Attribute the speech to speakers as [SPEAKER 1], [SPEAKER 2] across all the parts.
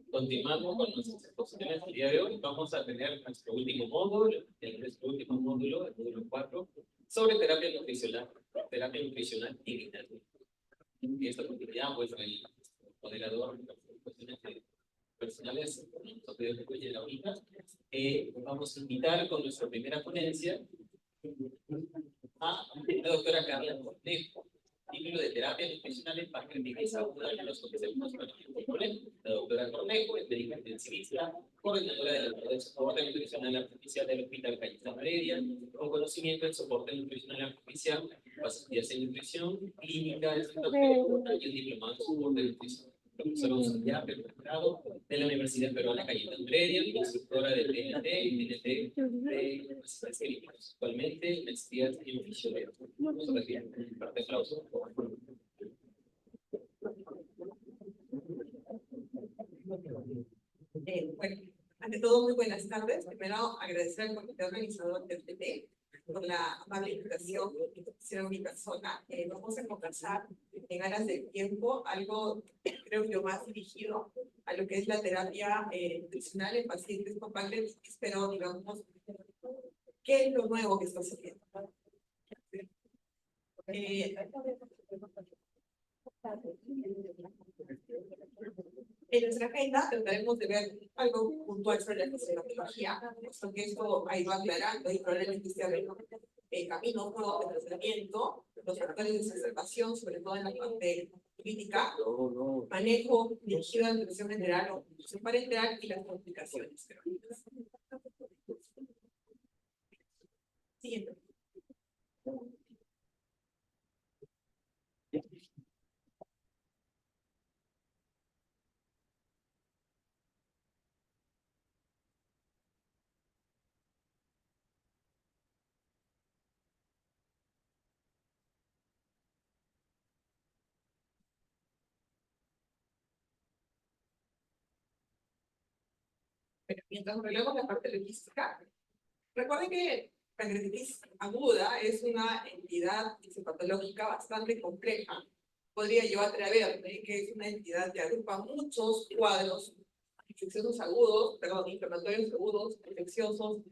[SPEAKER 1] Continuamos con nuestras exposiciones el día de hoy. Vamos a tener nuestro último módulo, nuestro último módulo, el módulo 4, sobre terapia nutricional digital. En esta oportunidad, pues, el moderador de cuestiones personales, nosotros de la UNICA, vamos a invitar con nuestra primera ponencia a la doctora Carla Cornejo, título de terapia nutricional en pancreatitis aguda de los conceptos crónicos. La doctora Cornejo es médica intensivista, coordinadora del de soporte nutricional artificial del Hospital Cayetano Heredia, con conocimiento del soporte nutricional artificial, pasantías en nutrición, clínica, y un diplomado en soporte nutricional. Profesora auxiliar del doctorado de la Universidad Peruana Cayetano Heredia, instructora de TNT y TNT de universidades clínicas. Actualmente, maestría en fisioterapia. Vamos a recibir un fuerte aplauso.
[SPEAKER 2] Bueno, ante todo, muy buenas tardes. Primero, agradecer al comité organizador del TT por la amable invitación que hicieron mi persona. Vamos a conversar en aras del tiempo, algo creo yo más dirigido a lo que es la terapia nutricional en pacientes con pancreatitis, pero digamos, ¿qué es lo nuevo que está sucediendo? En nuestra agenda trataremos de ver algo puntual sobre la fisiología, puesto que esto ha ido aclarando y probablemente se abren caminos nuevos de tratamiento, los factores de exacerbación, sobre todo en la parte crítica, manejo dirigido a la nutrición general o nutrición parenteral y las complicaciones crónicas. Siguiente. Pero mientras relevamos la parte logística, recuerden que pancreatitis aguda es una entidad fisiopatológica bastante compleja. Podría yo atreverme que es una entidad que agrupa muchos cuadros infecciosos agudos, perdón, inflamatorios agudos, infecciosos,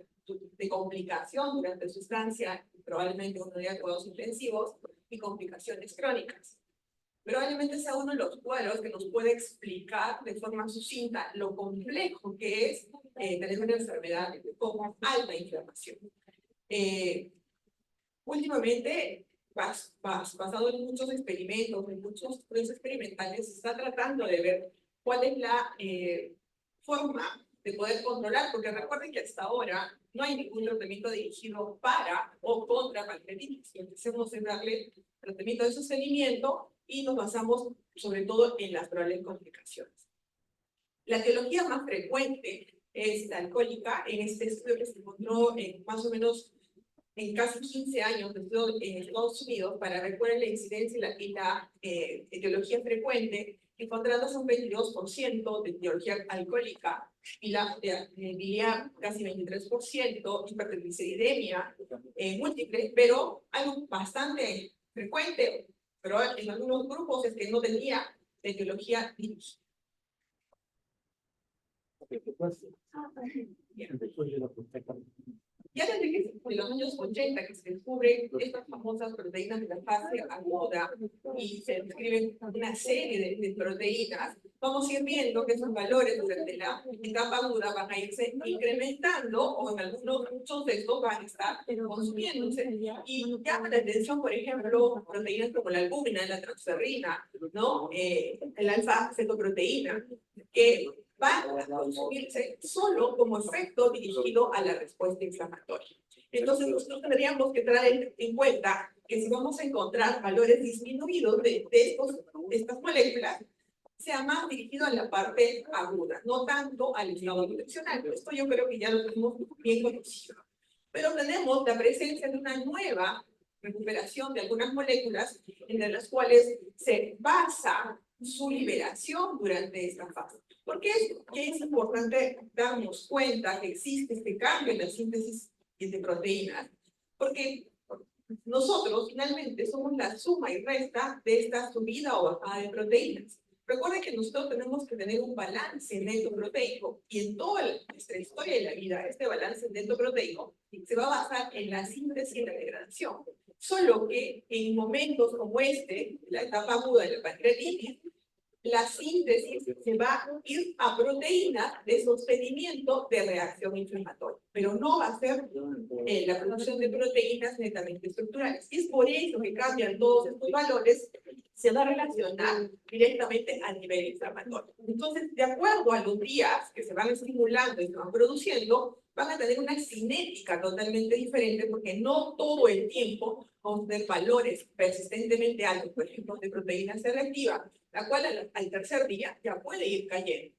[SPEAKER 2] de complicación durante su estancia, probablemente uno de cuidados intensivos, y complicaciones crónicas. Probablemente sea uno de los cuadros que nos puede explicar de forma sucinta lo complejo que es tener una enfermedad con alta inflamación. Últimamente, basado en muchos experimentos, en muchos estudios experimentales, se está tratando de ver cuál es la forma de poder controlar, porque recuerden que hasta ahora no hay ningún tratamiento dirigido para o contra pancreatitis. Empecemos a darle tratamiento de sostenimiento y nos basamos sobre todo en las probables complicaciones. La etiología más frecuente es la alcohólica. En este estudio que se encontró más o menos en casi 15 años de estudio en Estados Unidos para ver cuál es la incidencia y la etiología frecuente, encontrándose un 22% de etiología alcohólica y la biliar casi 23%, hipertrigliceridemia múltiple, pero algo bastante frecuente, pero en algunos grupos es que no tenía etiología dirigida. Ya desde los años 80 que se descubren estas famosas proteínas de la fase aguda y se describen una serie de proteínas, vamos a ir viendo que esos valores durante la etapa aguda van a irse incrementando o en muchos de estos van a estar consumiéndose. Y llama la atención, por ejemplo, proteínas como la albúmina, la transferrina, ¿no? El alfa-cetoproteína, que van a consumirse solo como efecto dirigido a la respuesta inflamatoria. Entonces, nosotros tendríamos que tener en cuenta que si vamos a encontrar valores disminuidos de estas moléculas, sea más dirigido a la parte aguda, no tanto al estado nutricional. Esto yo creo que ya lo tenemos bien conocido. Pero tenemos la presencia de una nueva recuperación de algunas moléculas entre las cuales se basa su liberación durante esta fase. ¿Por qué es importante darnos cuenta que existe este cambio en la síntesis de proteínas? Porque nosotros finalmente somos la suma y resta de esta subida o bajada de proteínas. Recuerden que nosotros tenemos que tener un balance neto proteico y en toda nuestra historia de la vida, este balance neto proteico se va a basar en la síntesis y la degradación. Solo que en momentos como este, la etapa aguda de la pancreatitis, la síntesis se va a ir a proteínas de sostenimiento de reacción inflamatoria, pero no va a ser la producción de proteínas netamente estructurales. Y es por eso que cambian todos estos valores, se va a relacionar directamente a nivel inflamatorio. Entonces, de acuerdo a los días que se van estimulando y se van produciendo, van a tener una cinética totalmente diferente porque no todo el tiempo vamos a tener valores persistentemente altos, por ejemplo, de proteína C reactiva, la cual al tercer día ya puede ir cayendo.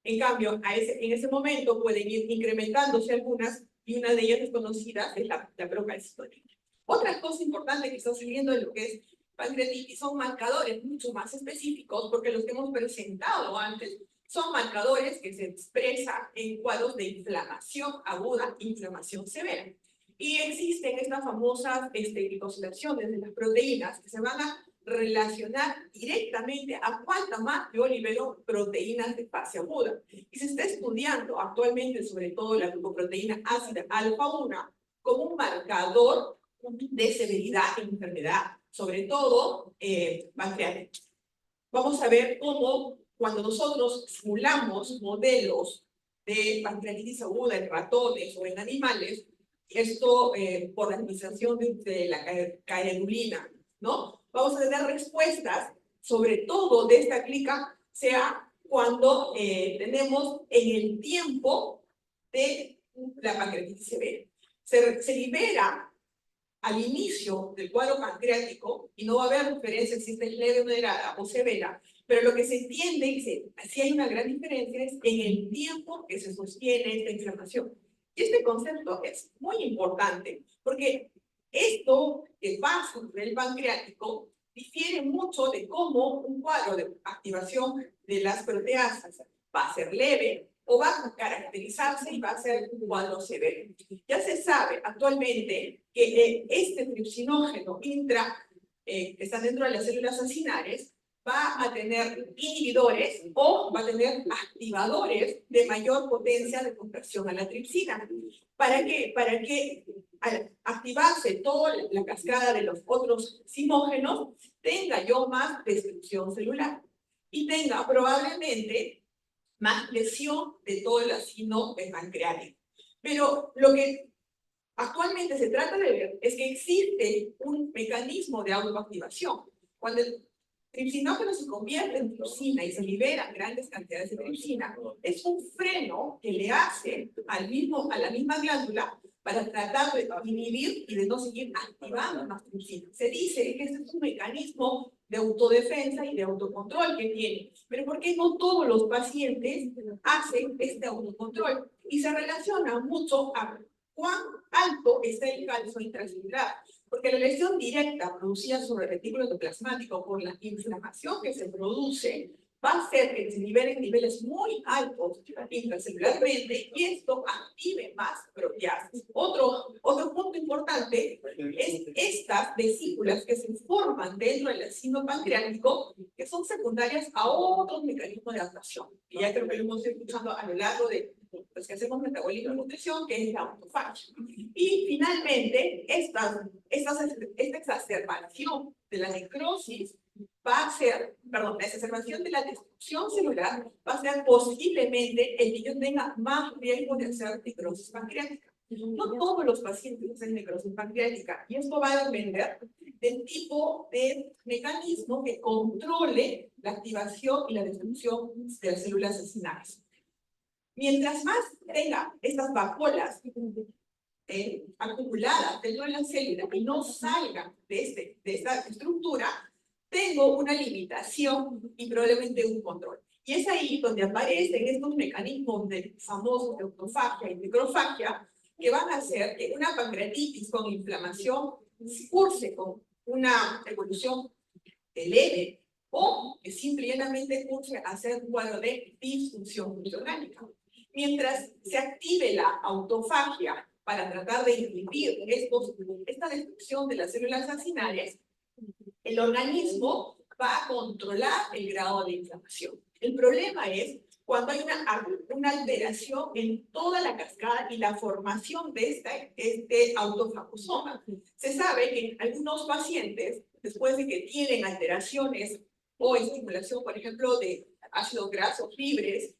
[SPEAKER 2] En cambio, en ese momento pueden ir incrementándose algunas y una de ellas desconocidas es la procalcitonina. Otra cosa importante que está saliendo de lo que es pancreatitis son marcadores mucho más específicos, porque los que hemos presentado antes son marcadores que se expresan en cuadros de inflamación aguda, inflamación severa. Y existen estas famosas glicosilaciones de las proteínas que se van a relacionar directamente a cuánta más yo libero proteínas de fase aguda. Y se está estudiando actualmente sobre todo la glucoproteína ácida alfa-1 como un marcador de severidad en enfermedad, sobre todo pancreática. Vamos a ver cómo cuando nosotros simulamos modelos de pancreatitis aguda en ratones o en animales, esto por la administración de la carenulina, ¿no? Vamos a tener respuestas, sobre todo de esta clica, sea cuando tenemos en el tiempo de la pancreatitis severa. Se libera al inicio del cuadro pancreático, y no va a haber diferencia si es leve, moderada o severa, pero lo que se entiende y si hay una gran diferencia es en el tiempo que se sostiene esta inflamación. Y este concepto es muy importante, porque esto que pasa en el pancreático difiere mucho de cómo un cuadro de activación de las proteasas va a ser leve o va a caracterizarse y va a ser un cuadro severo. Ya se sabe actualmente que este tripsinógeno que está dentro de las células acinares va a tener inhibidores o va a tener activadores de mayor potencia de conversión a la tripsina. ¿Para qué? Para que al activarse toda la cascada de los otros simógenos, tenga yo más destrucción celular y tenga probablemente más lesión de todo el acino pancreático. Pero lo que actualmente se trata de ver es que existe un mecanismo de autoactivación. Cuando el tripsinógeno se convierte en tripsina y se liberan grandes cantidades de tripsina, es un freno que le hace a la misma glándula para tratar de inhibir y de no seguir activando más tripsina. Se dice que este es un mecanismo de autodefensa y de autocontrol que tiene. Pero ¿por qué no todos los pacientes hacen este autocontrol? Y se relaciona mucho a cuán alto está el calcio intracelular. Porque la lesión directa producida sobre el retículo endoplasmático por la inflamación que se produce va a hacer que se liberen niveles muy altos intracelularmente y esto active más proteasas. Otro punto importante es estas vesículas que se forman dentro del acino pancreático que son secundarias a otros mecanismos de adaptación. Y ya creo que lo hemos escuchado a lo largo de los que hacemos metabolismo y nutrición, que es la autofagia. Y finalmente, esta exacerbación de la necrosis va a ser, la exacerbación de la destrucción celular va a ser posiblemente el que yo tenga más riesgo de hacer necrosis pancreática. No todos los pacientes hacen necrosis pancreática y esto va a depender del tipo de mecanismo que controle la activación y la destrucción de las células acinares. Mientras más tenga estas vacuolas acumuladas dentro de la célula y no salgan de esta estructura, tengo una limitación y probablemente un control. Y es ahí donde aparecen estos mecanismos famosos de autofagia y microfagia que van a hacer que una pancreatitis con inflamación curse con una evolución leve o que simplemente curse a ser un cuadro de disfunción funcionálica. Mientras se active la autofagia para tratar de inhibir esta destrucción de las células acinares, el organismo va a controlar el grado de inflamación. El problema es cuando hay una alteración en toda la cascada y la formación de este autofagosoma. Se sabe que en algunos pacientes, después de que tienen alteraciones o estimulación, por ejemplo, de ácidos grasos libres,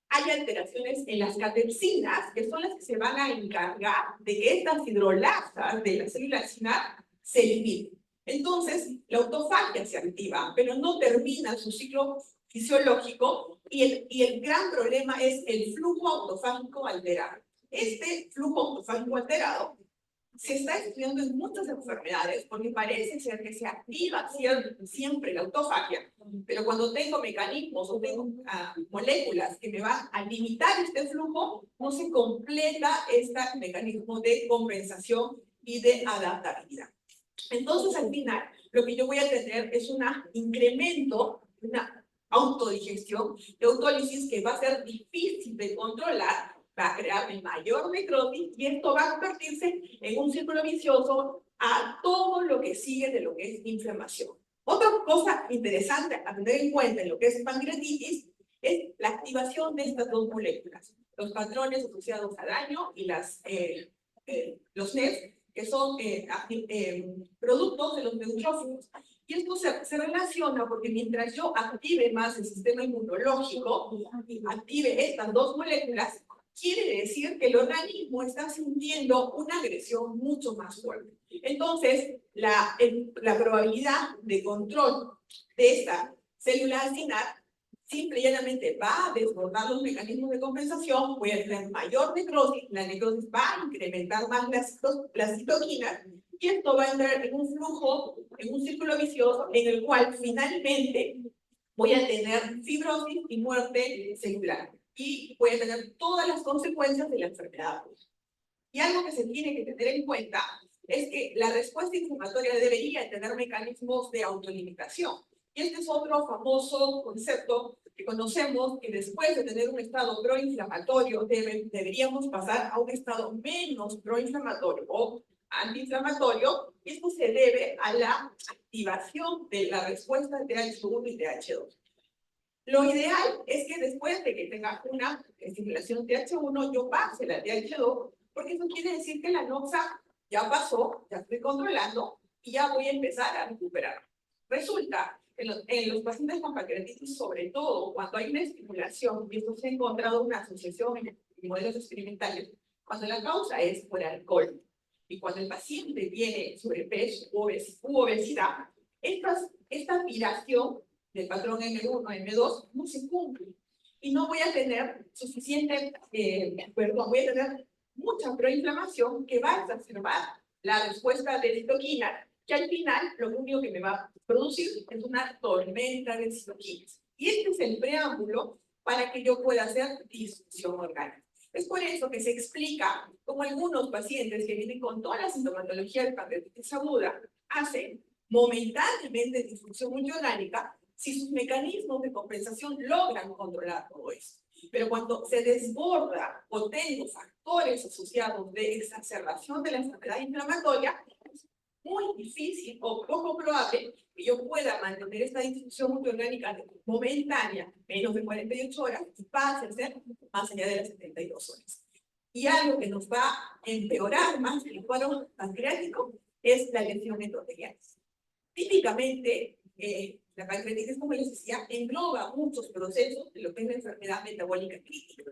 [SPEAKER 2] hay alteraciones en las catepsinas, que son las que se van a encargar de que estas hidrolasas de la célula cinar se eliminen. Entonces, la autofagia se activa, pero no termina su ciclo fisiológico y el gran problema es el flujo autofágico alterado. Este flujo autofágico alterado se está estudiando en muchas enfermedades porque parece ser que se activa siempre la autofagia, pero cuando tengo mecanismos o tengo moléculas que me van a limitar este flujo, no se completa este mecanismo de compensación y de adaptabilidad. Entonces, al final, lo que yo voy a tener es un incremento, una autodigestión de autólisis que va a ser difícil de controlar, va a crear mayor necrosis y esto va a convertirse en un círculo vicioso a todo lo que sigue de lo que es inflamación. Otra cosa interesante a tener en cuenta en lo que es pancreatitis es la activación de estas dos moléculas, los patrones asociados a daño y los NES, que son productos de los neutrófilos. Y esto se relaciona porque mientras yo active más el sistema inmunológico, active estas dos moléculas, quiere decir que el organismo está sintiendo una agresión mucho más fuerte. Entonces, la probabilidad de control de esta célula cinar simple y llanamente va a desbordar los mecanismos de compensación, voy a tener mayor necrosis, la necrosis va a incrementar más las citoquinas, y esto va a entrar en un flujo, en un círculo vicioso, en el cual finalmente voy a tener fibrosis y muerte celular. Y voy a tener todas las consecuencias de la enfermedad. Y algo que se tiene que tener en cuenta es que la respuesta inflamatoria debería tener mecanismos de autolimitación. Y este es otro famoso concepto que conocemos, que después de tener un estado proinflamatorio deberíamos pasar a un estado menos proinflamatorio o antiinflamatorio, y esto se debe a la activación de la respuesta de TH1 y TH2. Lo ideal es que después de que tenga una estimulación TH1, yo pase la TH2, porque eso quiere decir que la noxa ya pasó, ya estoy controlando y ya voy a empezar a recuperar. Resulta que en los pacientes con pancreatitis, sobre todo cuando hay una estimulación, y esto se ha encontrado una asociación en modelos experimentales, cuando la causa es por alcohol y cuando el paciente tiene sobrepeso u obesidad, esta aspiración del patrón M1, M2, no se cumple. Y no voy a tener voy a tener mucha proinflamación que va a exacerbar la respuesta de citoquina, que al final lo único que me va a producir es una tormenta de citoquinas. Y este es el preámbulo para que yo pueda hacer disfunción orgánica. Es por eso que se explica cómo algunos pacientes que vienen con toda la sintomatología de pancreatitis aguda hacen momentáneamente disfunción multiorgánica si sus mecanismos de compensación logran controlar todo eso. Pero cuando se desborda o tengo factores asociados de exacerbación de la enfermedad inflamatoria, es muy difícil o poco probable que yo pueda mantener esta disfunción multiorgánica momentánea, menos de 48 horas, y pase a ser más allá de las 72 horas. Y algo que nos va a empeorar más el cuadro pancreático es la lesión endotelial. Típicamente, la pancreatitis, como les decía, engloba muchos procesos de lo que es la enfermedad metabólica crítica.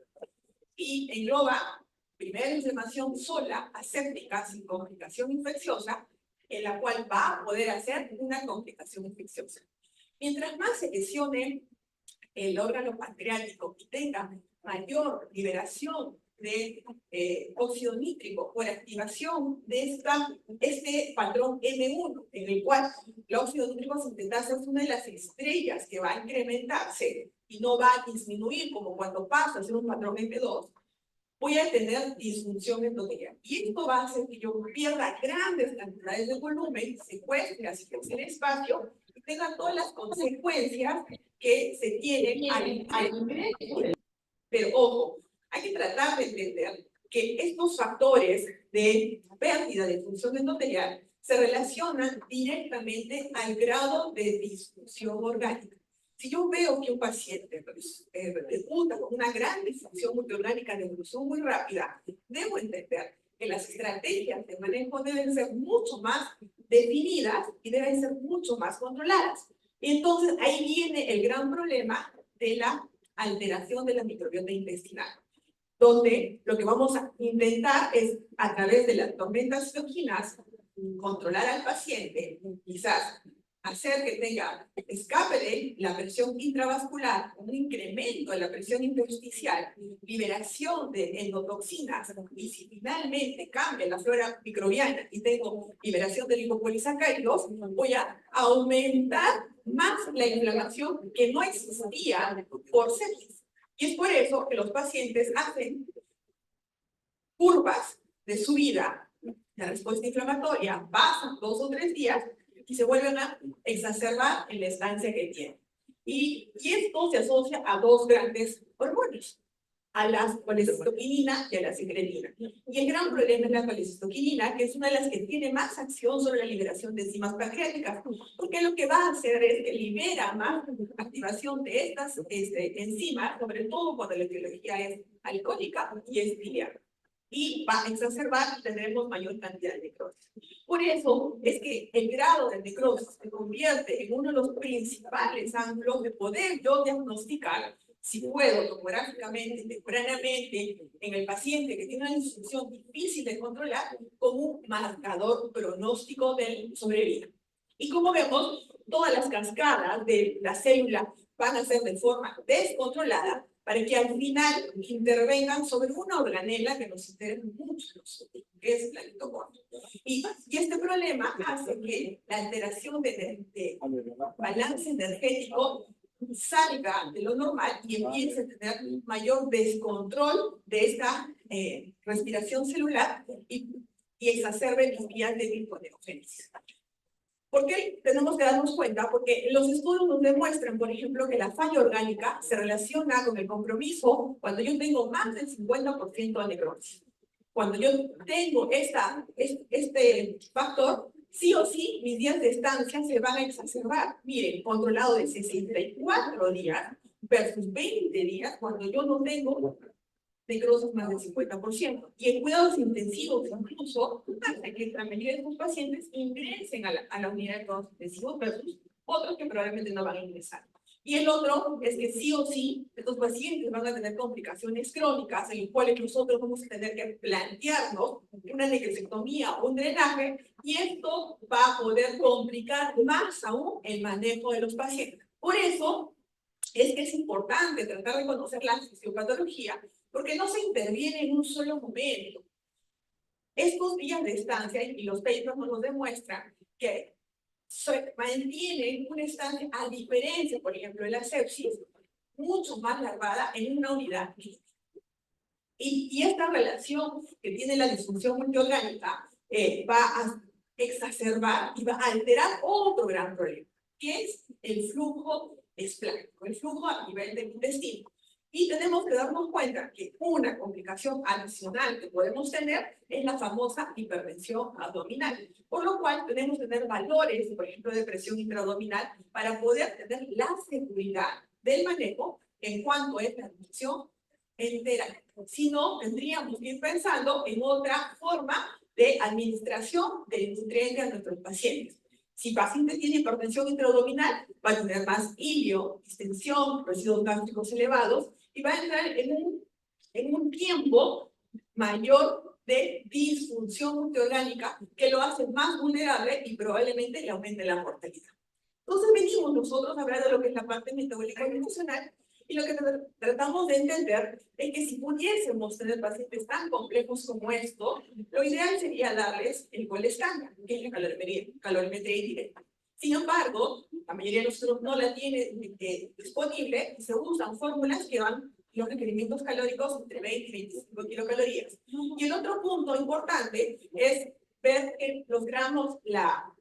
[SPEAKER 2] Y engloba, primero, inflamación sola, aséptica, sin complicación infecciosa, en la cual va a poder hacer una complicación infecciosa. Mientras más se lesione el órgano pancreático y tenga mayor liberación de óxido nítrico por activación de este patrón M1, en el cual el óxido nítrico sintetasa es una de las estrellas que va a incrementarse y no va a disminuir como cuando pasa a ser un patrón M2, voy a tener disfunción endotelial. Y esto va a hacer que yo pierda grandes cantidades de volumen, secuestre así que el espacio y tenga todas las consecuencias que se tienen al ingreso. Pero ojo, hay que tratar de entender que estos factores de pérdida de función endotelial se relacionan directamente al grado de disfunción orgánica. Si yo veo que un paciente debuta con una gran disfunción multiorgánica de evolución muy rápida, debo entender que las estrategias de manejo deben ser mucho más definidas y deben ser mucho más controladas. Y entonces ahí viene el gran problema de la alteración de la microbiota intestinal, donde lo que vamos a intentar es, a través de las tormentas citoquinas, controlar al paciente, quizás hacer que tenga escape de la presión intravascular, un incremento de la presión intersticial, liberación de endotoxinas, y si finalmente cambia la flora microbiana y tengo liberación de lipopolisacáridos, voy a aumentar más la inflamación que no existía por sepsis. Y es por eso que los pacientes hacen curvas de subida de respuesta inflamatoria, pasan 2 o 3 días y se vuelven a exacerbar en la estancia que tienen. Y esto se asocia a 2 grandes hormonas, a la colecistoquinina y a la secretina. Y el gran problema es la colecistoquinina, que es una de las que tiene más acción sobre la liberación de enzimas pancreáticas, porque lo que va a hacer es que libera más activación de estas enzimas, sobre todo cuando la etiología es alcohólica y es biliar. Y va a exacerbar y tendremos mayor cantidad de necrosis. Por eso es que el grado de necrosis se convierte en uno de los principales ángulos de poder yo diagnosticar si puedo tomográficamente, tempranamente, en el paciente que tiene una disfunción difícil de controlar, como un marcador pronóstico del sobrevida. Y como vemos, todas las cascadas de la célula van a ser de forma descontrolada para que al final intervengan sobre una organela que nos interesa mucho, que es la mitocondria. Y este problema hace que la alteración de balance energético salga de lo normal y empiece a tener mayor descontrol de esta respiración celular y exacerbe las vías de gliconeogénesis. ¿Por qué tenemos que darnos cuenta? Porque los estudios nos demuestran, por ejemplo, que la falla orgánica se relaciona con el compromiso cuando yo tengo más del 50% de necrosis. Cuando yo tengo este factor, sí o sí, mis días de estancia se van a exacerbar. Miren, controlado de 64 días versus 20 días cuando yo no tengo necrosis más del 50%. Y en cuidados intensivos incluso hace que la mayoría de estos pacientes ingresen a la unidad de cuidados intensivos versus otros que probablemente no van a ingresar. Y el otro es que sí o sí, estos pacientes van a tener complicaciones crónicas en las cuales nosotros vamos a tener que plantearnos una necrosectomía o un drenaje, y esto va a poder complicar más aún el manejo de los pacientes. Por eso es que es importante tratar de conocer la fisiopatología, porque no se interviene en un solo momento. Estos días de estancia, y los papers nos demuestran, que mantienen una estancia, a diferencia, por ejemplo, de la sepsis, mucho más larvada en una unidad clínica. Y esta relación que tiene la disfunción multiorgánica va a exacerbar y va a alterar otro gran problema, que es el flujo esplácnico, el flujo a nivel del intestino. Y tenemos que darnos cuenta que una complicación adicional que podemos tener es la famosa hipertensión abdominal, por lo cual tenemos que tener valores, por ejemplo, de presión intraabdominal para poder tener la seguridad del manejo en cuanto a esta admisión entera. Si no, tendríamos que ir pensando en otra forma de administración del nutriente a nuestros pacientes. Si el paciente tiene hipertensión intraabdominal, va a tener más ilio, distensión, residuos gástricos elevados, y va a entrar en un tiempo mayor de disfunción multiorgánica que lo hace más vulnerable y probablemente le aumente la mortalidad. Entonces venimos nosotros a hablar de lo que es la parte metabólica y nutricional, y lo que tratamos de entender es que si pudiésemos tener pacientes tan complejos como esto, lo ideal sería darles el gol estándar, que es la calorimetría indirecta. Sin embargo, la mayoría de nosotros no la tiene disponible y se usan fórmulas que dan los requerimientos calóricos entre 20 y 25 kilocalorías. Y el otro punto importante es ver que los gramos, la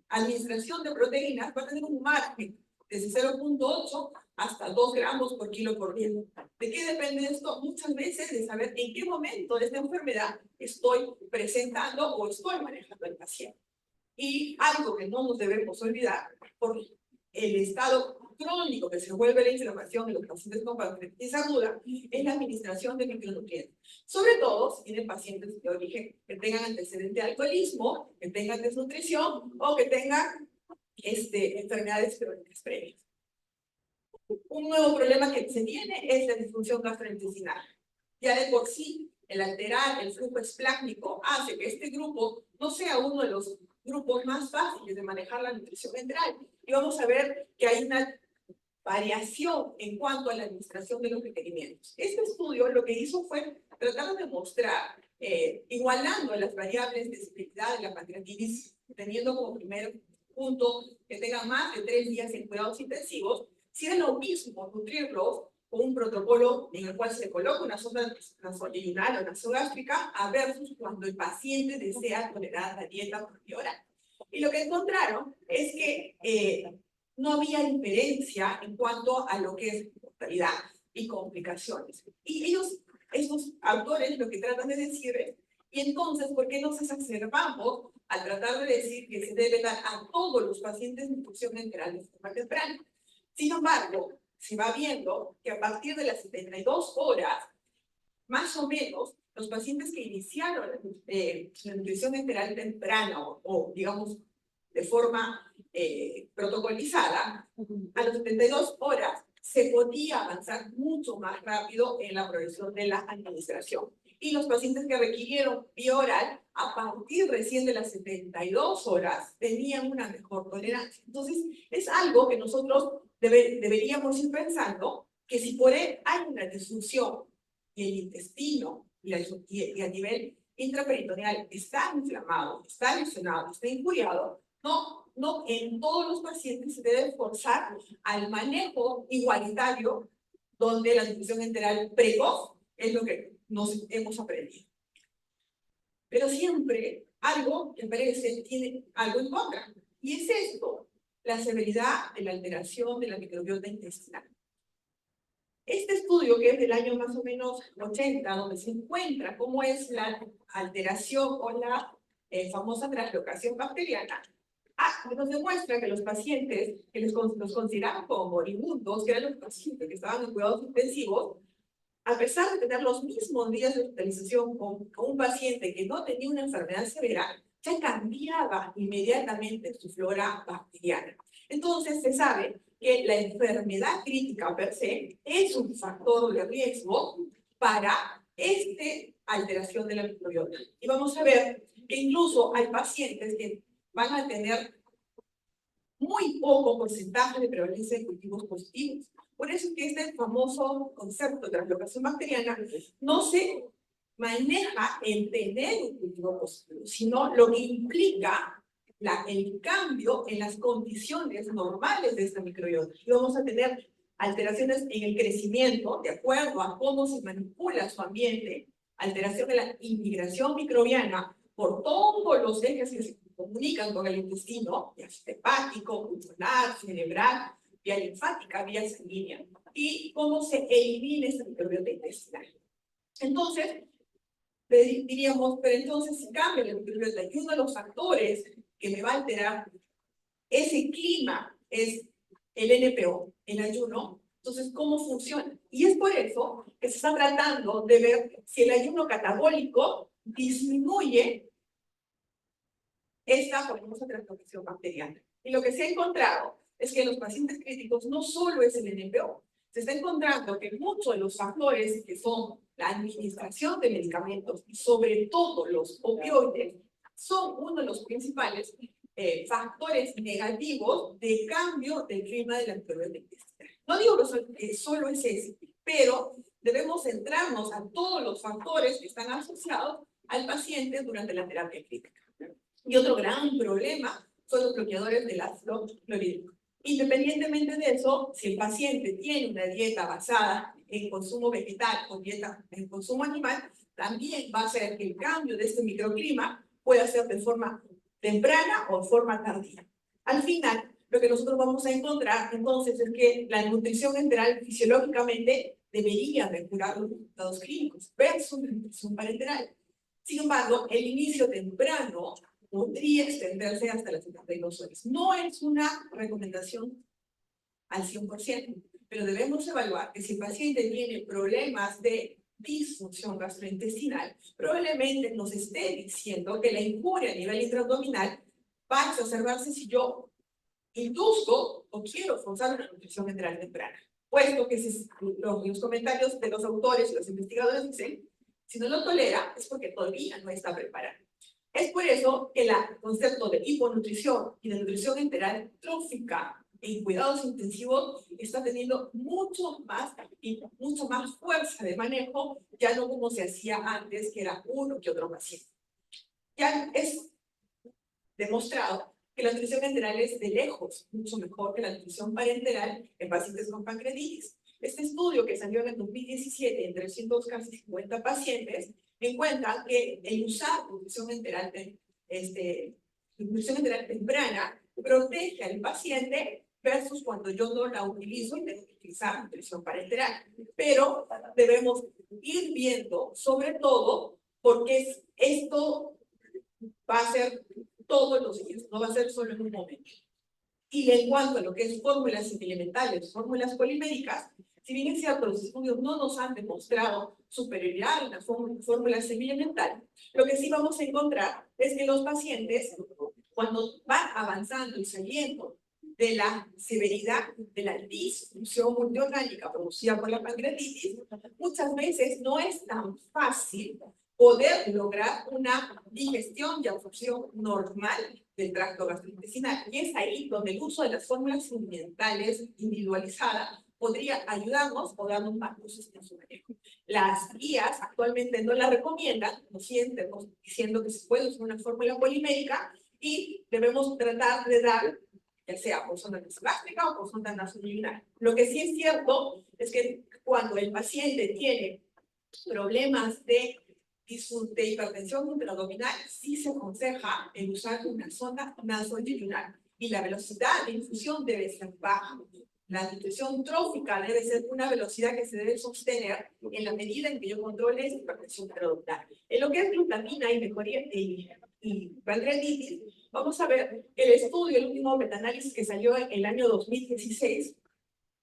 [SPEAKER 2] administración de proteínas va a tener un margen desde 0.8 hasta 2 gramos por kilo por día. ¿De qué depende esto? Muchas veces de saber en qué momento de esta enfermedad estoy presentando o estoy manejando al paciente. Y algo que no nos debemos olvidar, por el estado crónico que se vuelve la inflamación en los pacientes con pancreatitis aguda, es la administración de micronutrientes. Sobre todo si tienen pacientes de origen que tengan antecedente de alcoholismo, que tengan desnutrición o que tengan enfermedades crónicas previas. Un nuevo problema que se tiene es la disfunción gastrointestinal. Ya de por sí, el alterar el flujo esplácnico hace que este grupo no sea uno de los grupos más fáciles de manejar la nutrición enteral. Y vamos a ver que hay una variación en cuanto a la administración de los requerimientos. Este estudio lo que hizo fue tratar de mostrar, igualando las variables de severidad de la pancreatitis, teniendo como primer punto que tengan más de 3 días en cuidados intensivos, si es lo mismo nutrirlos con un protocolo en el cual se coloca una sonda nasoyunal o nasogástrica a versus cuando el paciente desea tolerar la dieta por vía oral. Y lo que encontraron es que no había diferencia en cuanto a lo que es mortalidad y complicaciones. Y ellos, esos autores, lo que tratan de decir es, y entonces, ¿por qué nos exacerbamos al tratar de decir que se debe dar a todos los pacientes nutrición enteral de forma temprana? Sin embargo, se va viendo que a partir de las 72 horas, más o menos, los pacientes que iniciaron la nutrición enteral temprana o digamos, de forma protocolizada, a las 72 horas se podía avanzar mucho más rápido en la progresión de la administración. Y los pacientes que requirieron vía oral, a partir recién de las 72 horas, tenían una mejor tolerancia. Entonces, es algo que nosotros deberíamos ir pensando, que si por él hay una disfunción y el intestino y a nivel intraperitoneal está inflamado, está lesionado, está injuriado, no en todos los pacientes se debe forzar al manejo igualitario donde la nutrición enteral precoz es lo que nos hemos aprendido. Pero siempre algo que parece tiene algo en contra. Y es esto, la severidad de la alteración de la microbiota intestinal. Este estudio, que es del año más o menos 80, donde se encuentra cómo es la alteración o la famosa translocación bacteriana, nos demuestra que los pacientes que los consideraban como moribundos, que eran los pacientes que estaban en cuidados intensivos, a pesar de tener los mismos días de hospitalización con un paciente que no tenía una enfermedad severa, ya cambiaba inmediatamente su flora bacteriana. Entonces se sabe que la enfermedad crítica per se es un factor de riesgo para esta alteración de la microbiota. Y vamos a ver que incluso hay pacientes que van a tener muy poco porcentaje de prevalencia de cultivos positivos. Por eso es que este famoso concepto de translocación bacteriana no se maneja en tener un cultivo positivo, sino lo que implica el cambio en las condiciones normales de esta microbiota. Y vamos a tener alteraciones en el crecimiento, de acuerdo a cómo se manipula su ambiente, alteración de la integración microbiana por todos los ejes que se comunican con el intestino, ya sea hepático, pulmonar, cerebral, vía linfática, vía sanguínea, y cómo se elimina esta microbiota intestinal. Entonces, diríamos, pero entonces si cambia la microbiota, y uno de los factores que me va a alterar ese clima es el NPO, el ayuno. Entonces, ¿cómo funciona? Y es por eso que se está tratando de ver si el ayuno catabólico disminuye esta famosa translocación bacteriana. Y lo que se ha encontrado es que en los pacientes críticos no solo es el NPO, se está encontrando que muchos de los factores que son la administración de medicamentos y sobre todo los opioides son uno de los principales factores negativos de cambio del clima de la microbiota intestinal. No digo que solo es ese, pero debemos centrarnos a todos los factores que están asociados al paciente durante la terapia clínica. Y otro gran problema son los bloqueadores del ácido clorhídrico. Independientemente de eso, si el paciente tiene una dieta basada en consumo vegetal o dieta en consumo animal, también va a hacer que el cambio de este microclima pueda ser de forma temprana o de forma tardía. Al final, lo que nosotros vamos a encontrar entonces es que la nutrición enteral fisiológicamente debería mejorar los resultados clínicos versus la nutrición parenteral. Sin embargo, el inicio temprano podría extenderse hasta las 72 horas. No es una recomendación al 100%, pero debemos evaluar que si el paciente tiene problemas de disfunción gastrointestinal, probablemente nos esté diciendo que la injuria a nivel intraabdominal va a exacerbarse si yo induzco o quiero forzar una nutrición enteral temprana. Puesto que los comentarios de los autores y los investigadores dicen, si no lo tolera es porque todavía no está preparado. Es por eso que el concepto de hiponutrición y de nutrición enteral trófica en cuidados intensivos está teniendo mucho más fuerza de manejo, ya no como se hacía antes, que era uno que otro paciente. Ya es demostrado que la nutrición enteral es de lejos mucho mejor que la nutrición parenteral en pacientes con pancreatitis. Este estudio que salió en el 2017 en 300 casi 50 pacientes encuentra que el usar nutrición enteral temprana protege al paciente versus cuando yo no la utilizo y tengo que utilizar nutrición parenteral. Pero debemos ir viendo, sobre todo, porque esto va a ser todos los días, no va a ser solo en un momento. Y en cuanto a lo que es fórmulas semielementales, fórmulas poliméricas, si bien es cierto, los estudios no nos han demostrado superioridad en la fórmula semielemental, lo que sí vamos a encontrar es que los pacientes, cuando van avanzando y saliendo de la severidad de la disfunción multiorgánica producida por la pancreatitis, muchas veces no es tan fácil poder lograr una digestión y absorción normal del tracto gastrointestinal. Y es ahí donde el uso de las fórmulas ambientales individualizadas podría ayudarnos o darnos más luces en su manejo. Las guías actualmente no la recomiendan, nos sienten diciendo que se puede usar una fórmula polimérica y debemos tratar de dar, ya sea por sonda nasogástrica o por sonda nasobiliar. Lo que sí es cierto es que cuando el paciente tiene problemas de hipertensión intraabdominal, sí se aconseja el usar una sonda nasobiliar y la velocidad de infusión debe ser baja. La nutrición trófica debe ser una velocidad que se debe sostener en la medida en que yo controle esa hipertensión intraabdominal. En lo que es glutamina y mejoría y pancreatitis, vamos a ver el estudio, el último metaanálisis que salió en el año 2016,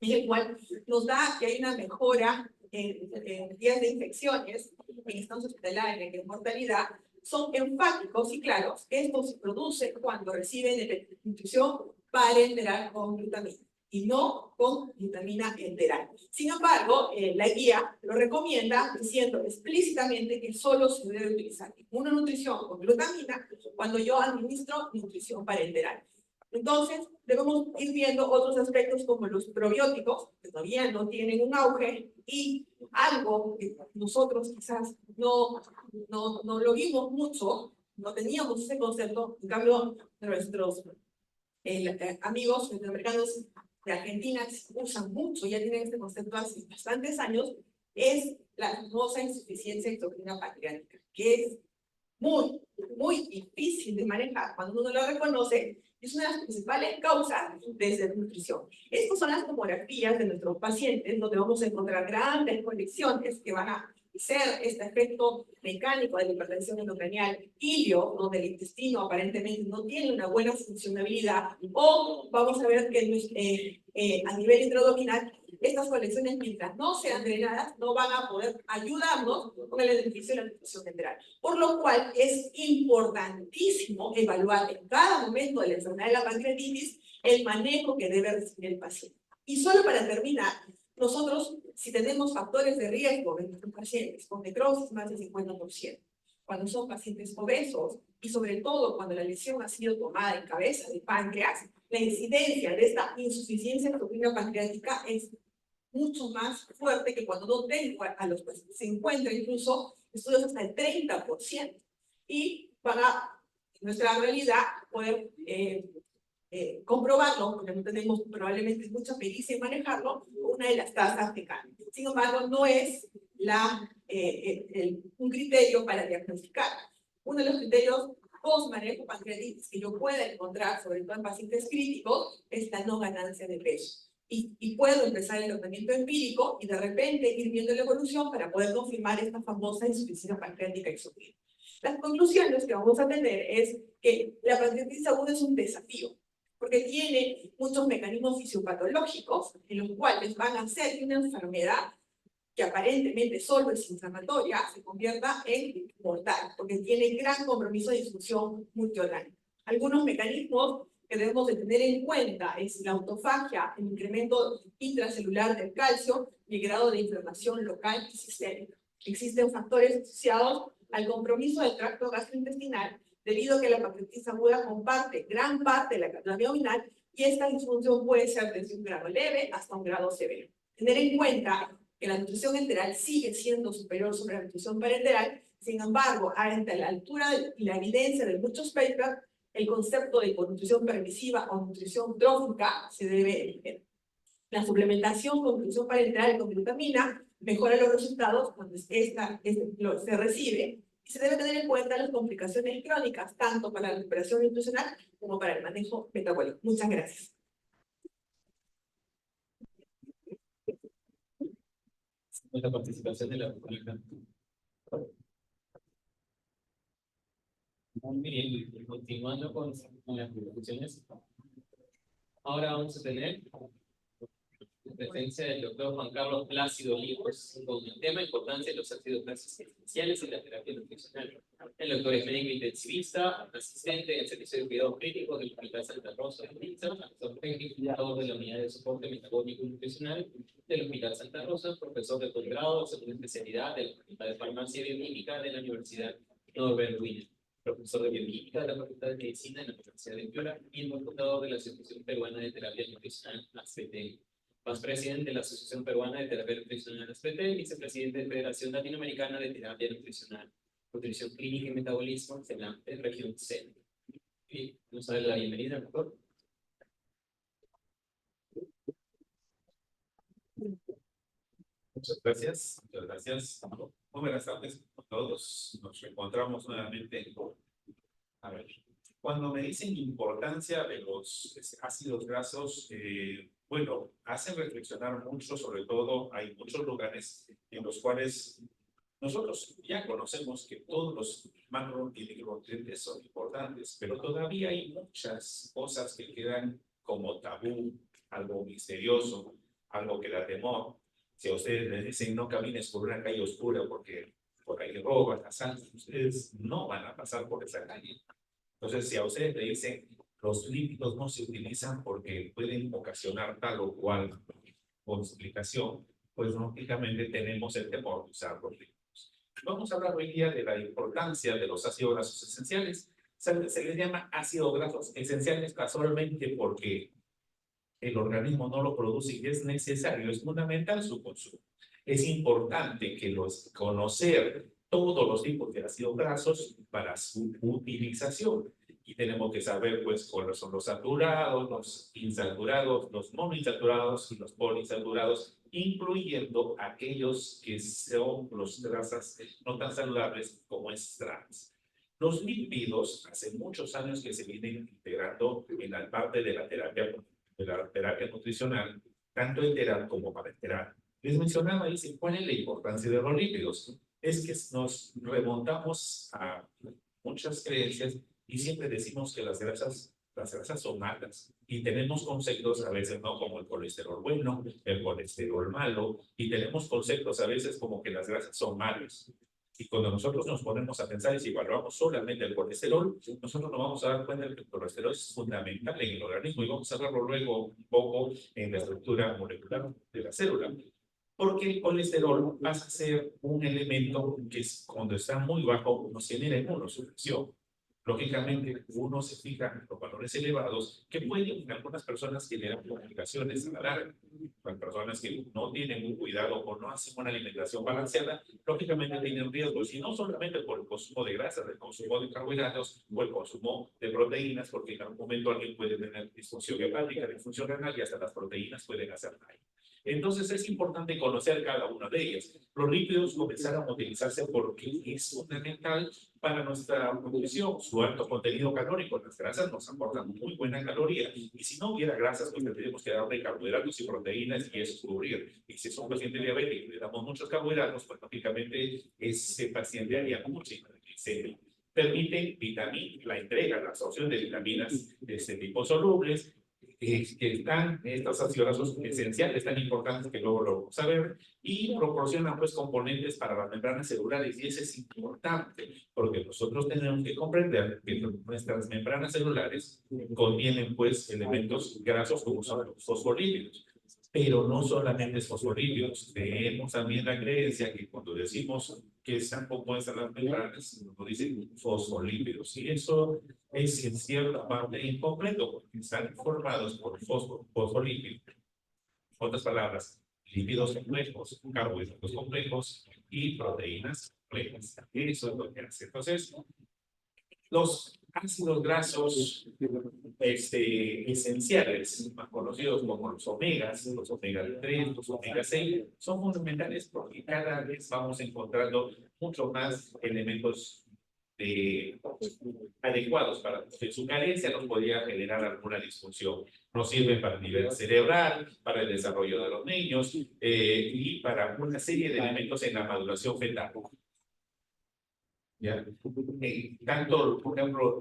[SPEAKER 2] en el cual nos da que hay una mejora en días de infecciones, en estados hospitalarios, en mortalidad, son enfáticos y claros que esto se produce cuando reciben nutrición parenteral con glutamina y no con glutamina enteral. Sin embargo, la guía lo recomienda diciendo explícitamente que solo se debe utilizar una nutrición con glutamina cuando yo administro nutrición parenteral. Entonces, debemos ir viendo otros aspectos como los probióticos, que todavía no tienen un auge, y algo que nosotros quizás no lo vimos mucho, no teníamos ese concepto, en cambio, nuestros amigos latinoamericanos de Argentina usan mucho, ya tienen este concepto hace bastantes años, es la famosa insuficiencia exocrina pancreática, que es muy difícil de manejar cuando uno lo reconoce. Es una de las principales causas de desnutrición. Estas son las tomografías de nuestros pacientes, donde vamos a encontrar grandes conexiones que van a ser este efecto mecánico de la hipertensión endocranial ilio, donde el intestino aparentemente no tiene una buena funcionabilidad, o vamos a ver que a nivel intraabdominal estas conexiones, mientras no sean drenadas, no van a poder ayudarnos con el beneficio de la nutrición enteral. Por lo cual es importantísimo evaluar en cada momento de la enfermedad de la pancreatitis el manejo que debe recibir el paciente. Y solo para terminar, nosotros, si tenemos factores de riesgo en nuestros pacientes con necrosis más del 50%, cuando son pacientes obesos y sobre todo cuando la lesión ha sido tomada en cabeza de páncreas, la incidencia de esta insuficiencia endocrina pancreática es mucho más fuerte que cuando no tengo a los pacientes. Se encuentra incluso estudios hasta el 30%. Y para nuestra realidad poder comprobarlo, porque no tenemos probablemente mucha pericia en manejarlo, una de las tasas de cáncer. Sin embargo, no es un criterio para diagnosticar. Uno de los criterios post-manejo pancreatitis que yo pueda encontrar, sobre todo en pacientes críticos, es la no ganancia de peso. Y puedo empezar el tratamiento empírico y de repente ir viendo la evolución para poder confirmar esta famosa insuficiencia pancreática exógena. Las conclusiones que vamos a tener es que la pancreatitis aguda es un desafío, porque tiene muchos mecanismos fisiopatológicos en los cuales van a hacer que una enfermedad que aparentemente solo es inflamatoria se convierta en mortal, porque tiene gran compromiso de disfunción multiorgánica. Algunos mecanismos que debemos de tener en cuenta es la autofagia, el incremento intracelular del calcio y el grado de inflamación local y sistémica. Existen factores asociados al compromiso del tracto gastrointestinal debido a que la pancreatitis aguda comparte gran parte de la cápsula abdominal y esta disfunción puede ser desde un grado leve hasta un grado severo. Tener en cuenta que la nutrición enteral sigue siendo superior sobre la nutrición parenteral, sin embargo, ante la altura y la evidencia de muchos papers, el concepto de hiponutrición permisiva o nutrición trófica se debe eliminar. La suplementación con nutrición parenteral con glutamina mejora los resultados cuando se recibe y se debe tener en cuenta las complicaciones crónicas, tanto para la recuperación nutricional como para el manejo metabólico. Muchas gracias.
[SPEAKER 1] La participación de la pública. Muy bien, continuando con las discusiones. Ahora vamos a tener la presencia del doctor Juan Carlos Plácido Olivos con el tema importancia de los ácidos grasos esenciales en la terapia nutricional. El doctor es médico intensivista, asistente en servicio de cuidados críticos del Hospital Santa Rosa de Lima, asesor técnico de la unidad de soporte metabólico y nutricional del Hospital Santa Rosa, profesor de posgrado, segunda especialidad de la Facultad de Farmacia y Bioquímica de la Universidad Norbert Wiener, profesor de Bioquímica de la Facultad de Medicina de la Universidad de Piura, miembro fundador de la Asociación Peruana de Terapia Nutricional, ACT. Más presidente de la Asociación Peruana de Terapia Nutricional, ASPT, vicepresidente de Federación Latinoamericana de Terapia Nutricional, Nutrición Clínica y Metabolismo, CELAMPE, Región Centro. Y nos da la bienvenida, doctor.
[SPEAKER 3] Muchas gracias, muchas gracias. Muy buenas tardes a todos. Nos encontramos nuevamente. A ver, cuando me dicen importancia de los ácidos grasos, bueno, hacen reflexionar mucho, sobre todo hay muchos lugares en los cuales nosotros ya conocemos que todos los macro y micronutrientes son importantes, pero todavía hay muchas cosas que quedan como tabú, algo misterioso, algo que da temor. Si a ustedes les dicen no camines por una calle oscura porque por ahí roban, asaltan, ustedes no van a pasar por esa calle. Entonces, si a ustedes le dicen los lípidos no se utilizan porque pueden ocasionar tal o cual complicación, pues lógicamente tenemos el temor de usar los lípidos. Vamos a hablar hoy día de la importancia de los ácidos grasos esenciales. Se les llama ácidos grasos esenciales casualmente porque el organismo no lo produce y es necesario, es fundamental su consumo. Es importante que conocer todos los tipos de ácidos grasos para su utilización. Y tenemos que saber, pues, cuáles son los saturados, los insaturados, los monoinsaturados y los poliinsaturados, incluyendo aquellos que son los grasas no tan saludables como es trans. Los lípidos, hace muchos años que se vienen integrando en la parte de la terapia nutricional, tanto enteral como parenteral. Les mencionaba, dice, ¿cuál es la importancia de los lípidos? Es que nos remontamos a muchas creencias y siempre decimos que las grasas son malas. Y tenemos conceptos a veces, ¿no? Como el colesterol bueno, el colesterol malo, y tenemos conceptos a veces como que las grasas son malas. Y cuando nosotros nos ponemos a pensar y si evaluamos solamente el colesterol, nosotros nos vamos a dar cuenta de que el colesterol es fundamental en el organismo y vamos a verlo luego un poco en la estructura molecular de la célula. Porque el colesterol pasa a ser un elemento que cuando está muy bajo nos genera inmunosupresión. Lógicamente, uno se fija en los valores elevados que pueden en algunas personas generar complicaciones a la larga. Las personas que no tienen un cuidado o no hacen una alimentación balanceada, lógicamente tienen riesgos, y no solamente por el consumo de grasas, el consumo de carbohidratos o el consumo de proteínas, porque en algún momento alguien puede tener disfunción hepática, disfunción renal y hasta las proteínas pueden hacer daño. Entonces es importante conocer cada una de ellas. Los lípidos comenzaron a utilizarse porque es fundamental para nuestra nutrición, su alto contenido calórico. Las grasas nos aportan muy buena caloría, y si no hubiera grasas, pues tendríamos que darle carbohidratos y proteínas, y eso es cubrir. Y si es un paciente diabético y le damos muchos carbohidratos, pues lógicamente ese paciente haría muchísima glicemia. Permite la entrega, la absorción de vitaminas de este tipo solubles, que están, estos ácidos grasos esenciales tan importantes que luego lo vamos a ver, y proporcionan pues componentes para las membranas celulares, y eso es importante, porque nosotros tenemos que comprender que nuestras membranas celulares contienen pues elementos grasos como son los fosfolípidos. Pero no solamente es fosfolípidos, tenemos también la creencia que cuando decimos que están compuestas las membranas, nos dicen fosfolípidos, y eso es en cierta parte incompleto, porque están formados por fosfolípidos. Otras palabras, lípidos complejos, carbohidratos complejos y proteínas complejas. Eso es lo que hace. Entonces, los ácidos grasos esenciales, más conocidos como los omegas 3, los omega 6, son fundamentales porque cada vez vamos encontrando mucho más elementos adecuados para su carencia. Nos podría generar alguna disfunción. Nos sirven para el nivel cerebral, para el desarrollo de los niños y para una serie de elementos en la maduración fetal. ¿Ya? Tanto, por ejemplo,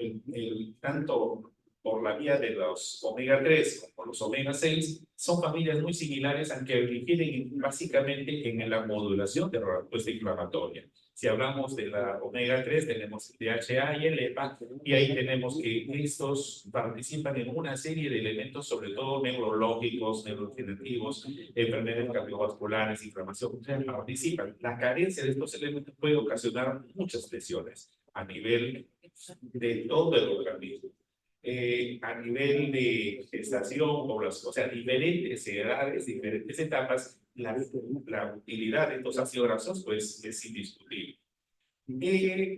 [SPEAKER 3] tanto por la vía de los omega 3 como los omega 6 son familias muy similares, aunque difieren básicamente en la modulación de la respuesta inflamatoria. Si hablamos de la omega 3, tenemos el DHA y el EPA, y ahí tenemos que estos participan en una serie de elementos, sobre todo neurológicos, neurodegenerativos, enfermedades cardiovasculares, inflamación, participan. La carencia de estos elementos puede ocasionar muchas lesiones a nivel de todo el organismo. A nivel de gestación, o sea, diferentes edades, diferentes etapas, la utilidad de estos ácidos grasos pues es indiscutible.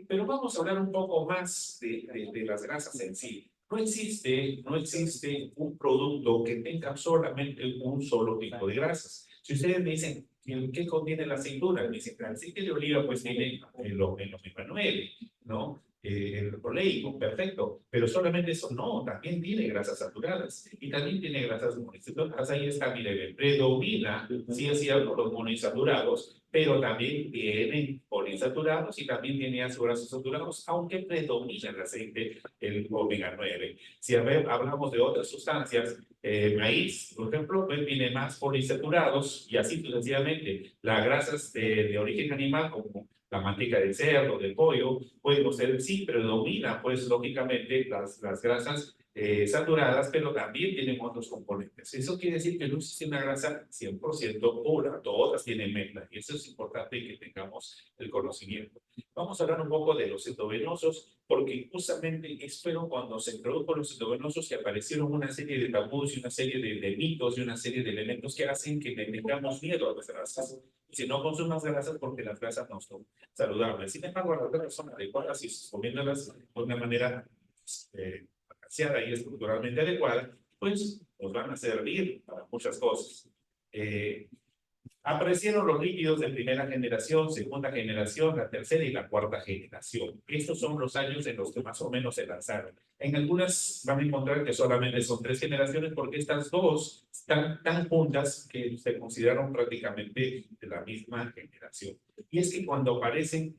[SPEAKER 3] Pero vamos a hablar un poco más de las grasas en sí. No existe un producto que tenga solamente un solo tipo de grasas. Si ustedes me dicen, ¿qué contiene la aceituna? Me dicen, el aceite de oliva pues tiene el omega 9, ¿no? El oleico, perfecto, pero solamente eso no, también tiene grasas saturadas y también tiene grasas monoinsaturadas. Ahí está, mire, predomina, sí es cierto, los monoinsaturados, pero también tienen poliinsaturados y también tiene ácidos grasos saturados, aunque predomina el aceite, el omega 9. Si hablamos de otras sustancias, maíz, por ejemplo, pues tiene más poliinsaturados y así sucesivamente. Las grasas de origen animal, como la manteca de cerdo, del pollo, pueden ser, sí, predomina, pues, lógicamente, las grasas saturadas, pero también tienen otros componentes. Eso quiere decir que no existe una grasa 100% pura, todas tienen mezcla, y eso es importante que tengamos el conocimiento. Vamos a hablar un poco de los endovenosos, porque justamente fueron cuando se introdujo los endovenosos que aparecieron una serie de tabús y una serie de mitos y una serie de elementos que hacen que le tengamos miedo a las grasas. Y si no consumas grasas, porque las grasas no son saludables. Sin embargo, las grasas son adecuadas y comiéndolas de una manera balanceada y estructuralmente adecuada, pues nos van a servir para muchas cosas. Aparecieron los lípidos de primera generación, segunda generación, la tercera y la cuarta generación. Estos son los años en los que más o menos se lanzaron. En algunas van a encontrar que solamente son 3 generaciones, porque estas dos están tan juntas que se consideraron prácticamente de la misma generación. Y es que cuando aparecen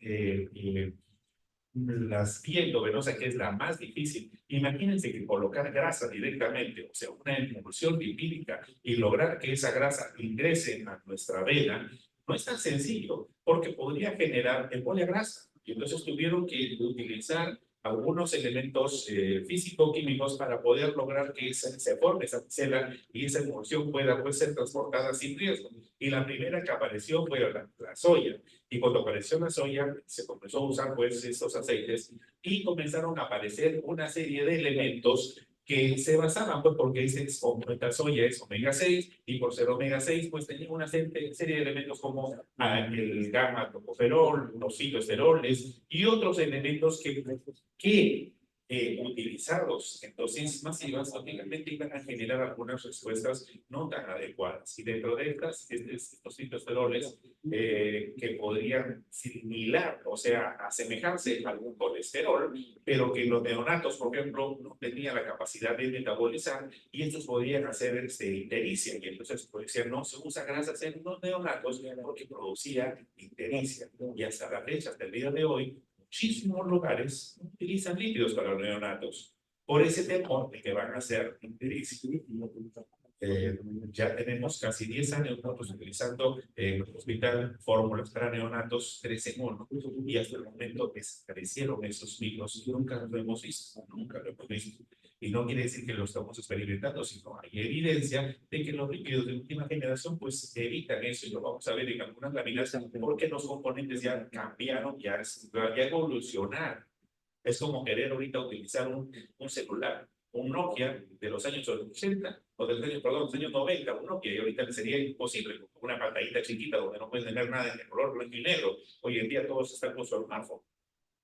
[SPEAKER 3] las piel endovenosa, que es la más difícil, imagínense que colocar grasa directamente, o sea, una emulsión lipídica, y lograr que esa grasa ingrese a nuestra vena, no es tan sencillo, porque podría generar embolia grasa. Y entonces tuvieron que utilizar algunos elementos físico-químicos para poder lograr que se forme esa célula y esa emulsión pueda pues, ser transportada sin riesgo. Y la primera que apareció fue la soya. Y cuando apareció la soya, se comenzó a usar pues estos aceites y comenzaron a aparecer una serie de elementos que se basaban, pues, porque esta soya es omega 6, y por ser omega 6, pues tenía una serie de elementos como el gamma tocoferol, los fitoesteroles y otros elementos que utilizados en dosis masivas, lógicamente iban a generar algunas respuestas no tan adecuadas. Y dentro de estos fitosteroles que podrían similar, o sea, asemejarse a algún colesterol, pero que los neonatos, por ejemplo, no tenían la capacidad de metabolizar y estos podían hacer ictericia. Y entonces, por decir, no se usa grasas en los neonatos porque producía ictericia. Y hasta la fecha, hasta el día de hoy, muchísimos lugares utilizan lípidos para los neonatos por ese temor de que van a ser ictericia. Ya tenemos casi 10 años nosotros utilizando en el hospital fórmulas para neonatos 3 en 1 y hasta el momento desaparecieron esos micros y nunca lo hemos visto, nunca lo hemos visto. Y no quiere decir que lo estamos experimentando, sino hay evidencia de que los lípidos de última generación pues evitan eso y lo vamos a ver en algunas láminas porque los componentes ya cambiaron, ya evolucionaron. Es como querer ahorita utilizar un celular, un Nokia de los años 80, o perdón, los años 90, un Nokia, y ahorita sería imposible, una pantallita chiquita donde no puedes tener nada en el color blanco y negro. Hoy en día todos están con su smartphone,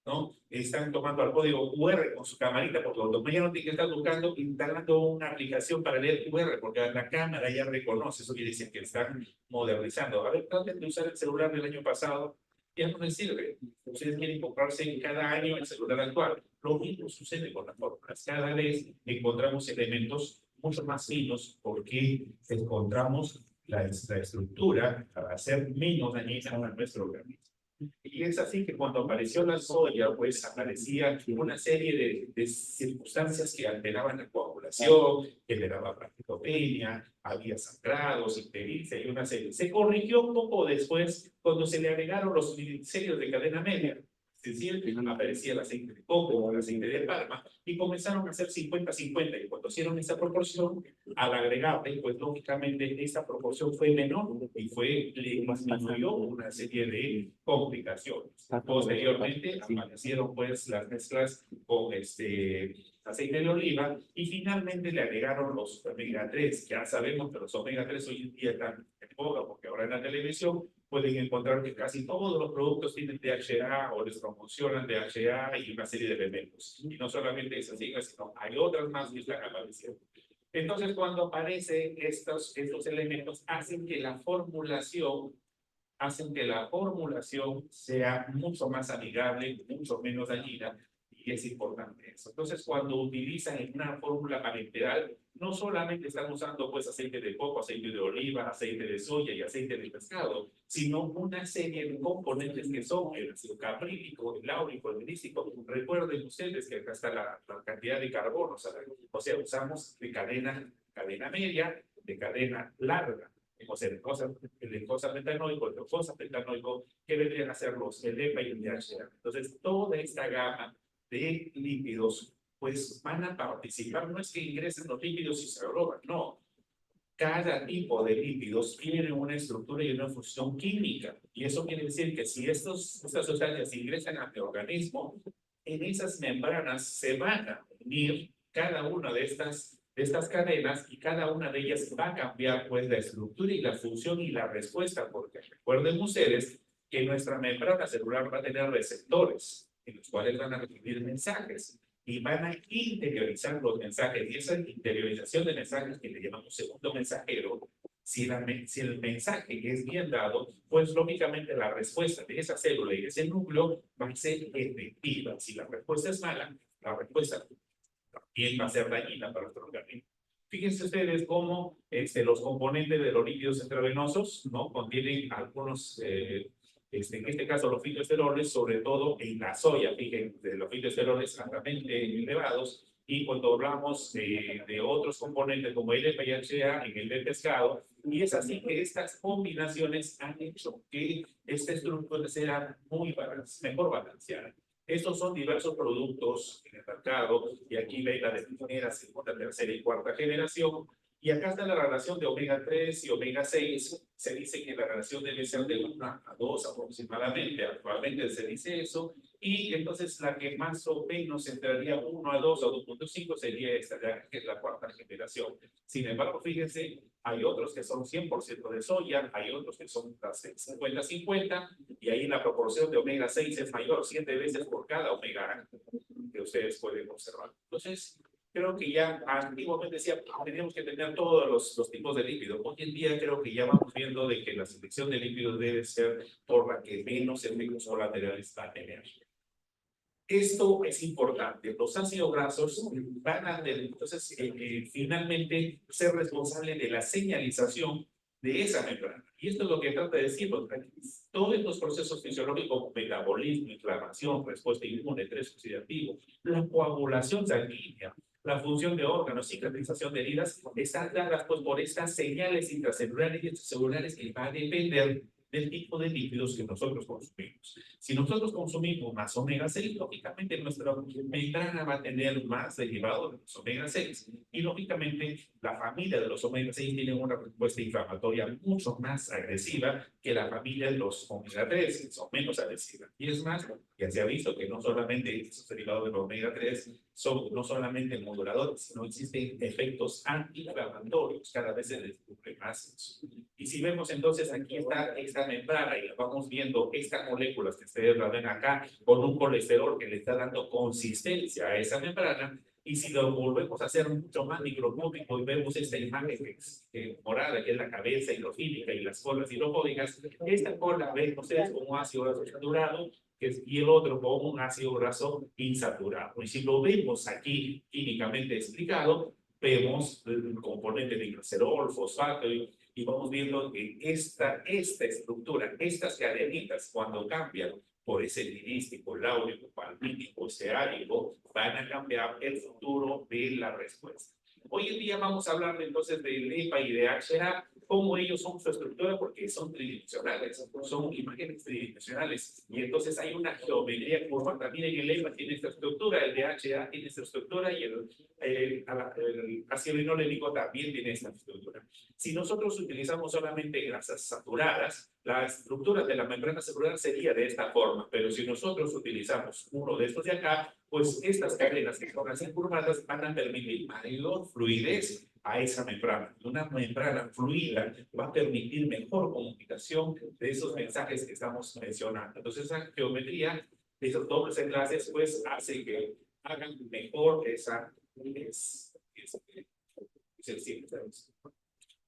[SPEAKER 3] ¿no? Están tomando el código QR con su camarita, porque los ya no tienen que estar buscando, instalando una aplicación para leer QR, porque la cámara ya reconoce, eso quiere decir que están modernizando. A ver, traten de usar el celular del año pasado, ya no les sirve. Ustedes quieren comprarse cada año el celular actual. Lo mismo sucede con las fórmulas. Cada vez encontramos elementos mucho más finos porque encontramos la estructura para hacer menos dañina a nuestro organismo. Y es así que cuando apareció la soya, pues aparecía una serie de circunstancias que alteraban la coagulación, generaba plaquetopenia, había sangrados, ictericia y una serie. Se corrigió un poco después cuando se le agregaron los triglicéridos de cadena media. Es decir, aparecía el aceite de coco, el aceite de palma, y comenzaron a hacer 50-50. Y cuando hicieron esa proporción, al agregarle, pues lógicamente esa proporción fue menor y le disminuyó una serie de complicaciones. Posteriormente aparecieron pues las mezclas con aceite de oliva y finalmente le agregaron los omega 3. Ya sabemos que los omega 3 hoy en día están en boga porque ahora en la televisión pueden encontrar que casi todos los productos tienen DHA o les promocionan DHA y una serie de elementos. Y no solamente esas siglas, sino hay otras más que están apareciendo. Entonces, cuando aparecen estos elementos, hacen que la formulación sea mucho más amigable, mucho menos dañina, y es importante eso. Entonces, cuando utilizan una fórmula parenteral, no solamente están usando pues aceite de coco, aceite de oliva, aceite de soya y aceite de pescado, sino una serie de componentes que son el ácido caprílico, el láurico, el glicílico. Recuerden ustedes que acá está la cantidad de carbono, o sea, usamos de cadena media, de cadena larga. O sea, el glucosamethanoico, el glucosamethanoico, que vendrían a ser el EPA y el DHA. Entonces, toda esta gama de lípidos, pues van a participar. No es que ingresen los lípidos y se roban, no. Cada tipo de lípidos tiene una estructura y una función química. Y eso quiere decir que si estas sustancias ingresan al organismo, en esas membranas se van a unir cada una de estas cadenas y cada una de ellas va a cambiar pues la estructura y la función y la respuesta, porque recuerden ustedes que nuestra membrana celular va a tener receptores en los cuales van a recibir mensajes y van a interiorizar los mensajes, y esa interiorización de mensajes que le llamamos segundo mensajero, si el mensaje es bien dado, pues lógicamente la respuesta de esa célula y de ese núcleo va a ser efectiva. Si la respuesta es mala, la respuesta también va a ser dañina para nuestro organismo. Fíjense ustedes cómo los componentes de los lípidos intravenosos, ¿no?, contienen algunos, en este caso los fitoesteroles, sobre todo en la soya. Fíjense, los fitoesteroles altamente elevados. Y cuando hablamos de otros componentes como el EPA en el del pescado, y es así que estas combinaciones han hecho que esta estructura sea mejor balanceada. Estos son diversos productos en el mercado, y aquí ven la de primera, segunda, tercera y cuarta generación. Y acá está la relación de omega 3 y omega 6. Se dice que la relación debe ser de 1 a 2 aproximadamente. Actualmente se dice eso. Y entonces la que más o menos entraría 1 a 2 o 2.5 sería esta, ya que es la cuarta generación. Sin embargo, fíjense, hay otros que son 100% de soya, hay otros que son 50-50, y ahí la proporción de omega 6 es mayor, 7 veces por cada omega ustedes pueden observar. Entonces, creo que ya antiguamente decía, teníamos que tener todos los tipos de lípidos. Hoy en día creo que ya vamos viendo de que la selección de lípidos debe ser por la que menos efectos colaterales va a tener. Esto es importante. Los ácidos grasos van a entonces finalmente ser responsables de la señalización de esa membrana. Y esto es lo que trata de decir. Todos estos procesos fisiológicos como metabolismo, inflamación, respuesta inmune, estrés oxidativo, la coagulación sanguínea, la función de órganos, cicatrización de heridas, están dadas pues, por estas señales intracelulares y extracelulares que van a depender del tipo de lípidos que nosotros consumimos. Si nosotros consumimos más omega 6, lógicamente nuestra membrana va a tener más derivado de los omega 6 y lógicamente la familia de los omega 6 tiene una respuesta inflamatoria mucho más agresiva que la familia de los omega 3, que son menos agresivas. Y es más, ya se ha visto que no solamente estos derivados de los omega 3 son no solamente moduladores, sino existen efectos antiinflamatorios, cada vez se descubre más eso. Y si vemos entonces aquí está esta membrana y vamos viendo estas moléculas que ustedes la ven acá con un colesterol que le está dando consistencia a esa membrana, y si lo volvemos a hacer mucho más microscópico y vemos esta imagen morada que es la cabeza hidrofílica y las colas hidrofóbicas, esta cola ven ustedes como un ácido graso saturado y el otro como un ácido graso insaturado. Y si lo vemos aquí químicamente explicado, vemos el componente de glicerol, fosfato y vamos viendo que esta estructura, estas cadenitas, cuando cambian por ese lipídico, láurico, palmítico, ceárico, van a cambiar el futuro de la respuesta. Hoy en día vamos a hablar entonces de LEPA y de HA, cómo ellos son su estructura, porque son tridimensionales, son imágenes tridimensionales, y entonces hay una geometría curva. También en el LEPA tiene esta estructura, el DHA tiene esta estructura, y el ácido linolénico también tiene esta estructura. Si nosotros utilizamos solamente grasas saturadas, la estructura de la membrana celular sería de esta forma, pero si nosotros utilizamos uno de estos de acá, pues estas cadenas que son así curvadas van a permitir mayor fluidez a esa membrana. Una membrana fluida va a permitir mejor comunicación de esos mensajes que estamos mencionando. Entonces, esa geometría de esos dobles enlaces, pues, hace que hagan mejor esa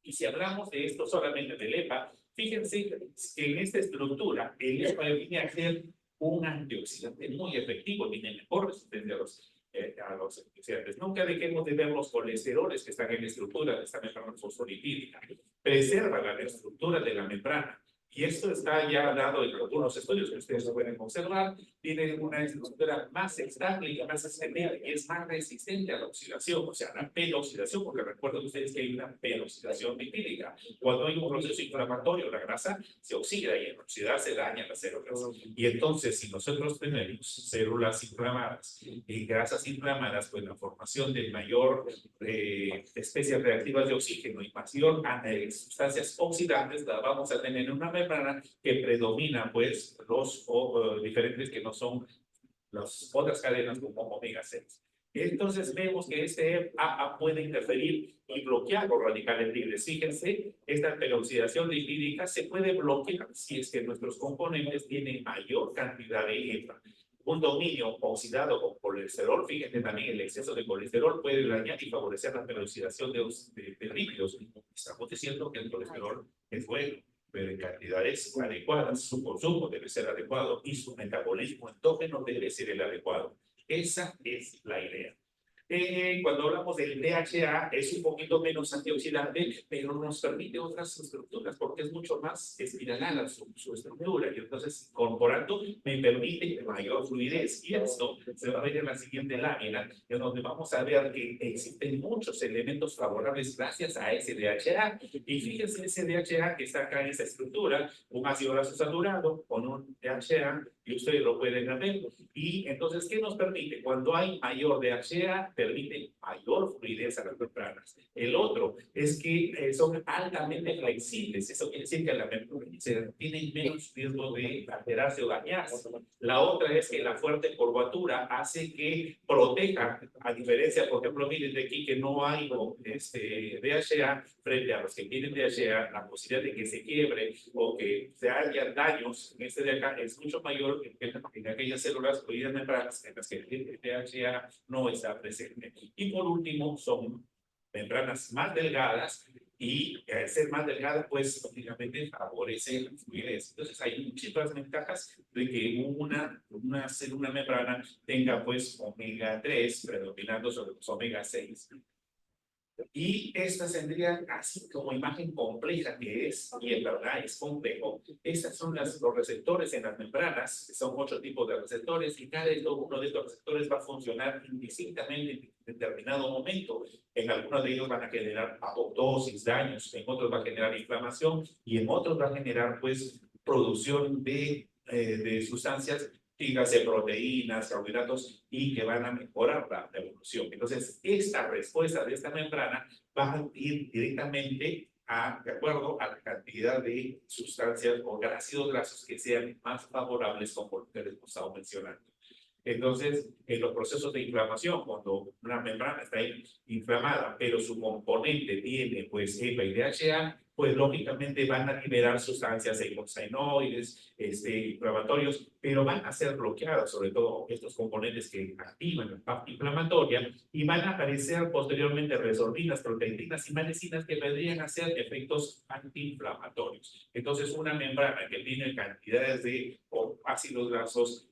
[SPEAKER 3] y si hablamos de esto solamente del EPA, fíjense que en esta estructura, el EPA viene a ser un antioxidante muy efectivo, tiene mejor resistencia a los antioxidantes. Nunca dejemos de ver los colesteroles que están en la estructura de esta membrana fosfolipídica. Preserva la estructura de la membrana. Y esto está ya dado en algunos estudios que ustedes pueden observar. Tiene una estructura más estable y más extendida y es más resistente a la oxidación, o sea, la peroxidación, porque recuerden ustedes que hay una peroxidación lipídica. Cuando hay un proceso inflamatorio, la grasa se oxida y en oxidar se dañan las células. Y entonces, si nosotros tenemos células inflamadas y grasas inflamadas, pues la formación de mayor especies reactivas de oxígeno y mayor sustancias oxidantes la vamos a tener en una membrana que predomina pues los diferentes que no son las otras cadenas como omega 6. Entonces vemos que este AA puede interferir y bloquear los radicales libres. Fíjense, esta peroxidación lipídica se puede bloquear si es que nuestros componentes tienen mayor cantidad de EPA. Un dominio oxidado con colesterol, fíjense también el exceso de colesterol puede dañar y favorecer la peroxidación de lípidos. Estamos diciendo que el colesterol es bueno, pero en cantidades adecuadas, su consumo debe ser adecuado y su metabolismo endógeno debe ser el adecuado. Esa es la idea. Cuando hablamos del DHA es un poquito menos antioxidante, pero nos permite otras estructuras porque es mucho más espiralada su estructura y entonces incorporando me permite mayor fluidez y esto se va a ver en la siguiente lámina en donde vamos a ver que existen muchos elementos favorables gracias a ese DHA y fíjense ese DHA que está acá en esta estructura, un ácido graso saturado con un DHA y ustedes lo pueden ver y entonces ¿qué nos permite? Cuando hay mayor DHA permite mayor fluidez a las membranas. El otro es que son altamente flexibles. Eso quiere decir que la membrana tiene menos riesgo de alterarse o dañarse. La otra es que la fuerte curvatura hace que proteja, a diferencia, por ejemplo, miren de aquí que no hay DHA frente a los que tienen DHA, la posibilidad de que se quiebre o que se haya daños en este de acá es mucho mayor en aquellas células fluidas membranas en las que el DHA no está presente. Y por último, son membranas más delgadas y al ser más delgada, pues lógicamente favorece la fluidez. Entonces hay muchísimas ventajas de que una célula membrana tenga pues omega 3 predominando sobre los omega 6. Y esta tendría así como imagen compleja que es, y en verdad es complejo. Estas son los receptores en las membranas, que son 8 tipos de receptores, y cada uno de estos receptores va a funcionar indistintamente en determinado momento. En algunos de ellos van a generar apoptosis, daños, en otros va a generar inflamación, y en otros va a generar pues producción de sustancias, dígase proteínas, carbohidratos, y que van a mejorar la evolución. Entonces, esta respuesta de esta membrana va a ir directamente de acuerdo a la cantidad de sustancias o ácidos grasos que sean más favorables, como lo que les hemos estado mencionando. Entonces, en los procesos de inflamación, cuando una membrana está inflamada, pero su componente tiene pues EPA y DHA, pues lógicamente van a liberar sustancias eicosanoides, inflamatorios, pero van a ser bloqueadas, sobre todo estos componentes que activan la parte inflamatoria, y van a aparecer posteriormente resorbinas, proteínas y malecinas que vendrían a ser efectos antiinflamatorios. Entonces, una membrana que tiene cantidades de ácidos grasos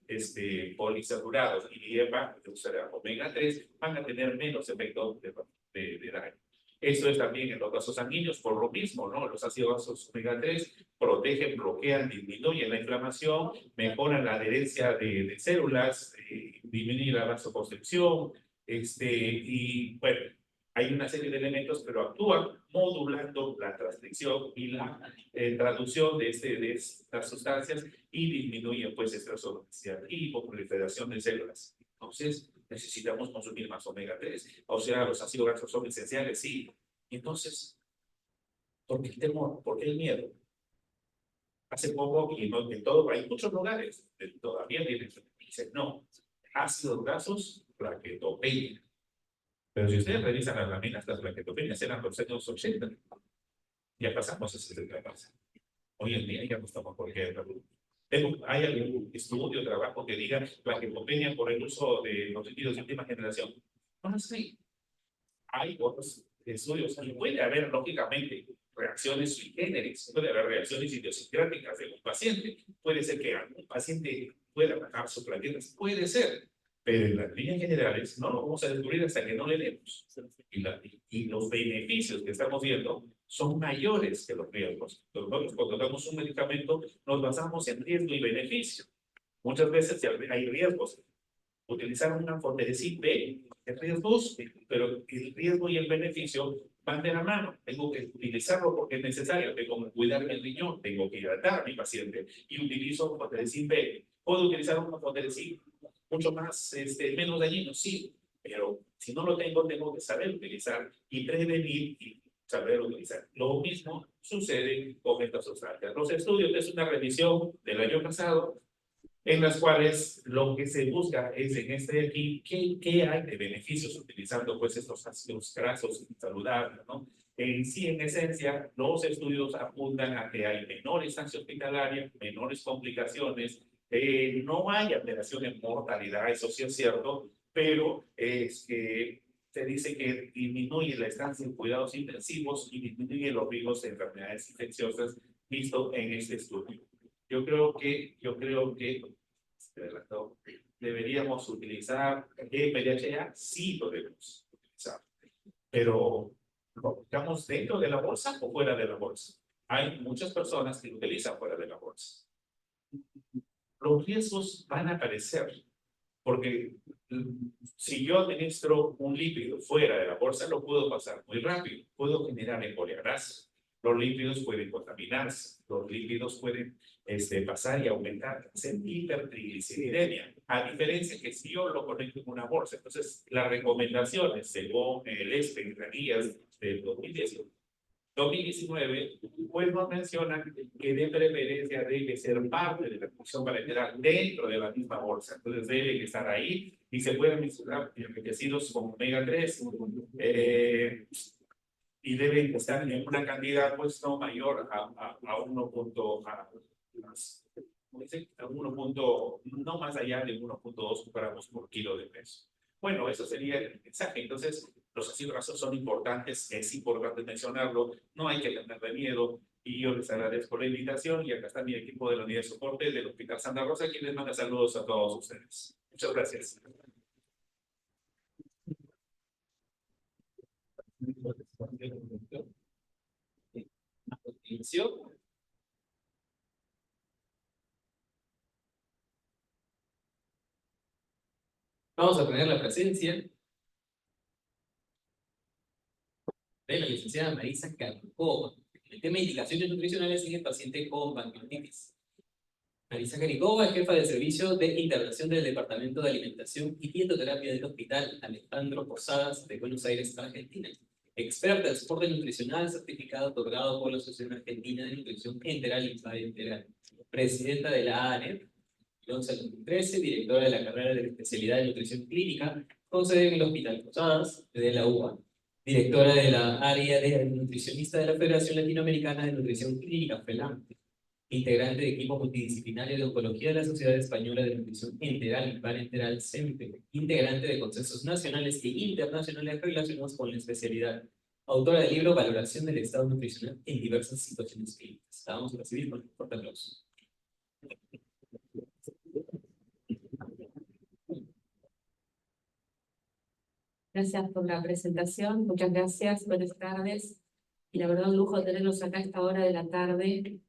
[SPEAKER 3] polisaturados y EPA, o sea, omega 3, van a tener menos efectos de daño. Eso es también en los vasos sanguíneos, por lo mismo, ¿no? Los ácidos grasos omega 3 protegen, bloquean, disminuyen la inflamación, mejoran la adherencia de células, disminuyen la vasoconstricción, y bueno, hay una serie de elementos, pero actúan modulando la transcripción y la traducción de estas sustancias y disminuyen pues esta resorbicidad y proliferación de células. Entonces, necesitamos consumir más omega 3. O sea, los ácidos grasos son esenciales, sí. Entonces, ¿por qué el temor? ¿Por qué el miedo? Hace poco, y no en todo, hay muchos lugares todavía dicen, no, ácidos grasos, plaquetopenia. Pero si ustedes revisan las láminas, las plaquetopenias eran los años 80. Ya pasamos a 70 años. Hoy en día ya no estamos por qué. ¿Hay algún estudio o trabajo que diga plaquetopenia por el uso de los líquidos de última generación? No sé. Hay otros estudios y puede haber, lógicamente, reacciones sui generis, puede haber reacciones idiosincráticas de un paciente. Puede ser que algún paciente pueda bajar sus plaquetas, puede ser, pero en las líneas generales no lo vamos a descubrir hasta que no le demos. Y los beneficios que estamos viendo son mayores que los riesgos. Nosotros, cuando damos un medicamento, nos basamos en riesgo y beneficio. Muchas veces hay riesgos. Utilizar una anfotericin B es riesgoso, pero el riesgo y el beneficio van de la mano. Tengo que utilizarlo porque es necesario. Tengo que cuidar el riñón, tengo que hidratar a mi paciente y utilizo anfotericin B. Puedo utilizar un anfotericin mucho más, menos dañino, sí, pero si no lo tengo que saber utilizar y prevenir y saber utilizar. Lo mismo sucede con estas sustancias. Los estudios es una revisión del año pasado en las cuales lo que se busca es en aquí, ¿qué hay de beneficios utilizando pues estos ácidos grasos saludables, ¿no? En sí, en esencia, los estudios apuntan a que hay menor estancia hospitalaria, menores complicaciones, no hay alteración en mortalidad, eso sí es cierto, pero es que se dice que disminuye la estancia en cuidados intensivos y disminuye los riesgos de enfermedades infecciosas visto en este estudio. Yo creo que deberíamos utilizar PDHA, sí lo debemos utilizar, pero ¿lo buscamos dentro de la bolsa o fuera de la bolsa? Hay muchas personas que lo utilizan fuera de la bolsa. Los riesgos van a aparecer, porque si yo administro un lípido fuera de la bolsa, lo puedo pasar muy rápido, puedo generar embolia grasa. Los lípidos pueden contaminarse, los lípidos pueden pasar y aumentar, hacer hipertrigliceridemia, a diferencia que si yo lo conecto en una bolsa. Entonces, las recomendaciones, según el las guías del 2019, pues nos mencionan que de preferencia debe ser parte de la función parenteral dentro de la misma bolsa. Entonces debe estar ahí y se pueden mencionar enriquecidos con omega 3 y deben estar en una cantidad pues no mayor a 1. como dice, a no más allá de 1.2 gramos por kilo de peso. Bueno, eso sería el mensaje. Entonces, los ácidos grasos son importantes, es importante mencionarlo, no hay que tenerle miedo. Y yo les agradezco la invitación y acá está mi equipo de la unidad de soporte del Hospital Santa Rosa, quien les manda saludos a todos ustedes. Muchas gracias.
[SPEAKER 1] A continuación, vamos a tener la presencia de la licenciada Marisa Caricova. El tema de indicaciones nutricionales en el paciente con pancreatitis. Marisa Caricova es jefa de servicio de internación del Departamento de Alimentación y Dietoterapia del Hospital Alejandro Posadas de Buenos Aires, Argentina. Experta en soporte nutricional, certificado otorgado por la Asociación Argentina de Nutrición Enteral y Parenteral. Presidenta de la ANEP, 11-2013, directora de la carrera de especialidad de nutrición clínica, con sede en el Hospital Posadas de la UBA. Directora de la área de nutricionista de la Federación Latinoamericana de Nutrición Clínica, FELAM. Integrante de equipo multidisciplinario de oncología de la Sociedad Española de Nutrición Enteral y Parenteral, SEMPE. Integrante de consensos nacionales e internacionales relacionados con la especialidad. Autora del libro Valoración del estado nutricional en diversas situaciones clínicas. La vamos a recibir con un fuerte aplauso.
[SPEAKER 4] Gracias por la presentación, muchas gracias, buenas tardes. Y la verdad, un lujo tenerlos acá a esta hora de la tarde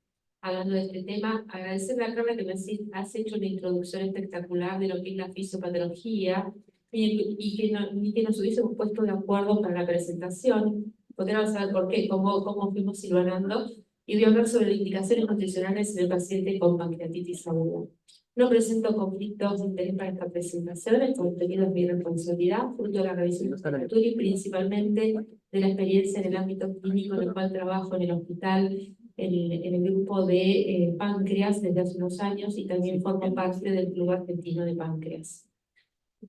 [SPEAKER 4] hablando de este tema. Agradecerle a Carla que me has hecho una introducción espectacular de lo que es la fisiopatología y que nos hubiésemos puesto de acuerdo para la presentación, porque no saber por qué, cómo fuimos silvanando. Y voy a hablar sobre las indicaciones nutricionales en el paciente con pancreatitis aguda. No presento conflictos de interés para esta presentación, el contenido es mi responsabilidad, fruto de la revisión de literatura y principalmente de la experiencia en el ámbito clínico en el cual trabajo en el hospital, en el grupo de páncreas desde hace unos años y también formo parte del Club Argentino de Páncreas.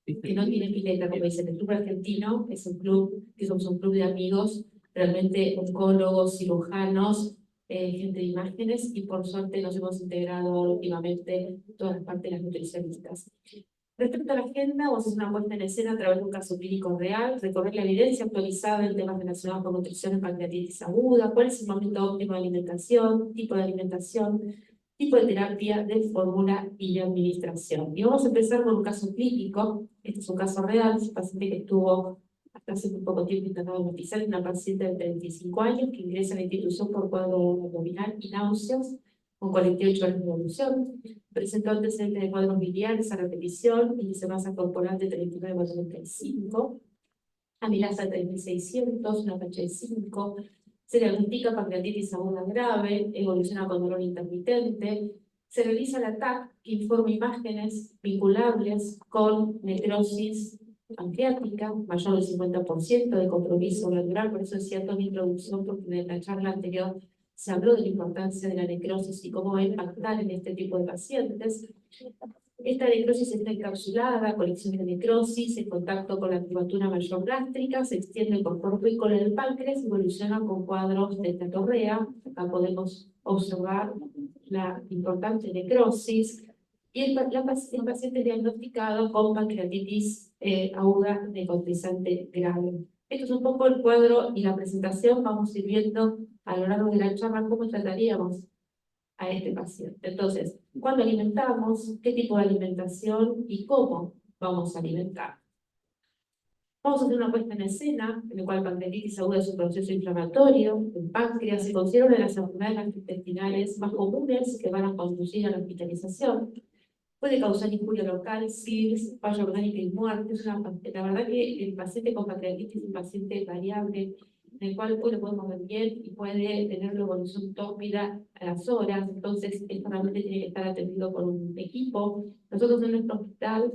[SPEAKER 4] Que no tiene pileta, como dicen, el Club Argentino es un club, que somos un club de amigos, realmente oncólogos, cirujanos, gente de imágenes, y por suerte nos hemos integrado últimamente todas las partes de las nutricionistas. Respecto a la agenda, vamos a hacer una puesta en escena a través de un caso clínico real, recorrer la evidencia actualizada en temas relacionados con nutrición en pancreatitis aguda, cuál es el momento óptimo de alimentación, tipo de terapia, de fórmula y de administración. Y vamos a empezar con un caso clínico. Este es un caso real, es un paciente que estuvo hasta hace muy poco tiempo internado en hospital, una paciente de 35 años que ingresa a la institución por cuadro abdominal y náuseas, con 48 horas de evolución. Presentó antecedentes de cuadros biliares a repetición, índice de masa corporal de 39,95, amilasa 3600, una tacha de 5, se diagnostica pancreatitis aguda grave, evoluciona con dolor intermitente, se realiza la TAC, que informa imágenes vinculables con necrosis pancreática, mayor del 50% de compromiso glandular. Por eso decía toda mi introducción, porque en la charla anterior se habló de la importancia de la necrosis y cómo va a impactar en este tipo de pacientes. Esta necrosis está encapsulada, colección de necrosis, en contacto con la curvatura mayor gástrica, se extiende por cuerpo y cola del páncreas, evoluciona con cuadros de tetorrea. Acá podemos observar la importante necrosis. Y el paciente diagnosticado con pancreatitis aguda necrotizante grave. Esto es un poco el cuadro y la presentación. Vamos a ir viendo a lo largo de la charla cómo trataríamos a este paciente. Entonces, ¿cuándo alimentamos? ¿Qué tipo de alimentación? ¿Y cómo vamos a alimentar? Vamos a hacer una puesta en escena, en la cual pancreatitis aguda es un proceso inflamatorio. El páncreas se considera una de las enfermedades gastrointestinales más comunes que van a conducir a la hospitalización. Puede causar injuria local, SIRS, falla orgánica y muerte. La verdad que el paciente con pancreatitis es un paciente variable, en el cual lo podemos ver bien y puede tener una evolución tórpida a las horas. Entonces, esto realmente tiene que estar atendido por un equipo. Nosotros en nuestro hospital,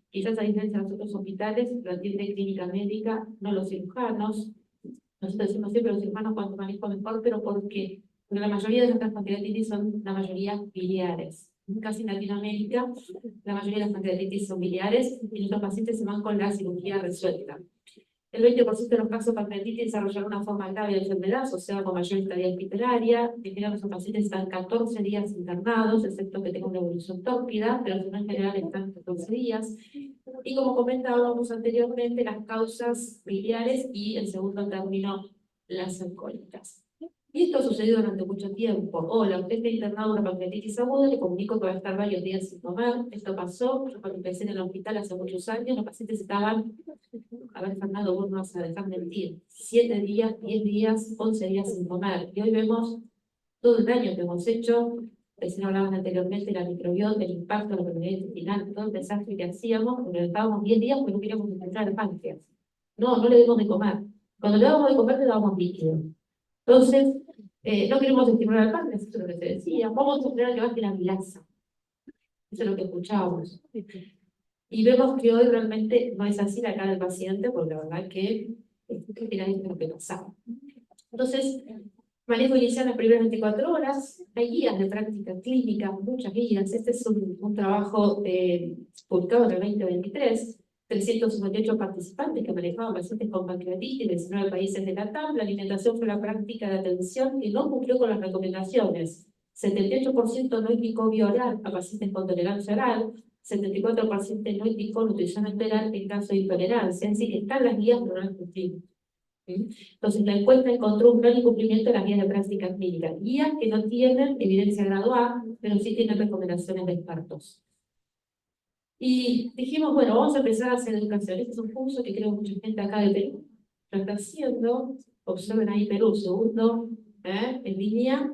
[SPEAKER 4] quizás a diferencia de los otros hospitales, lo atiende clínica médica, no los cirujanos. Nosotros decimos siempre los cirujanos cuanto manejo mejor, pero porque la mayoría de nuestras pancreatitis son la mayoría biliares. Casi en Latinoamérica, la mayoría de las pancreatitis son biliares y nuestros pacientes se van con la cirugía resuelta. El 20% de los casos de pancreatitis desarrollan una forma grave de enfermedad asociada con mayor estadía hospitalaria. En general, los pacientes están 14 días internados, excepto que tengan una evolución tórpida, pero en general están 14 días. Y como comentábamos anteriormente, las causas biliares y, en segundo término, las alcohólicas. Y esto ha sucedido durante mucho tiempo. Hola, usted está internado con una pancreatitis aguda, le comunico que va a estar varios días sin comer. Esto pasó, yo cuando empecé en el hospital hace muchos años, los pacientes estaban, a ver, Fernando, vos no vas a dejar mentir, 7 días, 10 días, 11 días sin comer. Y hoy vemos todo el daño que hemos hecho. Recién hablaban anteriormente de la microbiota, el impacto de la enfermedad intestinal, todo el desastre que hacíamos, porque estábamos 10 días porque no queríamos encontrar el páncreas. No le dimos de comer. Cuando le dábamos de comer, le dábamos líquido. Entonces, no queremos estimular el páncreas, eso es lo que se decía. Vamos a esperar que baje la milasa. Eso es lo que escuchábamos. Y vemos que hoy realmente no es así la cara del paciente, porque la verdad que era esto lo que pasaba. Entonces, manejo inicial las primeras 24 horas, hay guías de práctica clínica, muchas guías. Este es un trabajo publicado en el 2023, 358 participantes que manejaban pacientes con pancreatitis de 19 países de la TAM. La alimentación fue la práctica de atención que no cumplió con las recomendaciones. 78% no indicó vía oral a pacientes con tolerancia oral, 74% no indicó nutrición enteral en caso de intolerancia. Es decir, que están las guías, pero no las cumplimos. Entonces, la encuesta encontró un gran incumplimiento de las guías de práctica clínica. Guías que no tienen evidencia graduada, pero sí tienen recomendaciones de expertos. Y dijimos, bueno, vamos a empezar a hacer educación. Este es un curso que creo mucha gente acá de Perú lo está haciendo. Observen ahí Perú, segundo, en línea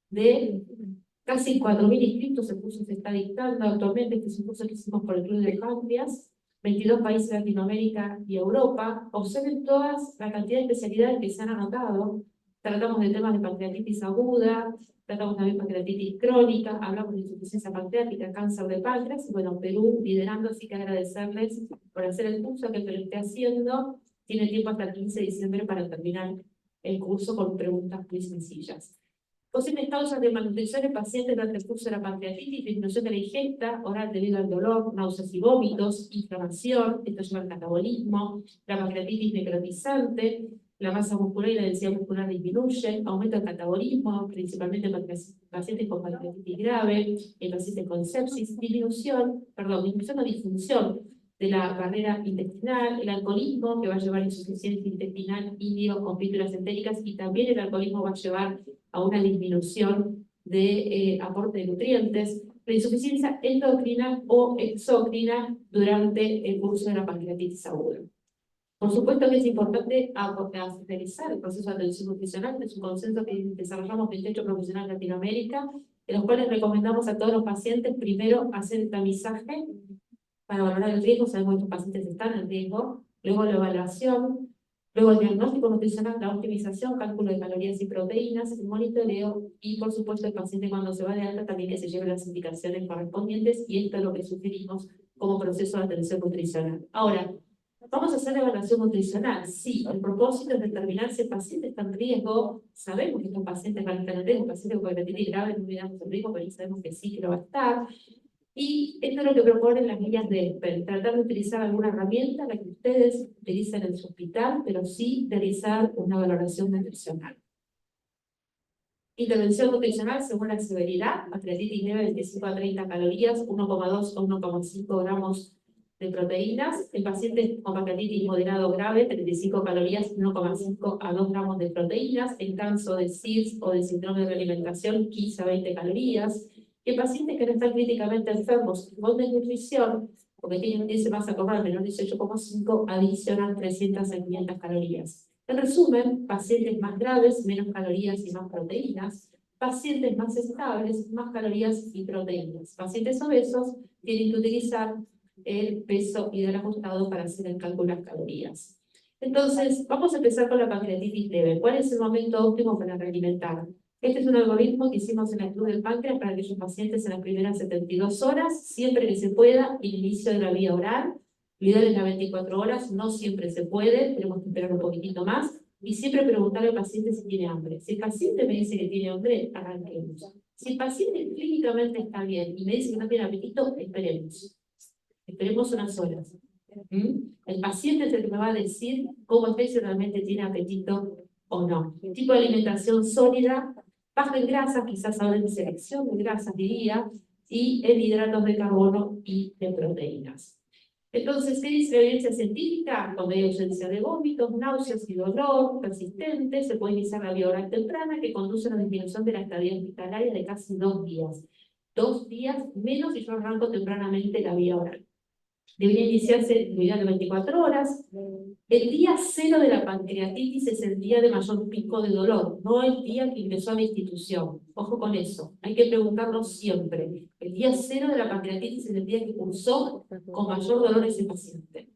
[SPEAKER 4] de casi 4.000 inscritos. El curso se está dictando actualmente. Este es un curso que hicimos por el Club de Páncreas. 22 países de Latinoamérica y Europa. Observen todas la cantidad de especialidades que se han anotado. Tratamos de temas de pancreatitis aguda, tratamos también de pancreatitis crónica, hablamos de insuficiencia pancreática, cáncer de páncreas. Y bueno, Perú liderando, así que agradecerles por hacer el curso que lo esté haciendo. Tiene tiempo hasta el 15 de diciembre para terminar el curso con preguntas muy sencillas. Posibles causas de malnutrición en pacientes durante el curso de la pancreatitis: disminución de la ingesta oral debido al dolor, náuseas y vómitos, inflamación, esto lleva al catabolismo, la pancreatitis necrotizante, la masa muscular y la densidad muscular disminuye, aumento del catabolismo, principalmente en pacientes con pancreatitis grave, en pacientes con sepsis, disminución o disfunción de la barrera intestinal, el alcoholismo, que va a llevar a insuficiencia intestinal, índigo con píldoras entéricas, y también el alcoholismo va a llevar a una disminución de aporte de nutrientes, la insuficiencia endocrina o exocrina durante el curso de la pancreatitis aguda. Por supuesto que es importante realizar el proceso de atención nutricional. Es un consenso que desarrollamos 28 profesionales de Latinoamérica, en los cuales recomendamos a todos los pacientes primero hacer el tamizaje para valorar el riesgo, sabemos que estos pacientes están en riesgo, luego la evaluación, luego el diagnóstico nutricional, la optimización, cálculo de calorías y proteínas, el monitoreo y, por supuesto, el paciente cuando se va de alta también que se lleve las indicaciones correspondientes, y esto es lo que sugerimos como proceso de atención nutricional. Ahora, ¿vamos a hacer la evaluación nutricional? Sí, el propósito es determinar si el paciente está en riesgo. Sabemos que estos pacientes van a estar en riesgo, pacientes con pancreatitis grave no miramos el riesgo, pero sabemos que sí que lo va a estar. Y esto es lo que proponen las guías de ESPEN, tratar de utilizar alguna herramienta, la que ustedes utilicen en su hospital, pero sí realizar una valoración nutricional. Intervención nutricional según la severidad: pancreatitis leve 25 a 30 calorías, 1,2 o 1,5 gramos de proteínas. El paciente con pancreatitis moderado grave, 35 calorías, 1,5 a 2 gramos de proteínas. En caso de SIDS o de síndrome de alimentación, 15 a 20 calorías. Y el paciente que no está críticamente enfermos con desnutrición, porque tiene un índice de masa corporal menor de 18,5, adicionan 300 a 500 calorías. En resumen, pacientes más graves, menos calorías y más proteínas. Pacientes más estables, más calorías y proteínas. Pacientes obesos tienen que utilizar el peso ideal ajustado para hacer el cálculo de las calorías. Entonces, vamos a empezar con la pancreatitis leve. ¿Cuál es el momento óptimo para realimentar? Este es un algoritmo que hicimos en el Club del Páncreas para aquellos pacientes en las primeras 72 horas, siempre que se pueda, inicio de la vía oral. Lo ideal es las 24 horas, no siempre se puede, tenemos que esperar un poquitito más. Y siempre preguntarle al paciente si tiene hambre. Si el paciente me dice que tiene hambre, arranquemos. Si el paciente clínicamente está bien y me dice que no tiene apetito, esperemos. Esperemos unas horas. El paciente es el que me va a decir cómo está y si realmente tiene apetito o no. Tipo de alimentación sólida, baja en grasa, quizás ahora en selección de grasas diría, y en hidratos de carbono y de proteínas. Entonces, ¿qué dice la evidencia científica? Cuando hay ausencia de vómitos, náuseas y dolor persistente, se puede iniciar la vía oral temprana que conduce a una disminución de la estadía hospitalaria de casi 2 días. 2 días menos si yo arranco tempranamente la vía oral. Debería iniciarse en de 24 horas. El día 0 de la pancreatitis es el día de mayor pico de dolor, no el día que ingresó a la institución. Ojo con eso, hay que preguntarlo siempre. El día 0 de la pancreatitis es el día que cursó con mayor dolor ese paciente.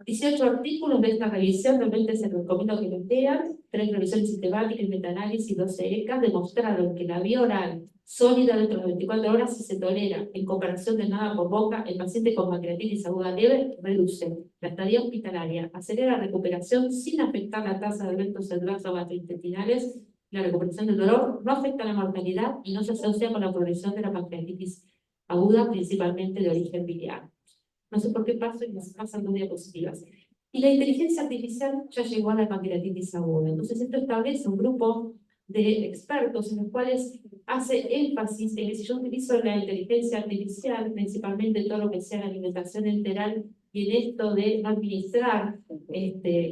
[SPEAKER 4] 18 artículos de esta revisión, realmente se recomiendo que los lean. 3 revisiones sistemáticas y metaanálisis, 12 ECAs, demostraron que la vía oral sólida dentro de 24 horas, si se tolera en comparación de nada por boca, el paciente con pancreatitis aguda leve reduce la estadía hospitalaria, acelera la recuperación sin afectar la tasa de eventos adversos gastrointestinales, la recuperación del dolor, no afecta la mortalidad y no se asocia con la progresión de la pancreatitis aguda, principalmente de origen biliar. No sé por qué paso y me pasan 2 diapositivas. Y la inteligencia artificial ya llegó a la pancreatitis aguda. Entonces esto establece un grupo de expertos en los cuales hace énfasis en que si yo utilizo la inteligencia artificial, principalmente todo lo que sea la alimentación enteral, y en esto de no administrar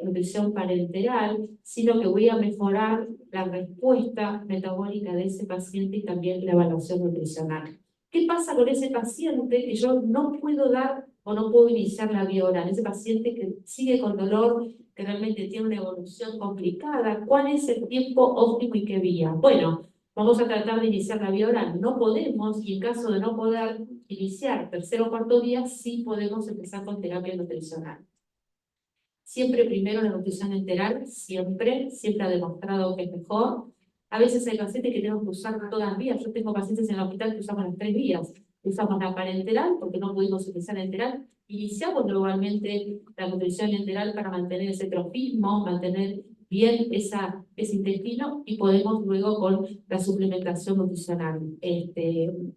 [SPEAKER 4] nutrición parenteral, sino que voy a mejorar la respuesta metabólica de ese paciente y también la evaluación nutricional. ¿Qué pasa con ese paciente que yo no puedo dar o no puedo iniciar la vía oral? Ese paciente que sigue con dolor, que realmente tiene una evolución complicada, ¿cuál es el tiempo óptimo y qué vía? Bueno, vamos a tratar de iniciar la vía oral. No podemos, y en caso de no poder iniciar 3.º o 4.º día, sí podemos empezar con terapia nutricional. Siempre primero la nutrición enteral, siempre ha demostrado que es mejor. A veces hay pacientes que tenemos que usar todas las vías. Yo tengo pacientes en el hospital que usamos las 3 vías. Usamos la parenteral porque no pudimos utilizar la enteral. Iniciamos globalmente la nutrición enteral para mantener ese trofismo, mantener bien ese intestino y podemos luego con la suplementación nutricional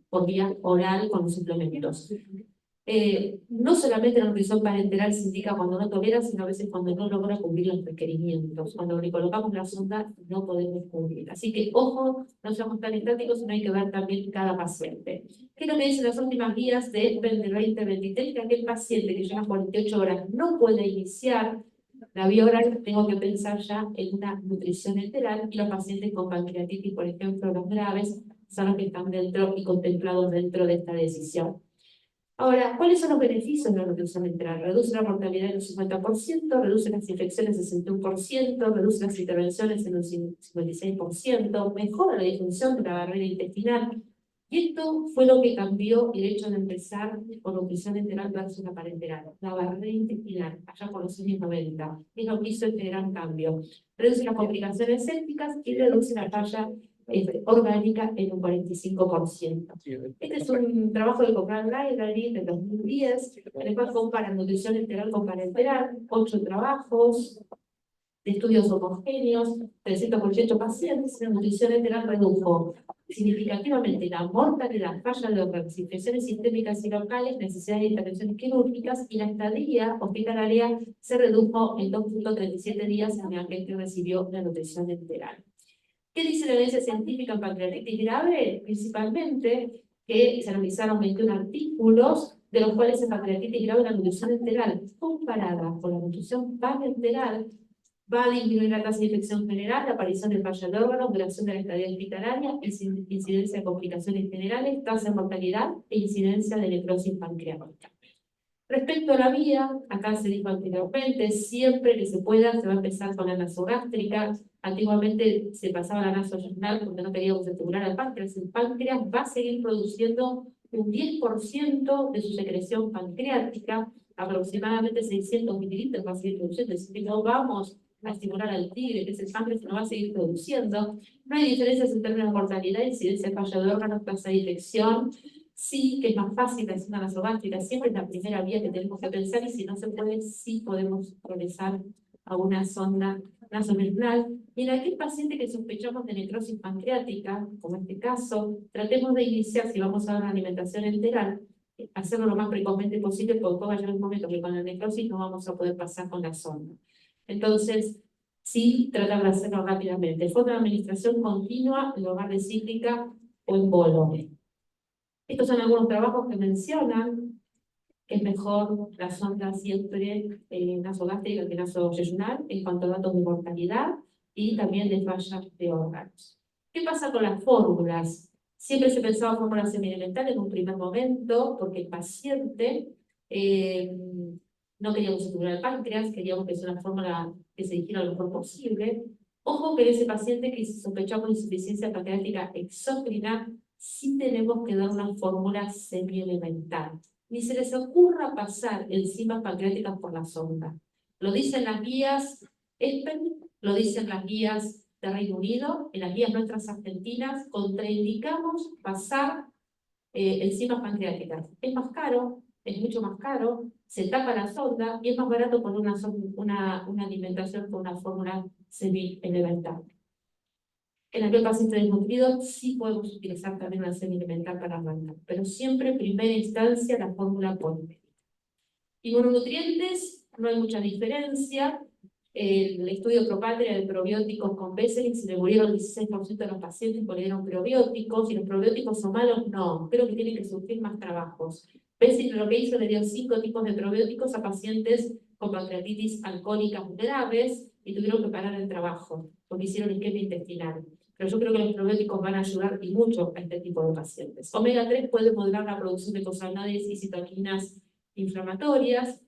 [SPEAKER 4] por vía oral con los suplementos. No solamente la nutrición parenteral se indica cuando no tolera, sino a veces cuando no logra cumplir los requerimientos. Cuando le colocamos la sonda no podemos cumplir. Así que, ojo, no seamos tan estáticos, sino hay que ver también cada paciente. ¿Qué es lo que dicen las últimas guías de 2020-2023? Que aquel paciente que lleva 48 horas no puede iniciar la vía oral, tengo que pensar ya en una nutrición enteral, y los pacientes con pancreatitis, por ejemplo, los graves, son los que están dentro y contemplados dentro de esta decisión. Ahora, ¿cuáles son los beneficios de la nutrición enteral? Reduce la mortalidad en un 50%, reduce las infecciones en 61%, reduce las intervenciones en un 56%, mejora la disfunción de la barrera intestinal. Y esto fue lo que cambió el hecho de empezar con nutrición enteral versus la parenteral. La barrera intestinal, allá por los años 90, es lo que hizo este gran cambio. Reduce las complicaciones sépticas y reduce la falla orgánica en un 45%. Este es un trabajo de Cochrane Library de 2010, en el cual compara nutrición enteral con parenteral, 8 trabajos de estudios homogéneos, 348 pacientes. La nutrición enteral redujo significativamente la mortalidad, falla de órganos, infecciones sistémicas y locales, necesidad de intervenciones quirúrgicas, y la estadía hospitalaria se redujo en 2.37 días en la que recibió la nutrición enteral. ¿Qué dice la evidencia científica en pancreatitis grave? Principalmente que se analizaron 21 artículos, de los cuales en pancreatitis grave la nutrición enteral comparada con la nutrición parenteral va a disminuir la tasa de infección general, la aparición de falla de órganos, duración de la estadía hospitalaria, incidencia de complicaciones generales, tasa de mortalidad e incidencia de necrosis pancreática. Respecto a la vía, acá se dijo anteriormente, siempre que se pueda se va a empezar con la nasogástrica. Antiguamente se pasaba la nasoyornal porque no queríamos estimular al páncreas. El páncreas va a seguir produciendo un 10% de su secreción pancreática, aproximadamente 600 mililitros va a seguir produciendo. Es decir, no vamos a estimular al tigre, que es el páncreas, no va a seguir produciendo. No hay diferencias en términos de mortalidad, incidencia de falla de órganos, tasa de infección. Sí, que es más fácil la zona nasogástrica, siempre es la primera vía que tenemos que pensar, y si no se puede, sí podemos progresar a una sonda nasorenal. Y en aquel paciente que sospechamos de necrosis pancreática, como este caso, tratemos de iniciar, si vamos a dar una alimentación enteral, hacerlo lo más precozmente posible, porque va a llegar un momento que con la necrosis no vamos a poder pasar con la sonda. Entonces, sí, tratar de hacerlo rápidamente. Fondo de administración continua en lugar de cíclica o en bolo. Estos son algunos trabajos que mencionan que es mejor la sonda siempre nasogástrica que nasoyeyunal en cuanto a datos de mortalidad y también de fallas de órganos. ¿Qué pasa con las fórmulas? Siempre se pensaba fórmula semi-elemental en un primer momento porque el paciente no queríamos estructurar el páncreas, queríamos que sea una fórmula que se dijera lo mejor posible. Ojo que en ese paciente que sospechamos insuficiencia pancreática exócrina, sí tenemos que dar una fórmula semi-elemental. Ni se les ocurra pasar enzimas pancreáticas por la sonda. Lo dicen las guías ESPEN, lo dicen las guías de Reino Unido, en las guías nuestras argentinas, contraindicamos pasar enzimas pancreáticas. Es más caro, es mucho más caro, se tapa la sonda y es más barato poner una alimentación con una fórmula semi-elemental. En aquel paciente desnutrido sí podemos utilizar también una semi-elemental para arrancar, pero siempre en primera instancia la fórmula polímerica. Inmunonutrientes, no hay mucha diferencia. El estudio Propatria de probióticos con Beselin se le murieron el 16% de los pacientes porque le dieron probióticos, y los probióticos son malos, no, creo que tienen que surgir más trabajos. Beselin lo que hizo, le dio 5 tipos de probióticos a pacientes con pancreatitis alcohólicas graves y tuvieron que parar el trabajo porque hicieron isquemia intestinal. Pero yo creo que los probióticos van a ayudar y mucho a este tipo de pacientes. Omega 3 puede modular la producción de cosanidades y citoquinas inflamatorias.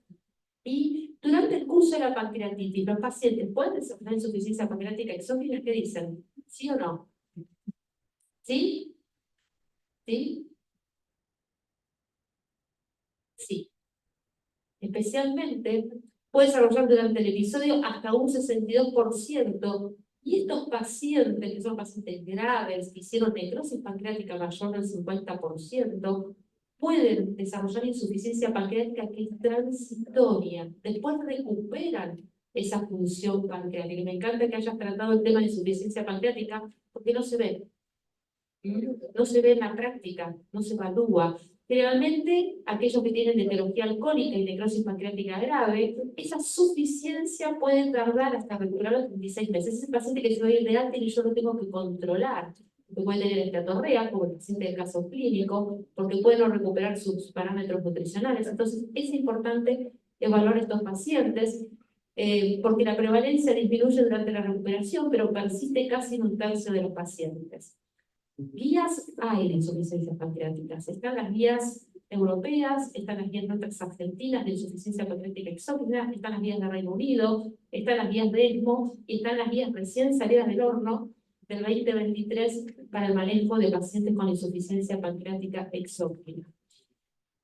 [SPEAKER 4] Y durante el curso de la pancreatitis, los pacientes pueden desarrollar insuficiencia pancreática exógena. ¿Qué dicen? ¿Sí o no? ¿Sí? ¿Sí? Sí. Especialmente puede desarrollar durante el episodio hasta un 62%. Y estos pacientes, que son pacientes graves, que hicieron necrosis pancreática mayor del 50%, pueden desarrollar insuficiencia pancreática que es transitoria. Después recuperan esa función pancreática. Y me encanta que hayas tratado el tema de insuficiencia pancreática porque no se ve. No se ve en la práctica, no se evalúa. Generalmente, aquellos que tienen etiología alcohólica y necrosis pancreática grave, esa suficiencia puede tardar hasta recuperar los 36 meses. Es el paciente que se va a ir de alta y yo lo tengo que controlar. Porque puede tener esteatorrea, como el paciente del caso clínico, porque puede no recuperar sus parámetros nutricionales. Entonces, es importante evaluar a estos pacientes, porque la prevalencia disminuye durante la recuperación, pero persiste casi en un tercio de los pacientes. Guías hay de insuficiencias pancreáticas. Están las guías europeas, están las guías nuestras argentinas de insuficiencia pancreática exógena, están las guías de Reino Unido, están las guías de ESMO y están las guías recién salidas del horno del 2023 para el manejo de pacientes con insuficiencia pancreática exógena.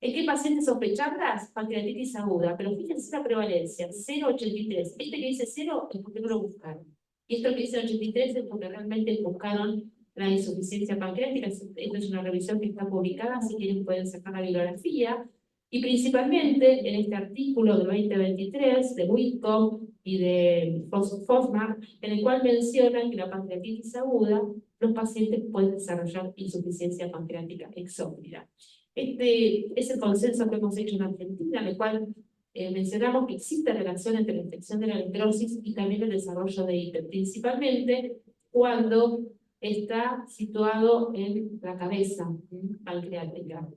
[SPEAKER 4] ¿En qué pacientes sospecharlas? Pancreatitis aguda, pero fíjense la prevalencia, 0,83. Este que dice 0 es porque no lo buscaron. Y esto que dice 83 es porque realmente buscaron la insuficiencia pancreática. Esta es una revisión que está publicada, si quieren pueden sacar la bibliografía. Y principalmente en este artículo del 2023 de Whitcomb y de Fosmar, en el cual mencionan que la pancreatitis aguda, los pacientes pueden desarrollar insuficiencia pancreática exógena. Este es el consenso que hemos hecho en Argentina, en el cual mencionamos que existe relación entre la infección de la necrosis y también el desarrollo de IPE, principalmente cuando está situado en la cabeza pancreática.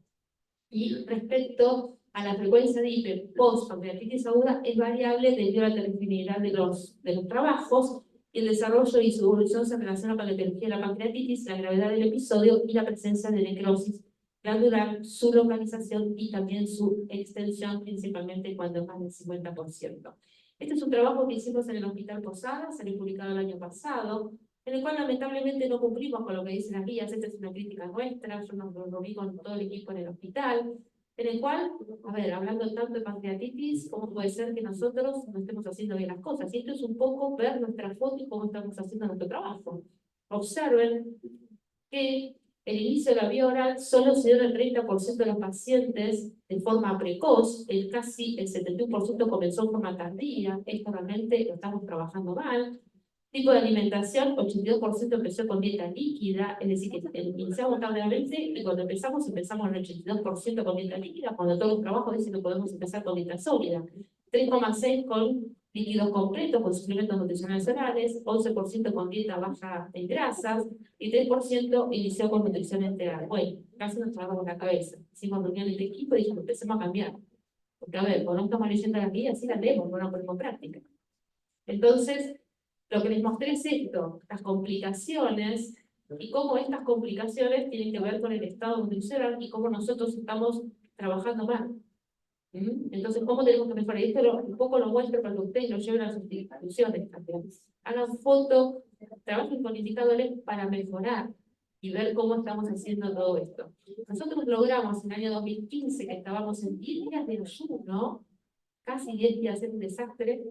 [SPEAKER 4] Y respecto a la frecuencia de IPE post-pancreatitis aguda, es variable debido a la heterogeneidad de los trabajos, y el desarrollo y su evolución se relaciona con la etiología de la pancreatitis, la gravedad del episodio y la presencia de necrosis glandular, su localización y también su extensión, principalmente cuando es más del 50%. Este es un trabajo que hicimos en el Hospital Posadas, salió publicado el año pasado, en el cual lamentablemente no cumplimos con lo que dicen las guías. Esta es una crítica nuestra, yo nos reuní con todo el equipo en el hospital, en el cual, a ver, hablando tanto de pancreatitis, ¿cómo puede ser que nosotros no estemos haciendo bien las cosas? Y esto es un poco ver nuestra foto y cómo estamos haciendo nuestro trabajo. Observen que el inicio de la vía oral solo se dio en el 30% de los pacientes de forma precoz, casi el 71% comenzó en forma tardía. Esto realmente lo estamos trabajando mal. Tipo de alimentación, 82% empezó con dieta líquida, es decir, que iniciamos tardíamente y cuando empezamos en el 82% con dieta líquida, cuando todos los trabajos dicen que podemos empezar con dieta sólida. 3,6% con líquidos completos, con suplementos nutricionales orales, 11% con dieta baja en grasas y 3% inició con nutrición integral. Bueno, casi nos trabajamos la cabeza. Hicimos reuniones de equipo y dijimos, empecemos a cambiar. Porque a ver, cuando no estamos leyendo las guías, sí las leemos, no las ponemos en práctica. Entonces, lo que les mostré es esto, las complicaciones y cómo estas complicaciones tienen que ver con el estado nutricional y cómo nosotros estamos trabajando mal. Entonces, ¿cómo tenemos que mejorar? Y esto un poco lo muestro para que ustedes lo lleven a sus instituciones también. Hagan fotos, trabajen con indicadores para mejorar y ver cómo estamos haciendo todo esto. Nosotros logramos en el año 2015, que estábamos en 10 días de ayuno, casi 10 días, es un desastre,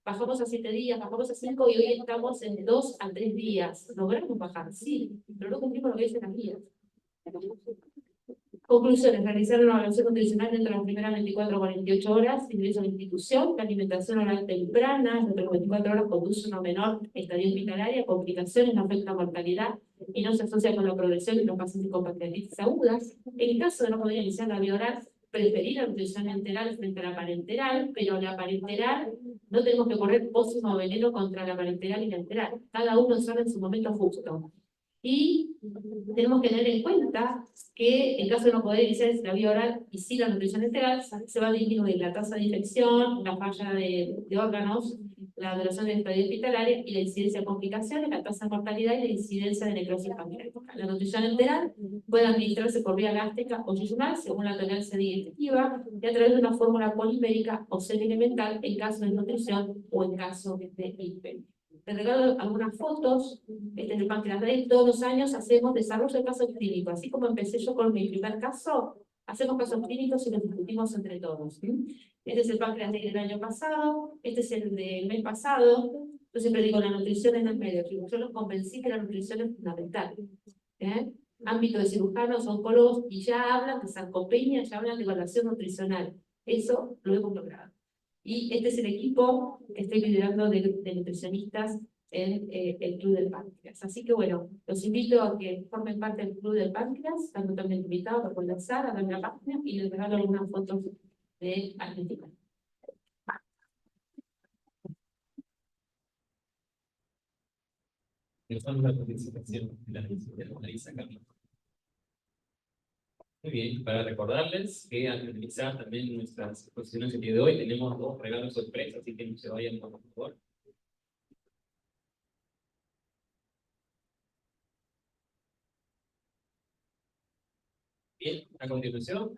[SPEAKER 4] bajamos a 7 días, bajamos a 5 y hoy estamos en 2 a 3 días. Logramos bajar, sí, pero no cumplimos lo que dicen las guías. Conclusiones: realizar una evaluación nutricional dentro de las primeras 24 o 48 horas, ingreso a la institución, la alimentación oral temprana, dentro de las 24 horas conduce a una menor estadía hospitalaria, complicaciones, no afecta a mortalidad y no se asocia con la progresión de los pacientes con pancreatitis agudas. En caso de no poder iniciar la vía oral, preferir la nutrición enteral frente a la parenteral, pero la parenteral no tenemos que correr pócimo veneno contra la parenteral y la enteral. Cada uno sabe en su momento justo. Y tenemos que tener en cuenta que en caso de no poder iniciar la vía oral y sí la nutrición enteral, se va a disminuir la tasa de infección, la falla de órganos, la duración de estadia hospitalaria y la incidencia de complicaciones, la tasa de mortalidad y la incidencia de necrosis pancreática. La nutrición enteral puede administrarse por vía gástrica o yeyunal según la tolerancia digestiva y a través de una fórmula polimérica o semi-elemental en caso de nutrición o en caso de hiper. Les regalo algunas fotos. Este es el páncreas Rey. Todos los años hacemos desarrollo de casos clínicos. Así como empecé yo con mi primer caso, hacemos casos clínicos y los discutimos entre todos. Este es el páncreas Rey del año pasado, este es el del mes pasado. Yo siempre digo, la nutrición en el medio. Yo los convencí que la nutrición es fundamental. Ámbito de cirujanos, oncólogos, y ya hablan de sarcopenia, ya hablan de evaluación nutricional. Eso lo hemos logrado. Y este es el equipo que estoy liderando de nutricionistas en el Club del Páncreas. Así que bueno, los invito a que formen parte del Club del Páncreas, están totalmente invitados para conversar, a ver la página y les regalo algunas fotos de Argentina.
[SPEAKER 1] Empezamos la participación de la Marisa Camilo. Muy bien, para recordarles que al finalizar también nuestras exposiciones el día de hoy tenemos 2 regalos sorpresas, así que no se vayan, por favor. Bien, a continuación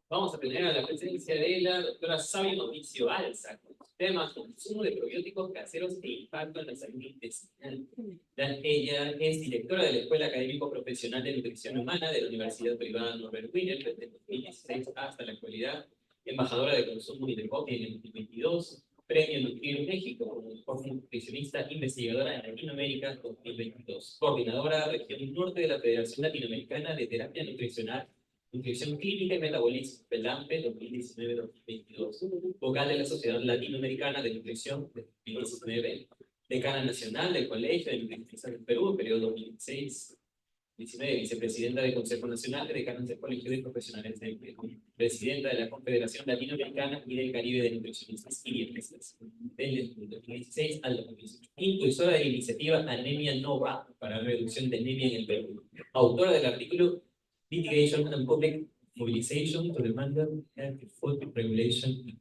[SPEAKER 1] vamos a tener a la presencia de la doctora Sabio Mauricio Alza, con los temas consumo de probióticos caseros e impacto en la salud intestinal. Ella es directora de la Escuela Académico Profesional de Nutrición Humana de la Universidad Privada Norbert Wiener desde 2016 hasta la actualidad, embajadora de consumo y de coffee en el 2022, Premio Nutrir México como mejor nutricionista investigadora en Latinoamérica 2022, coordinadora región norte de la Federación Latinoamericana de Terapia Nutricional, Nutrición Clínica y Metabolismo, FELAMPE 2019-2022, vocal de la Sociedad Latinoamericana de Nutrición de 2019, decana nacional del Colegio de Nutricionistas del Perú, periodo 2016-19, vicepresidenta del Consejo Nacional de Decanos del Colegio de Profesionales del Perú, presidenta de la Confederación Latinoamericana y del Caribe de Nutricionistas y Dietistas, desde el 2016 al 2018, impulsora de la iniciativa Anemia Nova para la reducción de anemia en el Perú, autora del artículo Litigation and Public Mobilization to Demand Healthy Food Regulation,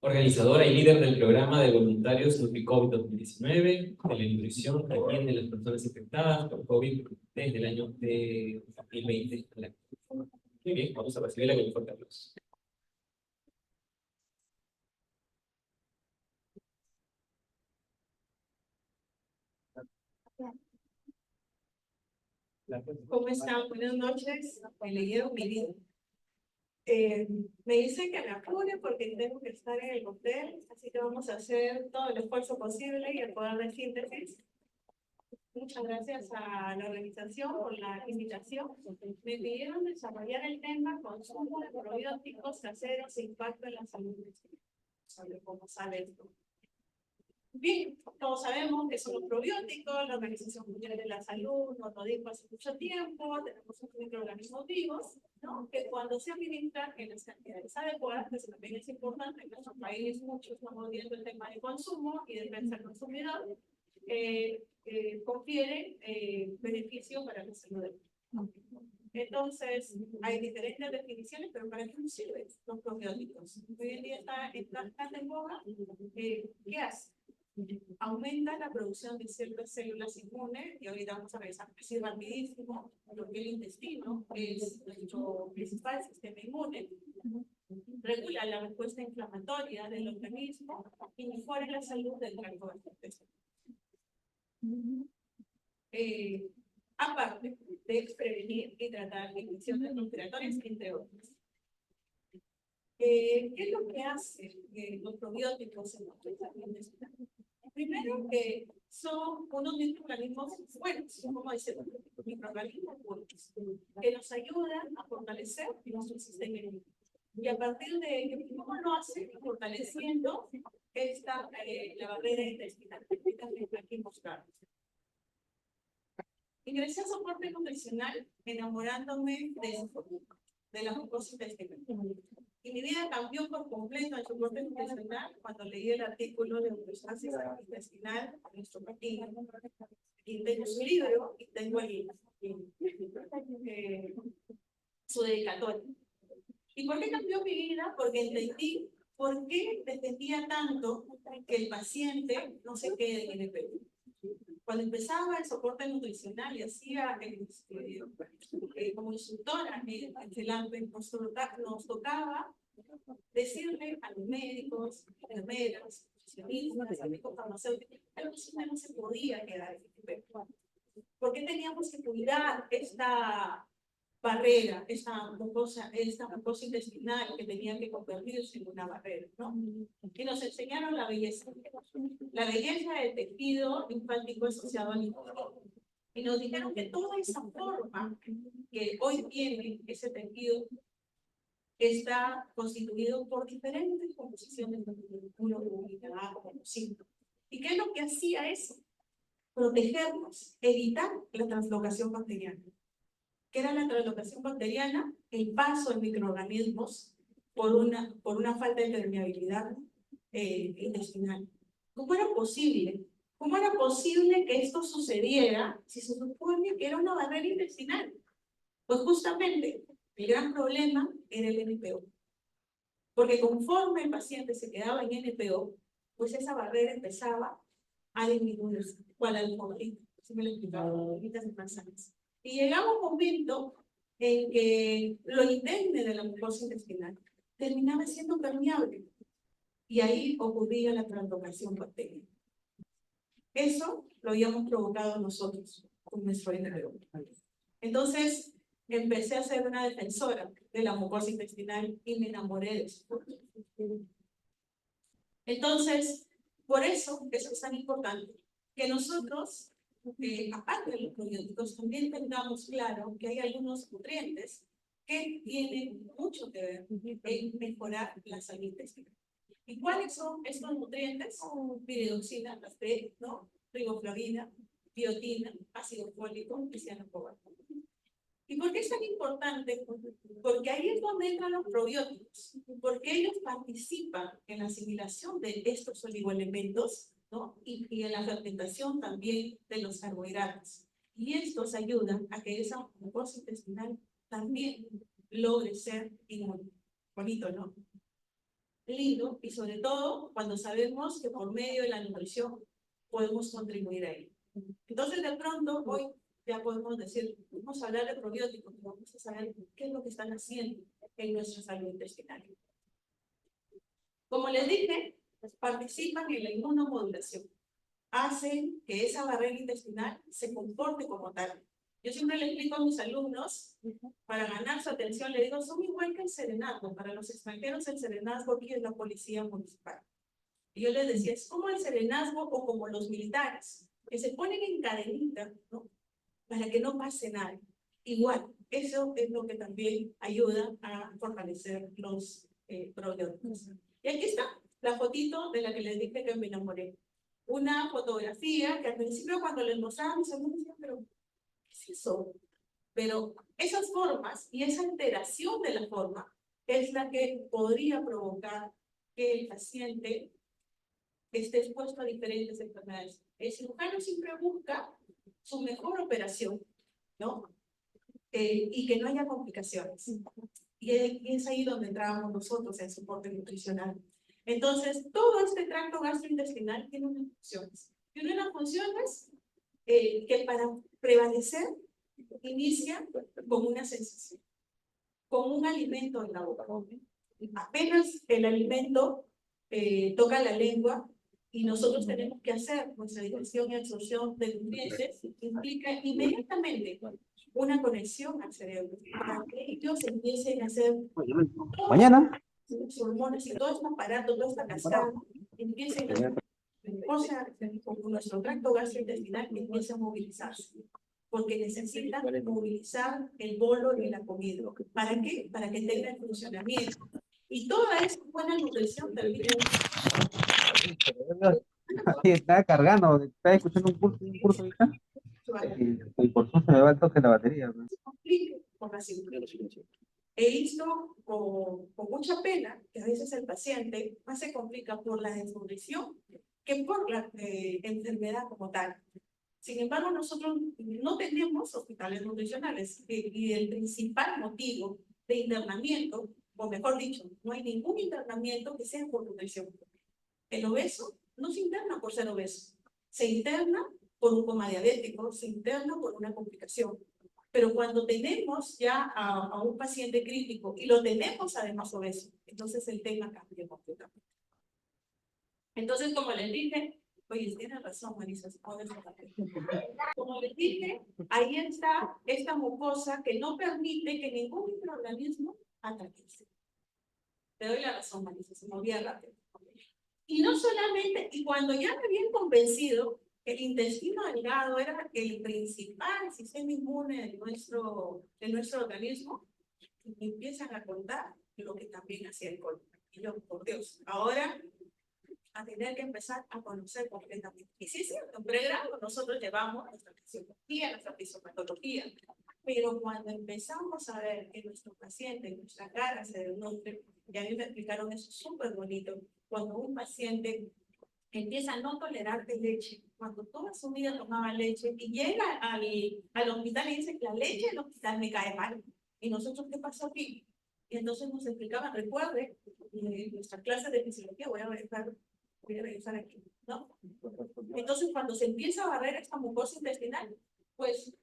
[SPEAKER 1] organizadora y líder del programa de voluntarios NutriCovid 2019, de la nutrición también de las personas infectadas por COVID desde el año de 2020. Muy bien, vamos a recibirla con un fuerte aplauso.
[SPEAKER 2] ¿Cómo están? Buenas noches. Me leyeron mi vida. Me dicen que me apure porque tengo que estar en el hotel, así que vamos a hacer todo el esfuerzo posible y el poder de síntesis. Muchas gracias a la organización por la invitación. Me pidieron desarrollar el tema consumo de probióticos caseros e impacto en la salud.
[SPEAKER 5] de cómo sale esto. Bien, todos sabemos que son los probióticos, la Organización Mundial de la Salud nos lo dijo hace mucho tiempo, tenemos unos microorganismos vivos, ¿no? Que cuando se administran en las cantidades adecuadas, que también es importante, en nuestro país muchos estamos viendo el tema de consumo y defensa del consumidor, confieren beneficio para la salud del mundo. Entonces, hay diferentes definiciones, pero ¿para qué nos sirven los probióticos? Hoy en día está de moda. ¿Qué hace? Aumenta la producción de ciertas células inmunes, y ahorita vamos a revisar así rapidísimo, porque el intestino es nuestro principal sistema inmune, regula la respuesta inflamatoria del organismo y mejora la salud del tracto intestinal. Aparte de prevenir y tratar infecciones respiratorias, entre otras. ¿Qué es lo que hacen los probióticos en nuestro intestino? Primero, que son unos microorganismos buenos, como decimos, microorganismos buenos, que nos ayudan a fortalecer nuestro sistema inmune. Y a partir de ello, ¿cómo lo hacen? Fortaleciendo la barrera intestinal. Aquí mostramos. Ingresé a soporte nutricional enamorándome de la mucosa intestinal. Y mi vida cambió por completo al soporte nutricional cuando leí el artículo de homeostasis intestinal de nuestro país. Y tengo su libro y tengo su dedicatoria. ¿Y por qué cambió mi vida? Porque entendí por qué defendía tanto que el paciente no se quede en el NPU. Cuando empezaba el soporte nutricional y hacía como instructora en el nos tocaba decirle a los médicos, enfermeras, nutricionistas, médicos farmacéuticos, que el paciente no se podía quedar en el NPU. ¿Por qué teníamos que cuidar esta barrera, esta mucosa intestinal que tenía que convertirse en una barrera, ¿no? Y nos enseñaron la belleza del tejido linfático asociado al intestino. Y nos dijeron que toda esa forma que hoy tiene ese tejido está constituido por diferentes composiciones de moléculas, ¿Y qué es lo que hacía eso? Protegernos, evitar la translocación bacteriana. ¿Qué era la translocación bacteriana? El paso de microorganismos por una falta de permeabilidad intestinal. ¿Cómo era posible? ¿Cómo era posible que esto sucediera si se supone que era una barrera intestinal? Pues justamente el gran problema era el NPO. Porque conforme el paciente se quedaba en NPO, pues esa barrera empezaba a disminuirse. ¿Cuál era el favorito? Si me lo explicaba, bolitas de manzanas. Y llegaba un momento en que lo indemne de la mucosa intestinal terminaba siendo permeable. Y ahí ocurría la translocación bacteriana. Eso lo habíamos provocado nosotros con nuestro NPO. Entonces, empecé a ser una defensora de la mucosa intestinal y me enamoré de eso. Entonces, por eso es tan importante que nosotros, aparte de los probióticos, también tengamos claro que hay algunos nutrientes que tienen mucho que ver en mejorar la salud intestinal. ¿Y cuáles son estos nutrientes? Piridoxina, las B, ¿no? Riboflavina, biotina, ácido fólico y cianocobalto. ¿Y por qué es tan importante? Porque ahí es donde entran los probióticos, porque ellos participan en la asimilación de estos oligoelementos, ¿no? Y en la fermentación también de los carbohidratos. Y estos ayudan a que esa mucosa intestinal también logre ser inmune. Bonito, ¿no? Lindo, y sobre todo cuando sabemos que por medio de la nutrición podemos contribuir a ello. Entonces, de pronto, hoy ya podemos decir, vamos a hablar de probióticos, vamos a saber qué es lo que están haciendo en nuestra salud intestinal. Como les dije, pues participan en la inmunomodulación. Hacen que esa barrera intestinal se comporte como tal. Yo siempre le explico a mis alumnos, para ganar su atención, le digo, son igual que el serenazgo. Para los extranjeros, el serenazgo aquí es la policía municipal. Y yo les decía, es como el serenazgo o como los militares, que se ponen en cadenita, ¿no? Para que no pase nada. Igual, eso es lo que también ayuda a fortalecer los probióticos. Y aquí está, la fotito de la que les dije que me enamoré. Una fotografía que al principio cuando les mostraba a mis alumnos decían, pero ¿qué es eso? Pero esas formas y esa alteración de la forma es la que podría provocar que el paciente esté expuesto a diferentes enfermedades. El cirujano siempre busca su mejor operación, ¿no? Y que no haya complicaciones. Y es ahí donde entramos nosotros en soporte nutricional. Entonces, todo este tracto gastrointestinal tiene unas funciones. Tiene unas funciones que para prevalecer inicia con una sensación, con un alimento en la boca. Apenas el alimento toca la lengua y nosotros tenemos que hacer nuestra digestión y absorción de nutrientes, implica inmediatamente una conexión al cerebro para que ellos empiecen a hacer
[SPEAKER 6] Mañana.
[SPEAKER 5] sus hormonas y todo este aparato, toda esta cascada, empiecen a con nuestro tracto gastrointestinal empieza a movilizarse, porque necesita movilizar el bolo y la comida. ¿Para qué? Para que tenga el funcionamiento. Y toda esa buena nutrición termina
[SPEAKER 6] Sí, estaba cargando, estaba escuchando un curso ahorita, y por eso se me va el toque de la batería, ¿no?
[SPEAKER 5] por la cirugía. He visto con mucha pena que a veces el paciente más se complica por la desnutrición que por la enfermedad como tal. Sin embargo, nosotros no tenemos hospitales nutricionales y el principal motivo de internamiento, o mejor dicho, no hay ningún internamiento que sea por nutrición. El obeso no se interna por ser obeso, se interna por un coma diabético, se interna por una complicación. Pero cuando tenemos ya a un paciente crítico y lo tenemos además obeso, entonces el tema cambia completamente. Entonces, como les dije, oye, tienes razón, Marisa, como les dije, ahí está esta mucosa que no permite que ningún microorganismo ataque. Te doy la razón, Marisa, se movía rápido. Y no solamente, y cuando ya me habían convencido que el intestino delgado era el principal sistema inmune de nuestro organismo, me empiezan a contar lo que también hacía el colon. Y yo, por Dios, ahora a tener que empezar a conocer completamente. Y sí es cierto, en pregrado nosotros llevamos nuestra fisiología, nuestra fisiopatología, pero cuando empezamos a ver que nuestro paciente, nuestra cara se desnutre, y a mí me explicaron eso súper bonito, cuando un paciente empieza a no tolerar de leche, cuando toda su vida tomaba leche y llega al hospital y dice que la leche del hospital me cae mal. Y nosotros, ¿qué pasó aquí? Y entonces nos explicaban, recuerde, en nuestra clase de fisiología, voy a regresar aquí, ¿no? Entonces, cuando se empieza a barrer esta mucosa intestinal, pues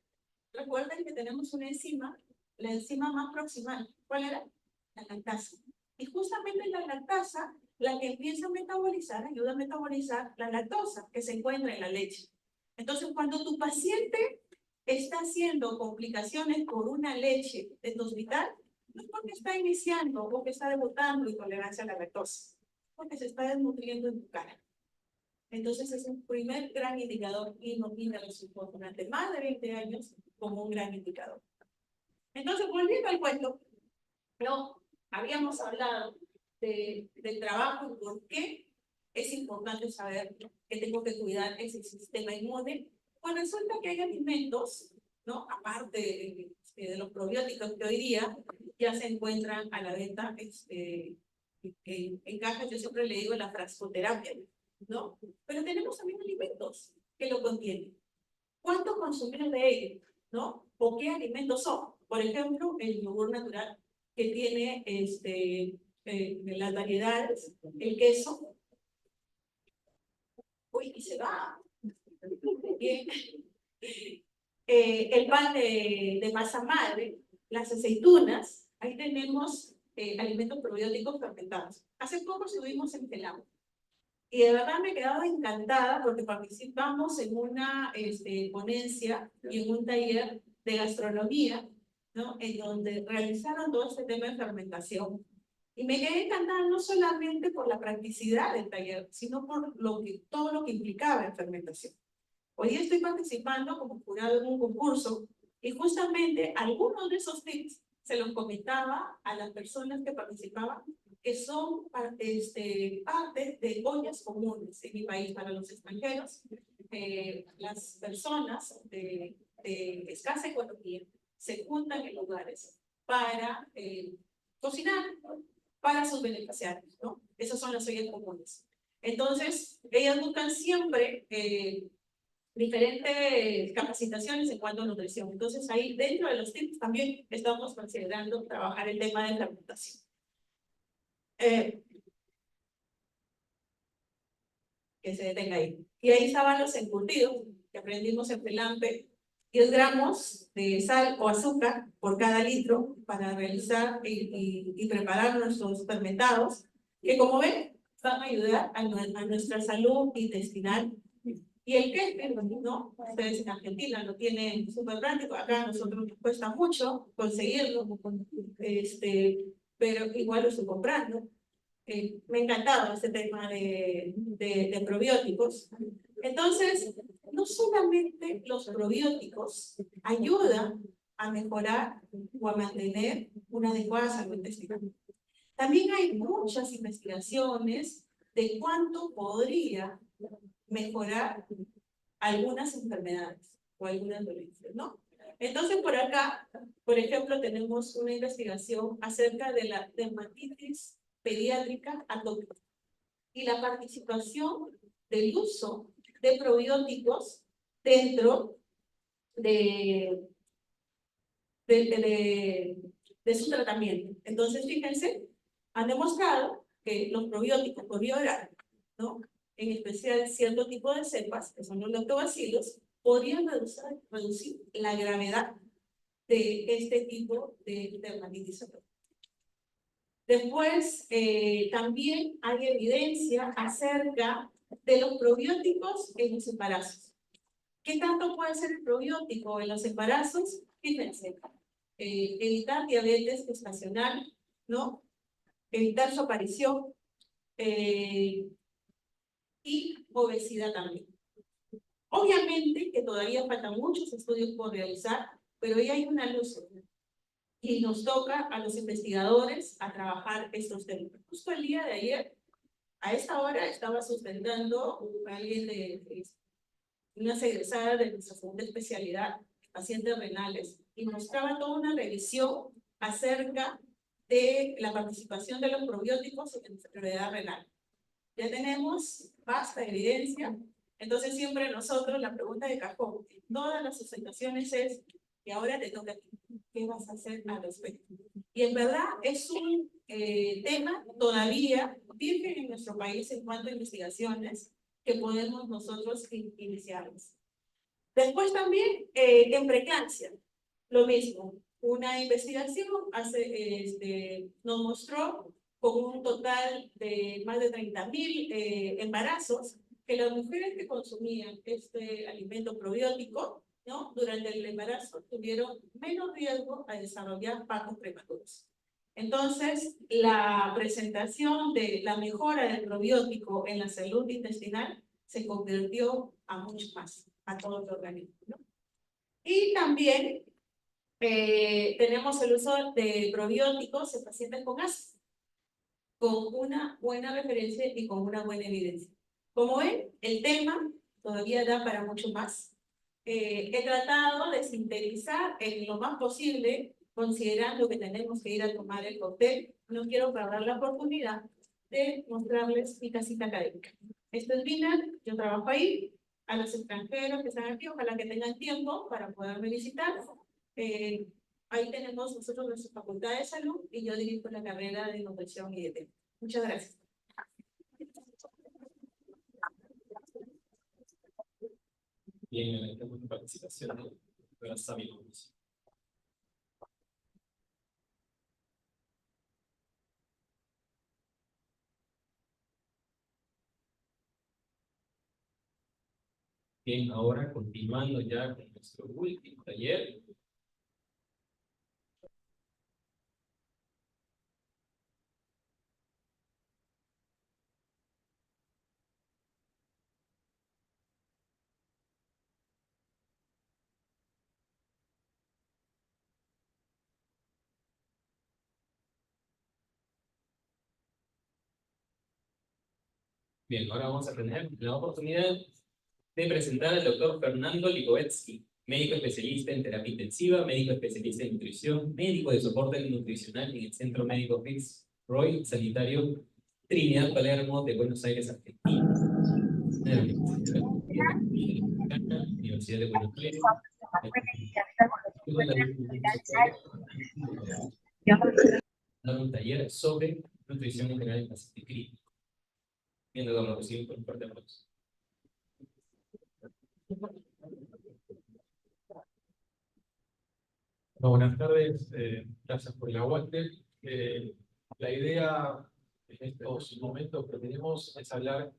[SPEAKER 5] recuerden que tenemos una enzima, la enzima más proximal. ¿Cuál era? La lactasa. Y justamente la lactasa, la que empieza a metabolizar, ayuda a metabolizar la lactosa que se encuentra en la leche. Entonces, cuando tu paciente está haciendo complicaciones por una leche de tu hospital, no es porque está iniciando o que está debutando intolerancia a la lactosa, porque se está desnutriendo en tu cara. Entonces es un primer gran indicador y nos tiene resultado durante más de 20 años como un gran indicador. Entonces, volviendo al cuento, no habíamos hablado del trabajo y por qué es importante saber que tengo que cuidar ese sistema inmune. Pues resulta que hay alimentos, ¿no? Aparte de los probióticos que hoy día ya se encuentran a la venta en cajas. Yo siempre le digo la frascoterapia, ¿no? Pero tenemos también alimentos que lo contienen. ¿Cuánto consumir de ellos? ¿No? ¿O qué alimentos son? Por ejemplo, el yogur natural, que tiene las variedades, el queso. Uy, y se va. Bien. El pan de masa madre, las aceitunas, ahí tenemos alimentos probióticos fermentados. Hace poco estuvimos en Telam. Y de verdad me he quedado encantada porque participamos en una ponencia y en un taller de gastronomía, ¿no? En donde realizaron todo este tema de fermentación. Y me quedé encantada no solamente por la practicidad del taller, sino por todo lo que implicaba en fermentación. Hoy día estoy participando como jurado en un concurso y justamente algunos de esos tips se los comentaba a las personas que participaban que son parte de ollas comunes en mi país para los extranjeros. Las personas de escasa economía se juntan en lugares para cocinar para sus beneficiarios, ¿no? Esas son las ollas comunes. Entonces, ellas buscan siempre diferentes capacitaciones en cuanto a nutrición. Entonces, ahí dentro de los tips también estamos considerando trabajar el tema de fermentación. Que se detenga ahí. Y ahí estaban los encurtidos, que aprendimos en Pelampe, 10 gramos de sal o azúcar por cada litro para realizar y preparar nuestros fermentados, que como ven, van a ayudar a nuestra salud intestinal. Y el queso, ¿no? Ustedes en Argentina lo tienen súper práctico, acá a nosotros nos cuesta mucho conseguirlo, pero igual lo estoy comprando. Me encantaba este tema de probióticos. Entonces, no solamente los probióticos ayudan a mejorar o a mantener una adecuada salud intestinal. También hay muchas investigaciones de cuánto podría mejorar algunas enfermedades o algunas dolencias, ¿no? Entonces, por acá, por ejemplo, tenemos una investigación acerca de la dermatitis pediátrica atópica y la participación del uso de probióticos dentro de su tratamiento. Entonces, fíjense, han demostrado que los probióticos por vía oral, ¿no? En especial cierto tipo de cepas, que son los lactobacilos, podrían reducir la gravedad de este tipo de dermatitis atópica. Después, también hay evidencia acerca de los probióticos en los embarazos. ¿Qué tanto puede ser el probiótico en los embarazos? Fíjense, evitar diabetes gestacional, ¿no? Evitar su aparición y obesidad también. Obviamente que todavía faltan muchos estudios por realizar, pero ya hay una luz. Y nos toca a los investigadores a trabajar estos temas. Justo el día de ayer, a esta hora, estaba sustentando a alguien de una egresada de nuestra segunda especialidad, pacientes renales, y mostraba toda una revisión acerca de la participación de los probióticos en la enfermedad renal. Ya tenemos vasta evidencia, entonces siempre nosotros la pregunta de cajón en todas las sustentaciones es, y ahora te toca a ti, ¿qué vas a hacer al respecto? Y en verdad es un tema todavía virgen en nuestro país en cuanto a investigaciones que podemos nosotros iniciarlos. Después también en preeclampsia, lo mismo. Una investigación nos mostró con un total de más de 30.000 embarazos que las mujeres que consumían este alimento probiótico, ¿no? Durante el embarazo tuvieron menos riesgo a desarrollar partos prematuros. Entonces, la presentación de la mejora del probiótico en la salud intestinal se convirtió a mucho más, a todo el organismo, ¿no? Y también tenemos el uso de probióticos en pacientes con asma, con una buena referencia y con una buena evidencia. Como ven, el tema todavía da para mucho más. He tratado de sintetizar en lo más posible, considerando que tenemos que ir a tomar el cóctel. No quiero perder la oportunidad de mostrarles mi casita académica. Esto es Vinar, yo trabajo ahí. A los extranjeros que están aquí, ojalá que tengan tiempo para poderme visitar. Ahí tenemos nosotros nuestra facultad de salud y yo dirijo la carrera de nutrición y dietética. Muchas gracias.
[SPEAKER 1] Bien, agradecemos tu participación, buenos amigos. Bien, ahora continuando ya con nuestro último taller. Bien, ahora vamos a tener la oportunidad de presentar al doctor Fernando Lipovetsky, médico especialista en terapia intensiva, médico especialista en nutrición, médico de soporte nutricional en el Centro Médico Fitzroy Sanitario Trinidad Palermo de Buenos Aires, Argentina. Universidad de Buenos Aires. Dar un taller sobre nutrición integral en paciente crítico. Bien, doctor, lo recibo por un fuerte aplauso.
[SPEAKER 7] Buenas tardes, gracias por el aguante. La idea en estos momentos que tenemos es hablar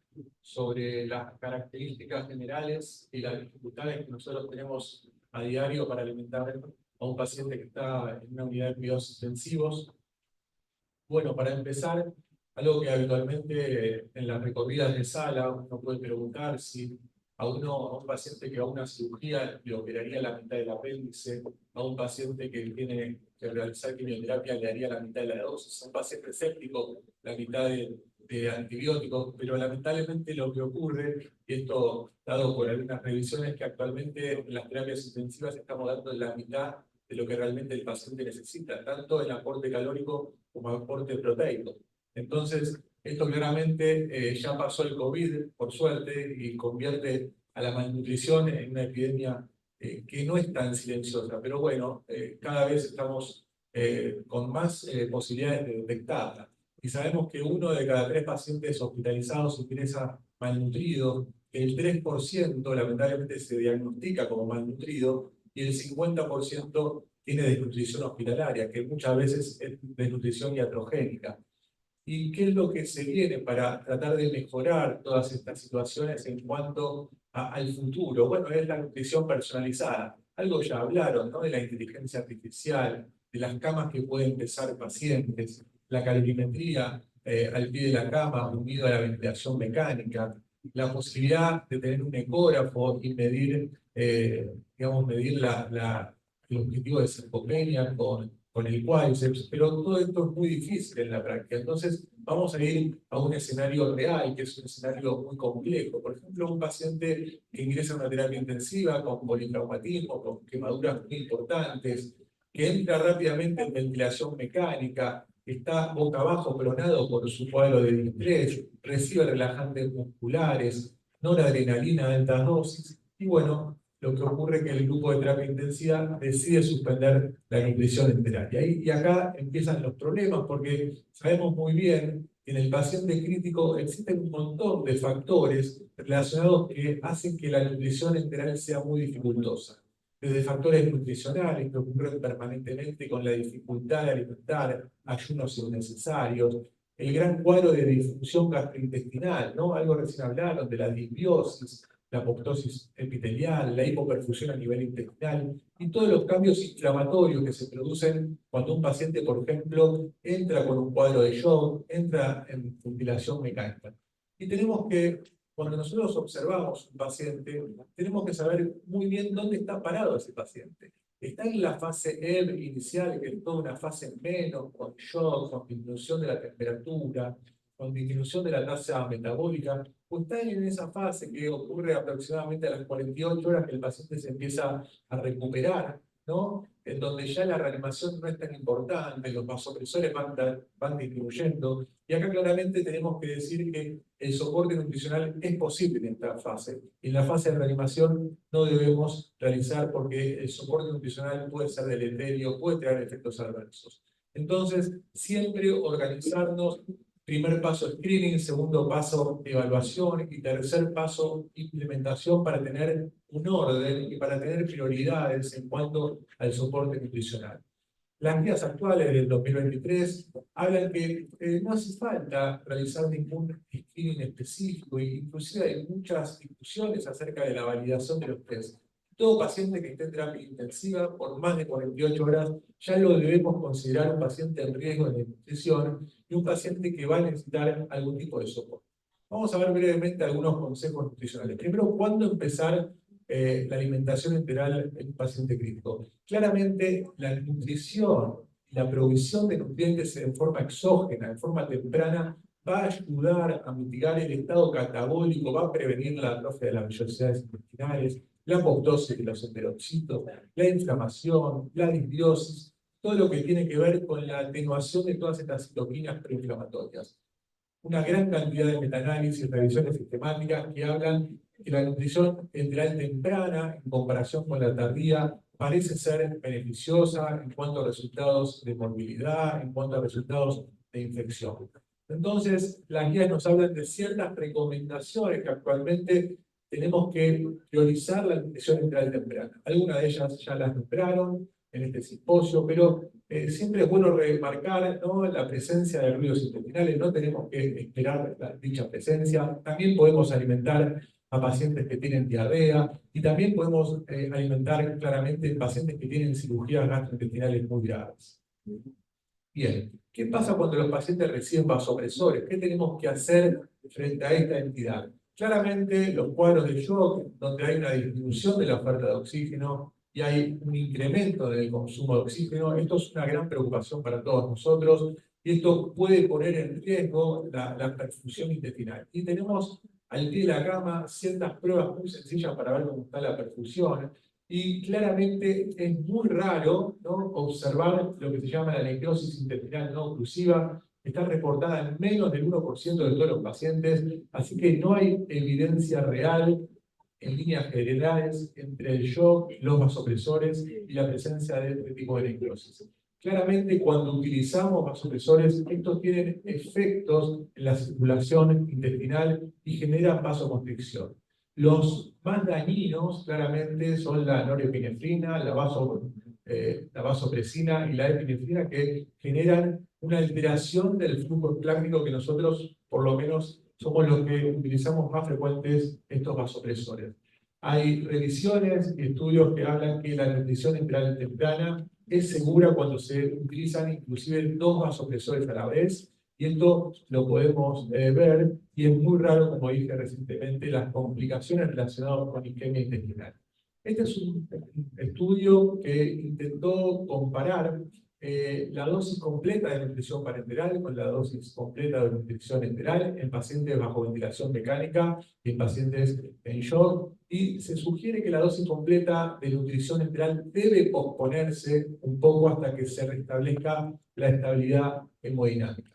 [SPEAKER 7] sobre las características generales y las dificultades que nosotros tenemos a diario para alimentar a un paciente que está en una unidad de cuidados intensivos. Bueno, para empezar, algo que habitualmente en las recorridas de sala uno puede preguntar si a un paciente que va a una cirugía le operaría la mitad del apéndice, a un paciente que tiene que realizar quimioterapia le haría la mitad de la dosis, a un paciente séptico la mitad de antibióticos, pero lamentablemente lo que ocurre, y esto dado por algunas revisiones, que actualmente en las terapias intensivas estamos dando la mitad de lo que realmente el paciente necesita, tanto en aporte calórico como aporte proteico. Entonces, esto claramente ya pasó el COVID, por suerte, y convierte a la malnutrición en una epidemia que no es tan silenciosa, pero bueno, cada vez estamos con más posibilidades de detectarla. Y sabemos que 1 de cada 3 pacientes hospitalizados ingresa malnutrido, el 3% lamentablemente se diagnostica como malnutrido, y el 50% tiene desnutrición hospitalaria, que muchas veces es desnutrición iatrogénica. ¿Y qué es lo que se viene para tratar de mejorar todas estas situaciones en cuanto al futuro? Bueno, es la nutrición personalizada. Algo ya hablaron, ¿no? De la inteligencia artificial, de las camas que pueden pesar pacientes, la calorimetría al pie de la cama unido a la ventilación mecánica, la posibilidad de tener un ecógrafo y medir, medir el objetivo de sarcopenia con el cuádriceps, pero todo esto es muy difícil en la práctica. Entonces, vamos a ir a un escenario real, que es un escenario muy complejo. Por ejemplo, un paciente que ingresa a una terapia intensiva con politraumatismo, con quemaduras muy importantes, que entra rápidamente en ventilación mecánica, está boca abajo pronado por su cuadro de distrés, recibe relajantes musculares, noradrenalina de altas dosis, y bueno, lo que ocurre es que el grupo de terapia intensiva decide suspender la nutrición en terapia. Y acá empiezan los problemas, porque sabemos muy bien que en el paciente crítico existen un montón de factores relacionados que hacen que la nutrición enteral sea muy dificultosa. Desde factores nutricionales que ocurren permanentemente con la dificultad de alimentar, ayunos innecesarios, el gran cuadro de disfunción gastrointestinal, ¿no? Algo recién hablaron de la disbiosis, la apoptosis epitelial, la hipoperfusión a nivel intestinal y todos los cambios inflamatorios que se producen cuando un paciente, por ejemplo, entra con un cuadro de shock, entra en ventilación mecánica. Y tenemos que, cuando nosotros observamos un paciente, tenemos que saber muy bien dónde está parado ese paciente. Está en la fase EB inicial, que es toda una fase menos, con shock, con disminución de la temperatura, con disminución de la tasa metabólica, o está en esa fase que ocurre aproximadamente a las 48 horas que el paciente se empieza a recuperar, ¿no? En donde ya la reanimación no es tan importante, los vasopresores van disminuyendo, y acá claramente tenemos que decir que el soporte nutricional es posible en esta fase. En la fase de reanimación no debemos realizar porque el soporte nutricional puede ser deleterio, puede traer efectos adversos. Entonces, siempre organizarnos. Primer paso, screening. Segundo paso, evaluación. Y tercer paso, implementación para tener un orden y para tener prioridades en cuanto al soporte nutricional. Las guías actuales del 2023 hablan que no hace falta realizar ningún screening específico, e inclusive hay muchas discusiones acerca de la validación de los test. Todo paciente que esté en terapia intensiva por más de 48 horas ya lo debemos considerar un paciente en riesgo de nutrición y un paciente que va a necesitar algún tipo de soporte. Vamos a ver brevemente algunos consejos nutricionales. Primero, ¿cuándo empezar la alimentación enteral en un paciente crítico? Claramente, la nutrición, la provisión de nutrientes en forma exógena, en forma temprana, va a ayudar a mitigar el estado catabólico, va a prevenir la atrofia de las vellosidades intestinales, la apoptosis de los enterocitos, la inflamación, la disbiosis, todo lo que tiene que ver con la atenuación de todas estas citoquinas preinflamatorias. Una gran cantidad de metaanálisis y revisiones sistemáticas que hablan que la nutrición enteral temprana, en comparación con la tardía, parece ser beneficiosa en cuanto a resultados de morbilidad, en cuanto a resultados de infección. Entonces, las guías nos hablan de ciertas recomendaciones que actualmente tenemos que priorizar la nutrición enteral temprana. Algunas de ellas ya las nombraron en este simposio, pero siempre es bueno remarcar, ¿no?, la presencia de ruidos intestinales. No tenemos que esperar dicha presencia. También podemos alimentar a pacientes que tienen diarrea y también podemos alimentar claramente pacientes que tienen cirugías gastrointestinales muy graves. Bien, ¿qué pasa cuando los pacientes reciben vasopresores? ¿Qué tenemos que hacer frente a esta entidad? Claramente, los cuadros de shock, donde hay una disminución de la oferta de oxígeno y hay un incremento del consumo de oxígeno, esto es una gran preocupación para todos nosotros y esto puede poner en riesgo la perfusión intestinal. Y tenemos al pie de la cama ciertas pruebas muy sencillas para ver cómo está la perfusión. Y claramente es muy raro, ¿no?, observar lo que se llama la necrosis intestinal no oclusiva. Está reportada en menos del 1% de todos los pacientes, así que no hay evidencia real en líneas generales entre el shock, los vasopresores y la presencia de este tipo de necrosis. Claramente, cuando utilizamos vasopresores, estos tienen efectos en la circulación intestinal y generan vasoconstricción. Los más dañinos, claramente, son la norepinefrina, la vasopresina y la epinefrina, que generan una alteración del flujo epláctico que nosotros, por lo menos, somos los que utilizamos más frecuentes estos vasopresores. Hay revisiones y estudios que hablan que la nutrición enteral temprana es segura cuando se utilizan inclusive 2 vasopresores a la vez, y esto lo podemos ver, y es muy raro, como dije recientemente, las complicaciones relacionadas con isquemia intestinal. Este es un estudio que intentó comparar la dosis completa de nutrición parenteral con la dosis completa de nutrición enteral en pacientes bajo ventilación mecánica y en pacientes en shock, y se sugiere que la dosis completa de nutrición enteral debe posponerse un poco hasta que se restablezca la estabilidad hemodinámica.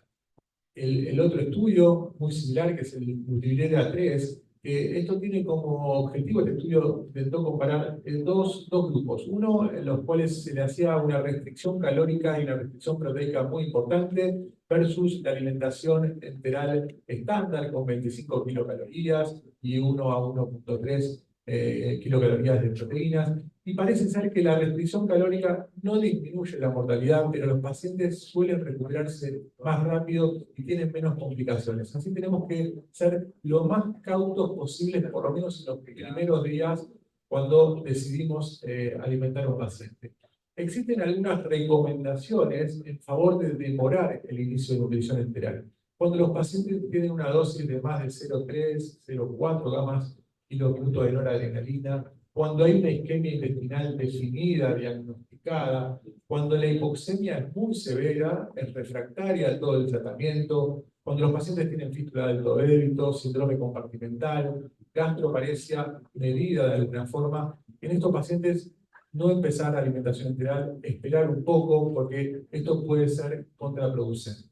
[SPEAKER 7] El otro estudio muy similar, que es el Nutribilera 3, esto tiene como objetivo, este estudio intentó comparar dos grupos. Uno en los cuales se le hacía una restricción calórica y una restricción proteica muy importante versus la alimentación enteral estándar con 25 kilocalorías y 1 a 1.3 kilocalorías de proteínas. Y parece ser que la restricción calórica no disminuye la mortalidad, pero los pacientes suelen recuperarse más rápido y tienen menos complicaciones. Así tenemos que ser lo más cautos posibles, por lo menos en los primeros días, cuando decidimos alimentar a un paciente. Existen algunas recomendaciones en favor de demorar el inicio de nutrición enteral. Cuando los pacientes tienen una dosis de más de 0,3, 0,4 gamas kilómetros de noradrenalina, cuando hay una isquemia intestinal definida, diagnosticada, cuando la hipoxemia es muy severa, es refractaria a todo el tratamiento, cuando los pacientes tienen fístula del duodénito, síndrome compartimental, gastroparesia medida de alguna forma, en estos pacientes no empezar la alimentación enteral, esperar un poco, porque esto puede ser contraproducente.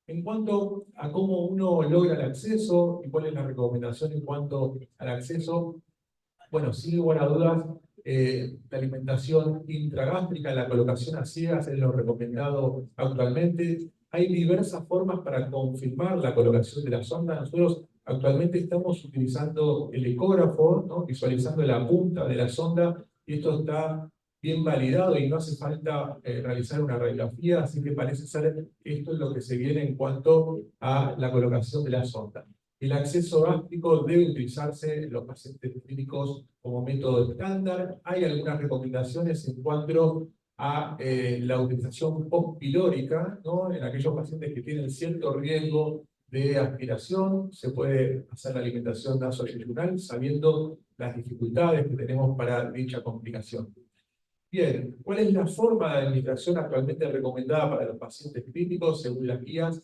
[SPEAKER 7] En cuanto a cómo uno logra el acceso y cuál es la recomendación en cuanto al acceso, bueno, sin lugar a dudas, la alimentación intragástrica, la colocación a ciegas es lo recomendado actualmente. Hay diversas formas para confirmar la colocación de la sonda. Nosotros actualmente estamos utilizando el ecógrafo, ¿no?, visualizando la punta de la sonda, y esto está bien validado y no hace falta realizar una radiografía, así que parece ser que esto es lo que se viene en cuanto a la colocación de la sonda. El acceso gástrico debe utilizarse en los pacientes clínicos como método estándar. Hay algunas recomendaciones en cuanto a la utilización postpilórica, ¿no?, en aquellos pacientes que tienen cierto riesgo de aspiración. Se puede hacer la alimentación nasoyeyunal sabiendo las dificultades que tenemos para dicha complicación. Bien, ¿cuál es la forma de administración actualmente recomendada para los pacientes críticos según las guías?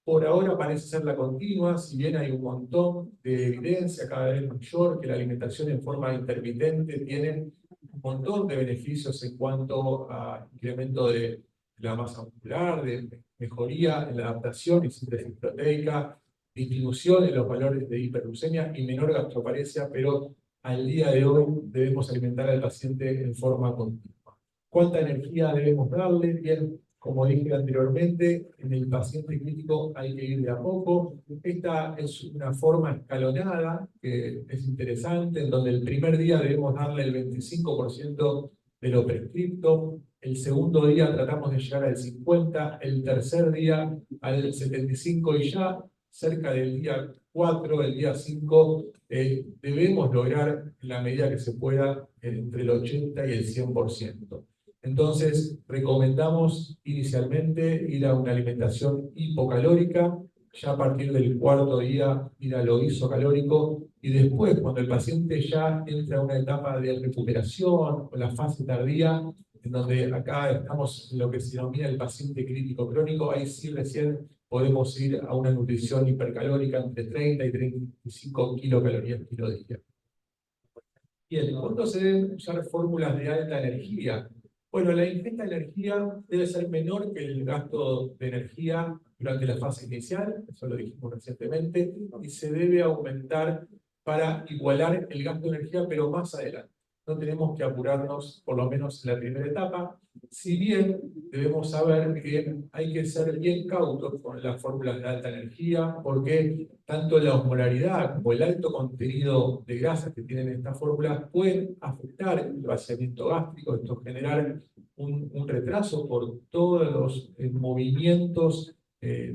[SPEAKER 7] Por ahora parece ser la continua, si bien hay un montón de evidencia cada vez mayor que la alimentación en forma intermitente tiene un montón de beneficios en cuanto a incremento de la masa muscular, de mejoría en la adaptación y síntesis proteica, disminución en los valores de hiperglucemia y menor gastroparesia, pero al día de hoy debemos alimentar al paciente en forma continua. ¿Cuánta energía debemos darle? Bien, como dije anteriormente, en el paciente crítico hay que ir de a poco. Esta es una forma escalonada que es interesante, en donde el primer día debemos darle el 25% de lo prescripto, el segundo día tratamos de llegar al 50%, el tercer día al 75% y ya cerca del día 4, el día 5, debemos lograr en la medida que se pueda entre el 80 y el 100%. Entonces, recomendamos inicialmente ir a una alimentación hipocalórica, ya a partir del cuarto día ir a lo isocalórico, y después, cuando el paciente ya entra a una etapa de recuperación o la fase tardía, en donde acá estamos en lo que se denomina el paciente crítico crónico, ahí sí recién podemos ir a una nutrición hipercalórica entre 30 y 35 kilocalorías kilo día. Bien, ¿cuándo se deben usar fórmulas de alta energía? Bueno, la ingesta de energía debe ser menor que el gasto de energía durante la fase inicial, eso lo dijimos recientemente, y se debe aumentar para igualar el gasto de energía, pero más adelante. No tenemos que apurarnos, por lo menos en la primera etapa, si bien debemos saber que hay que ser bien cautos con las fórmulas de alta energía, porque tanto la osmolaridad como el alto contenido de grasas que tienen estas fórmulas pueden afectar el vaciamiento gástrico, esto generar un retraso por todos los movimientos,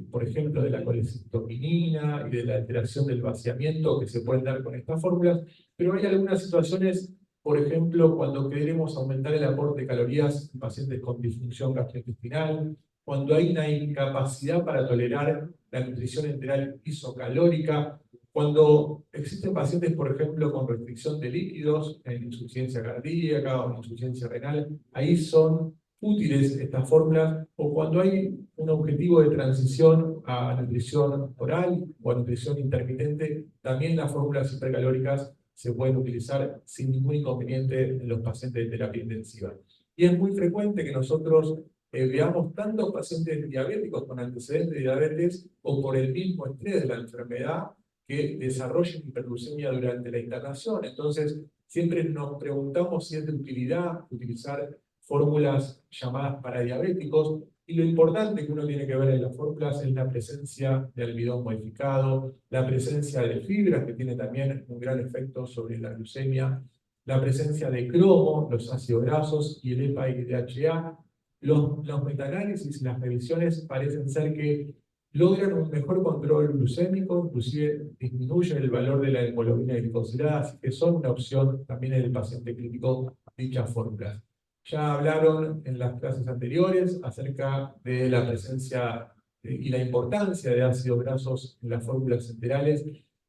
[SPEAKER 7] por ejemplo, de la colecitoquinina y de la alteración del vaciamiento que se pueden dar con estas fórmulas, pero hay algunas situaciones. Por ejemplo, cuando queremos aumentar el aporte de calorías en pacientes con disfunción gastrointestinal, cuando hay una incapacidad para tolerar la nutrición enteral isocalórica, cuando existen pacientes, por ejemplo, con restricción de líquidos, en insuficiencia cardíaca o en insuficiencia renal, ahí son útiles estas fórmulas, o cuando hay un objetivo de transición a nutrición oral o a nutrición intermitente, también las fórmulas hipercalóricas se pueden utilizar sin ningún inconveniente en los pacientes de terapia intensiva. Y es muy frecuente que nosotros veamos tantos pacientes diabéticos con antecedentes de diabetes o por el mismo estrés de la enfermedad que desarrollen hiperglucemia durante la internación. Entonces, siempre nos preguntamos si es de utilidad utilizar fórmulas llamadas para diabéticos, y lo importante que uno tiene que ver en las fórmulas es la presencia de almidón modificado, la presencia de fibras, que tiene también un gran efecto sobre la glucemia, la presencia de cromo, los ácidos grasos y el EPA y DHA. Los metaanálisis y las revisiones parecen ser que logran un mejor control glucémico, inclusive disminuyen el valor de la hemoglobina glicosilada, así que son una opción también en el paciente crítico dichas fórmulas. Ya hablaron en las clases anteriores acerca de la presencia y la importancia de ácidos grasos en las fórmulas enterales.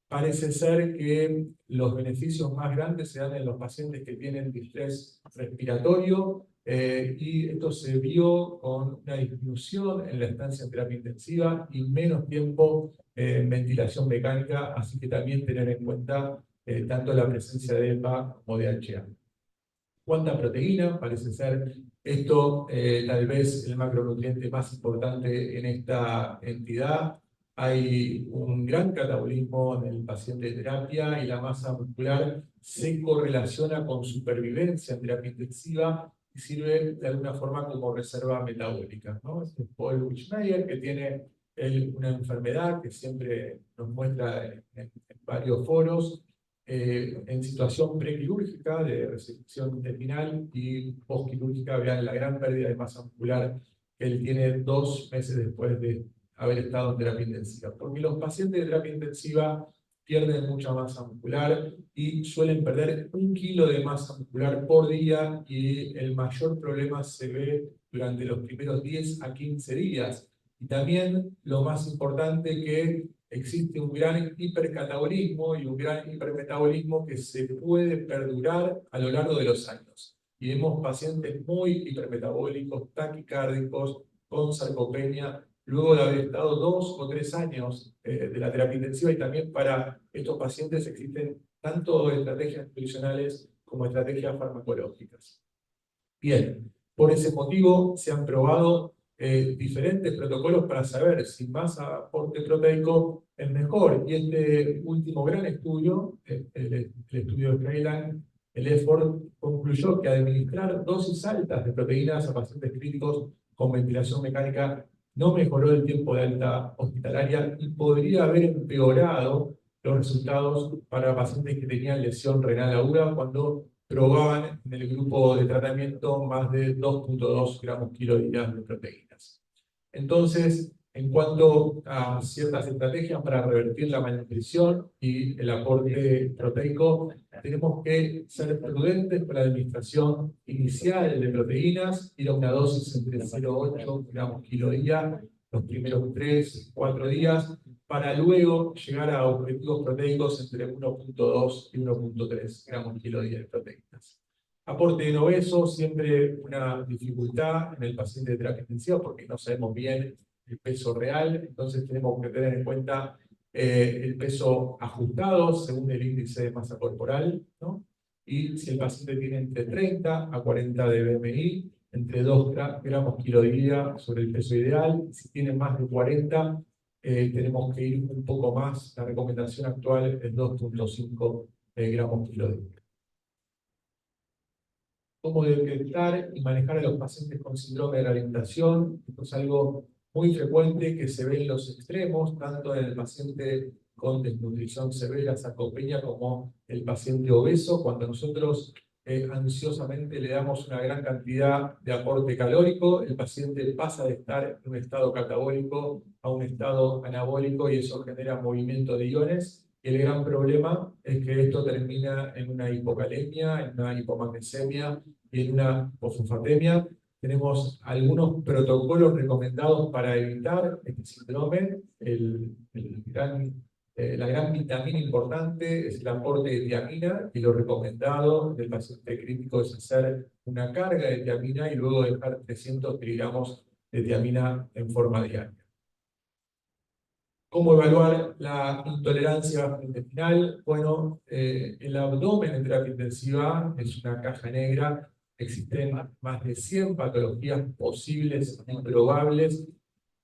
[SPEAKER 7] Parece ser que los beneficios más grandes se dan en los pacientes que tienen distrés respiratorio, y esto se vio con una disminución en la estancia en terapia intensiva y menos tiempo en ventilación mecánica, así que también tener en cuenta tanto la presencia de EPA como de DHA. ¿Cuánta proteína? Parece ser esto tal vez el macronutriente más importante en esta entidad. Hay un gran catabolismo en el paciente de terapia y la masa muscular se correlaciona con supervivencia en terapia intensiva y sirve de alguna forma como reserva metabólica, ¿no? Este es Paul Wichmeyer, que tiene una enfermedad que siempre nos muestra en varios foros, en situación prequirúrgica de resección intestinal y postquirúrgica. Vean la gran pérdida de masa muscular que él tiene 2 meses después de haber estado en terapia intensiva. Porque los pacientes de terapia intensiva pierden mucha masa muscular y suelen perder 1 kilo de masa muscular por día, y el mayor problema se ve durante los primeros 10 a 15 días. Y también lo más importante, que existe un gran hipercatabolismo y un gran hipermetabolismo que se puede perdurar a lo largo de los años. Y vemos pacientes muy hipermetabólicos, taquicárdicos, con sarcopenia, luego de haber estado 2 o 3 años de la terapia intensiva, y también para estos pacientes existen tanto estrategias nutricionales como estrategias farmacológicas. Bien, por ese motivo se han probado diferentes protocolos para saber si más aporte proteico es mejor. Y este último gran estudio, el estudio de Freyland, el EFFORT, concluyó que administrar dosis altas de proteínas a pacientes críticos con ventilación mecánica no mejoró el tiempo de alta hospitalaria y podría haber empeorado los resultados para pacientes que tenían lesión renal aguda cuando probaban en el grupo de tratamiento más de 2.2 gramos kilo día de proteínas. Entonces, en cuanto a ciertas estrategias para revertir la malnutrición y el aporte proteico, tenemos que ser prudentes con la administración inicial de proteínas, ir a una dosis entre 0,8 gramos kilo día los primeros 3-4 días, para luego llegar a objetivos proteicos entre 1.2 y 1.3 gramos kilo día de proteínas. Aporte en obeso, siempre una dificultad en el paciente de terapia intensiva porque no sabemos bien el peso real, entonces tenemos que tener en cuenta el peso ajustado según el índice de masa corporal, ¿no? Y si el paciente tiene entre 30 a 40 de BMI, entre 2 gramos kilo día sobre el peso ideal. Si tiene más de 40, tenemos que ir un poco más. La recomendación actual es 2.5 gramos kilo día. Cómo detectar y manejar a los pacientes con síndrome de rehabilitación. Esto es algo muy frecuente que se ve en los extremos, tanto en el paciente con desnutrición severa, sarcopenia, como el paciente obeso. Cuando nosotros ansiosamente le damos una gran cantidad de aporte calórico, el paciente pasa de estar en un estado catabólico a un estado anabólico y eso genera movimiento de iones. Y el gran problema es que esto termina en una hipocalemia, en una hipomagnesemia y en una fosfatemia. Tenemos algunos protocolos recomendados para evitar este síndrome. La gran vitamina importante es el aporte de tiamina, y lo recomendado del paciente crítico es hacer una carga de tiamina y luego dejar 300 miligramos de tiamina en forma diaria. ¿Cómo evaluar la intolerancia gastrointestinal? Bueno, el abdomen en terapia intensiva es una caja negra. Existen más de 100 patologías posibles y probables.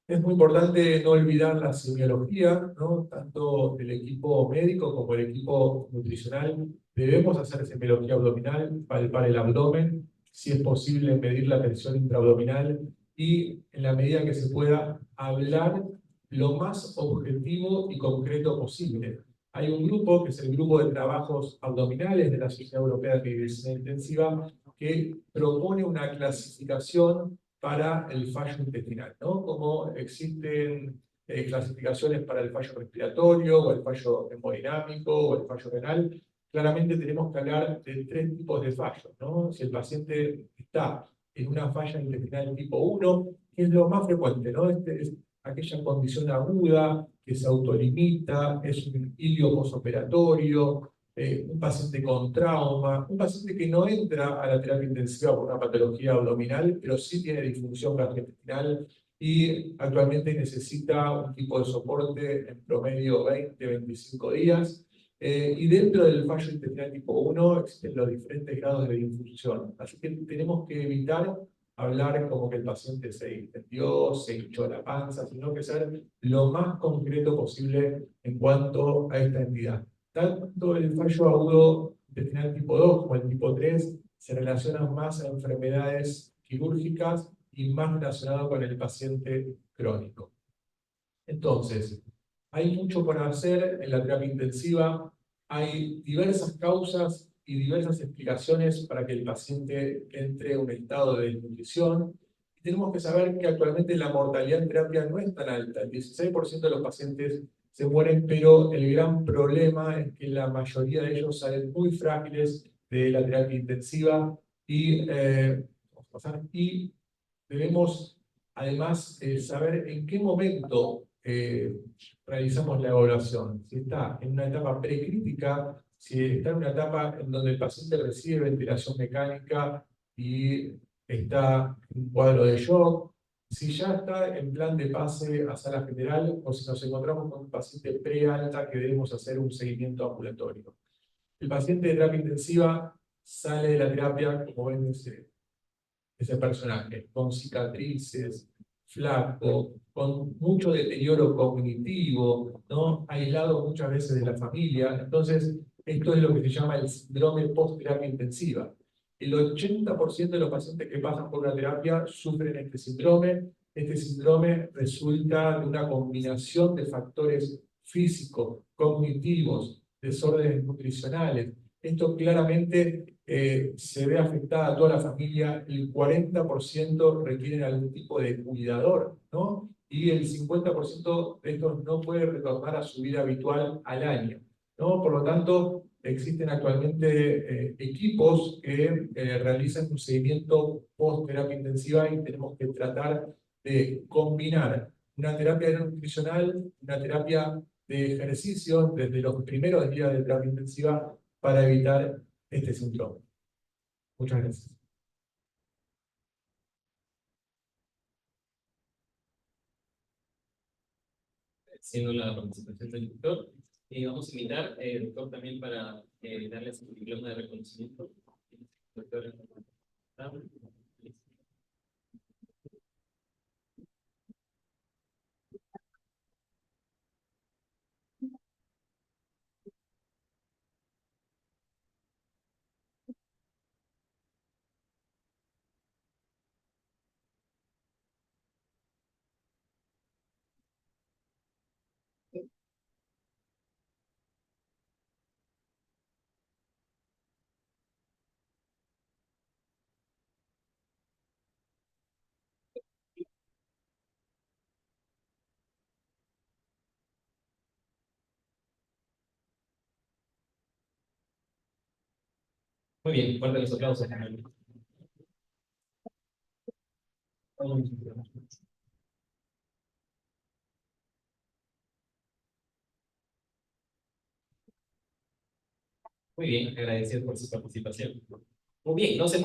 [SPEAKER 7] Es muy importante no olvidar la semiología, ¿no? Tanto el equipo médico como el equipo nutricional debemos hacer semiología abdominal, palpar el abdomen, si es posible medir la presión intraabdominal y, en la medida que se pueda, hablar lo más objetivo y concreto posible. Hay un grupo, que es el grupo de trabajos abdominales de la Sociedad Europea de Medicina Intensiva, que propone una clasificación para el fallo intestinal, ¿no? Como existen clasificaciones para el fallo respiratorio, o el fallo hemodinámico, o el fallo renal, claramente tenemos que hablar de 3 tipos de fallos, ¿no? Si el paciente está en una falla intestinal tipo 1, que es lo más frecuente, ¿no? Es aquella condición aguda que se autolimita, es un ilio posoperatorio, un paciente con trauma, un paciente que no entra a la terapia intensiva por una patología abdominal, pero sí tiene disfunción gastrointestinal y actualmente necesita un tipo de soporte en promedio 20-25 días. Y dentro del fallo intestinal tipo 1 existen los diferentes grados de disfunción. Así que tenemos que evitar hablar como que el paciente se distendió, se hinchó la panza, sino que ser lo más concreto posible en cuanto a esta entidad. Tanto el fallo agudo intestinal tipo 2 como el tipo 3 se relacionan más a enfermedades quirúrgicas y más relacionado con el paciente crónico. Entonces, hay mucho por hacer en la terapia intensiva, hay diversas causas y diversas explicaciones para que el paciente entre en un estado de desnutrición. Tenemos que saber que actualmente la mortalidad en terapia no es tan alta. El 16% de los pacientes se mueren, pero el gran problema es que la mayoría de ellos salen muy frágiles de la terapia intensiva y debemos además saber en qué momento realizamos la evaluación. Si está en una etapa precrítica, si está en una etapa en donde el paciente recibe ventilación mecánica y está en un cuadro de shock, si ya está en plan de pase a sala general o si nos encontramos con un paciente prealta que debemos hacer un seguimiento ambulatorio. El paciente de terapia intensiva sale de la terapia, como ven ese personaje, con cicatrices, flaco, con mucho deterioro cognitivo, ¿no? Aislado muchas veces de la familia. Entonces, esto es lo que se llama el síndrome post-terapia intensiva. El 80% de los pacientes que pasan por la terapia sufren este síndrome. Este síndrome resulta de una combinación de factores físicos, cognitivos, desórdenes nutricionales. Esto claramente se ve afectada a toda la familia. El 40% requieren algún tipo de cuidador, ¿no? Y el 50% de estos no puede retornar a su vida habitual al año, ¿no? Por lo tanto, existen actualmente equipos que realizan un seguimiento post-terapia intensiva y tenemos que tratar de combinar una terapia nutricional, una terapia de ejercicio desde los primeros días de terapia intensiva para evitar este síndrome. Muchas gracias.
[SPEAKER 1] Siendo la participación del doctor, y vamos a invitar al doctor también para darle su diploma de reconocimiento. Doctor, muy bien, fuerte los aplausos. Muy bien, agradecido por su participación. Muy bien, no se